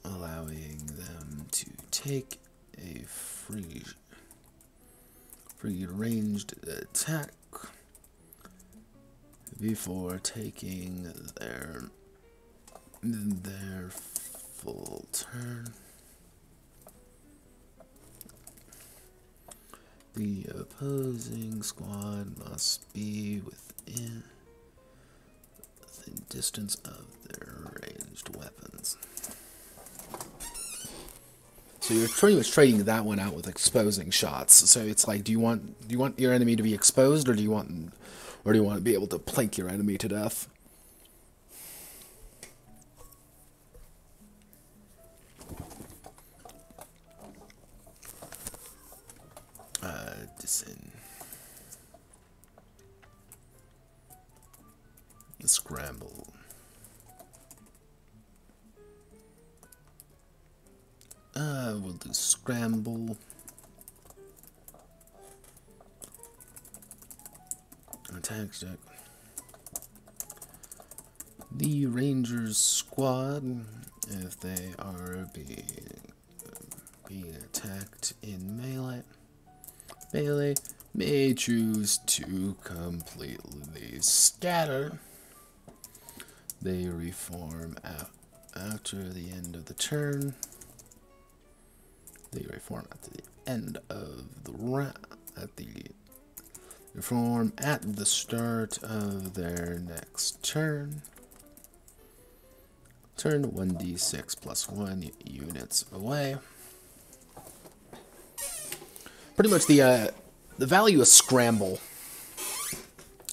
allowing them to take a free ranged attack before taking their full turn. The opposing squad must be within distance of their ranged weapons. So you're pretty much trading that one out with exposing shots. So it's like, do you want your enemy to be exposed, or do you want to be able to plank your enemy to death? Scramble. We'll do scramble. Attack check. The Rangers squad, if they are being attacked in melee, may choose to completely scatter. They reform after the end of the turn. They reform at the end of the round. Reform at the start of their next turn. Turn 1d6 plus 1 units away. Pretty much the value of scramble.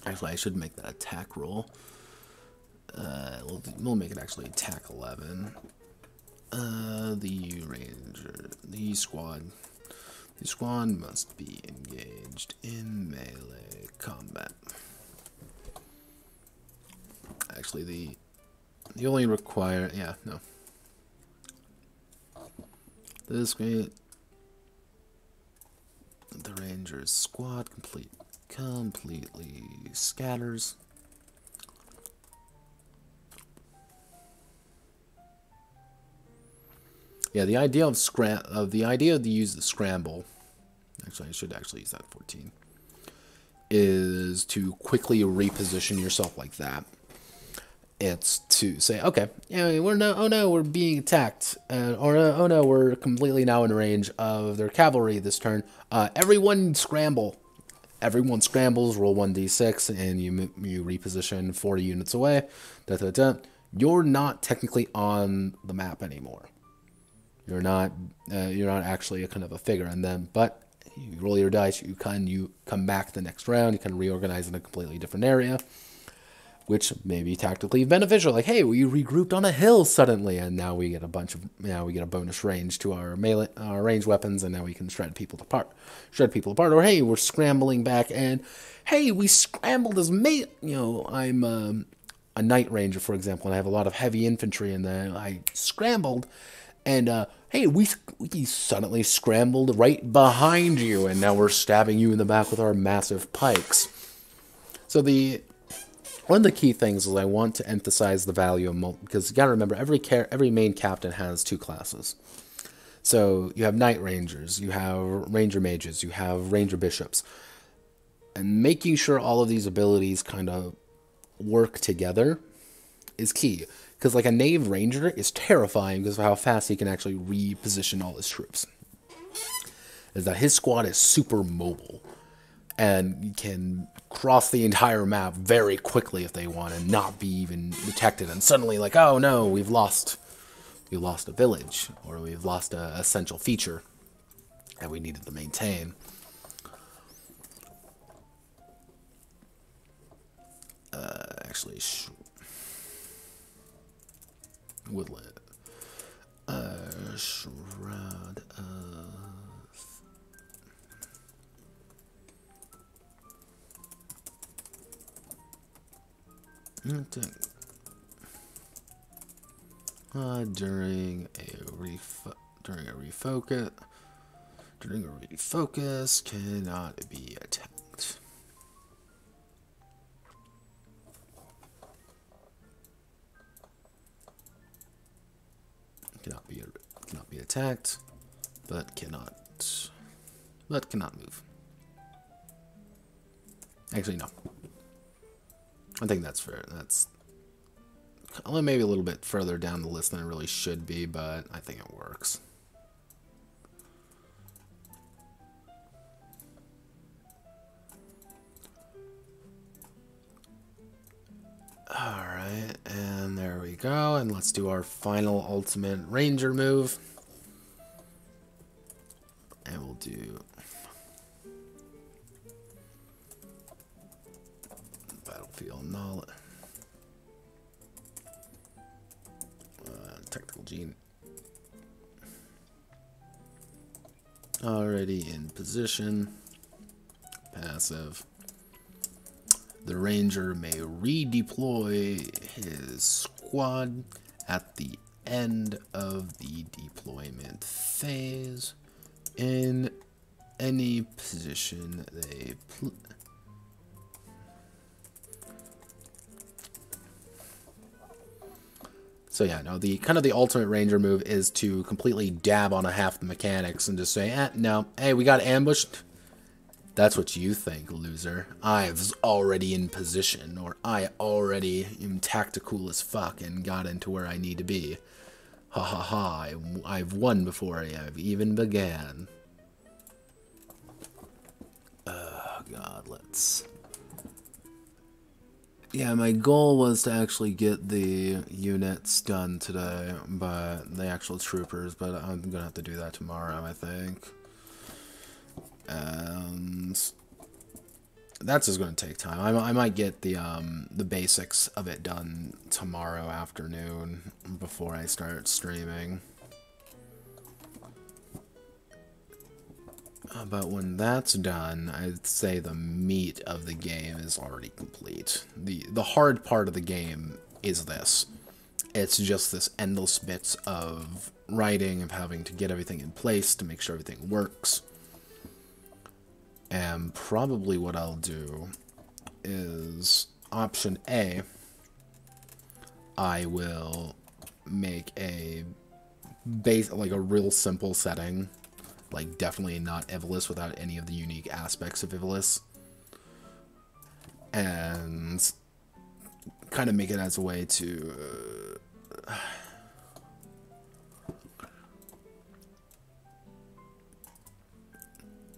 Actually, I should make that attack roll. We'll make it actually attack 11. The squad must be engaged in melee combat. Actually, the only require, yeah, no. This great. The Rangers squad completely scatters. Yeah, the idea to use the scramble. Actually, I should actually use that 14. Is to quickly reposition yourself like that, It's to say, okay, yeah, oh no, we're being attacked, or oh no, we're completely now in range of their cavalry this turn. Everyone scramble. Everyone scrambles, roll 1d6, and you reposition 40 units away. Da, da, da. You're not technically on the map anymore. You're not actually a kind of a figure in them, but you roll your dice, you come back the next round, you can reorganize in a completely different area, which may be tactically beneficial. Like, hey, we regrouped on a hill suddenly, and now we get a bonus range to our melee, our ranged weapons, and now we can shred people apart. Or hey, we're scrambling back, and hey, we scrambled as I'm a knight ranger, for example, and I have a lot of heavy infantry, and then I scrambled, and hey, we suddenly scrambled right behind you, and now we're stabbing you in the back with our massive pikes. So one of the key things is I want to emphasize the value of because you gotta remember every main captain has 2 classes. So you have knight rangers, you have ranger mages, you have ranger bishops, and making sure all of these abilities kind of work together is key. Because like a knave ranger is terrifying because of how fast he can actually reposition all his troops. Is that his squad is super mobile and you can cross the entire map very quickly if they want and not be even detected, and suddenly like, oh no, we've lost a village, or we've lost a essential feature that we needed to maintain. Actually, woodland, shroud of. During a refocus cannot be attacked. Cannot be attacked, but cannot move. Actually, no. I think that's fair. That's only maybe a little bit further down the list than it really should be, but I think it works. Alright, and there we go. And let's do our final ultimate ranger move. And we'll do battlefield knowledge. Technical gene. Already in position. Passive. The ranger may redeploy his squad at the end of the deployment phase in any position they So yeah, no, the kind of the ultimate ranger move is to completely dab on a half the mechanics and just say, no, hey, we got ambushed. That's what you think, loser. I was already in position, or I already am tactical as fuck and got into where I need to be. Ha ha ha, I've won before I've even began. Oh god, let's... Yeah, my goal was to actually get the units done today, but the actual troopers, but I'm gonna have to do that tomorrow, I think. And that's just gonna take time. I might get the basics of it done tomorrow afternoon before I start streaming. But when that's done, I'd say the meat of the game is already complete. The hard part of the game is this. It's just this endless bits of writing, of having to get everything in place to make sure everything works. And probably what I'll do is option A, I will make a base, like a real simple setting. Like, definitely not Evilus without any of the unique aspects of Evilus. And kind of make it as a way to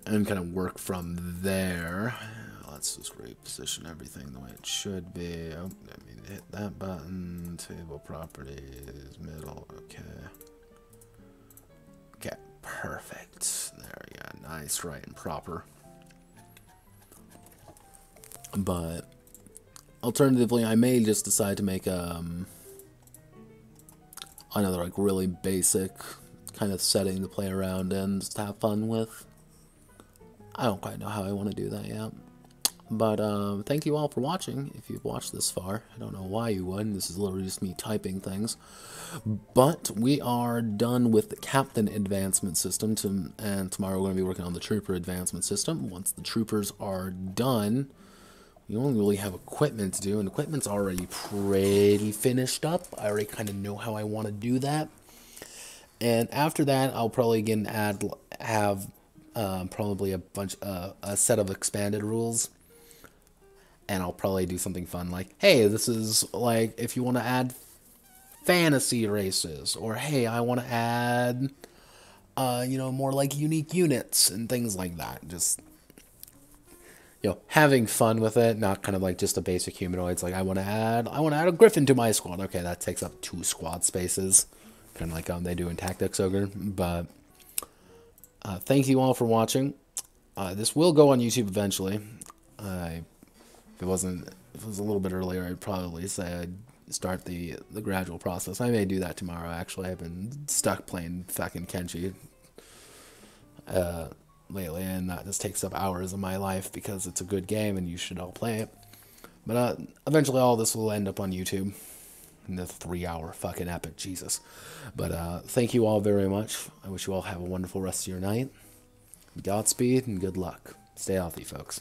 and kind of work from there. Let's just reposition everything the way it should be. Oh, I mean, hit that button. Table properties, middle. Okay. Okay, perfect. There we go. Nice, right, and proper. But alternatively, I may just decide to make another like really basic kind of setting to play around and just have fun with. I don't quite know how I want to do that yet. But thank you all for watching. If you've watched this far, I don't know why you would. This is literally just me typing things. But we are done with the Captain advancement system, and tomorrow we're going to be working on the Trooper advancement system. Once the Troopers are done, we only really have equipment to do, and equipment's already pretty finished up. I already kind of know how I want to do that. And after that, I'll probably again have probably a set of expanded rules. And I'll probably do something fun like, hey, this is like if you want to add fantasy races, or hey, I want to add, you know, more like unique units and things like that. Just, you know, having fun with it, not kind of like just a basic humanoid. It's like I want to add a Griffin to my squad. Okay, that takes up 2 squad spaces, kind of like they do in Tactics Ogre. But thank you all for watching. This will go on YouTube eventually. If it was a little bit earlier, I'd probably say I'd start the gradual process. I may do that tomorrow, actually. I've been stuck playing fucking Kenshi lately, and that just takes up hours of my life because it's a good game and you should all play it. But eventually all this will end up on YouTube. In the 3-hour fucking epic, Jesus. But thank you all very much. I wish you all have a wonderful rest of your night. Godspeed and good luck. Stay healthy, folks.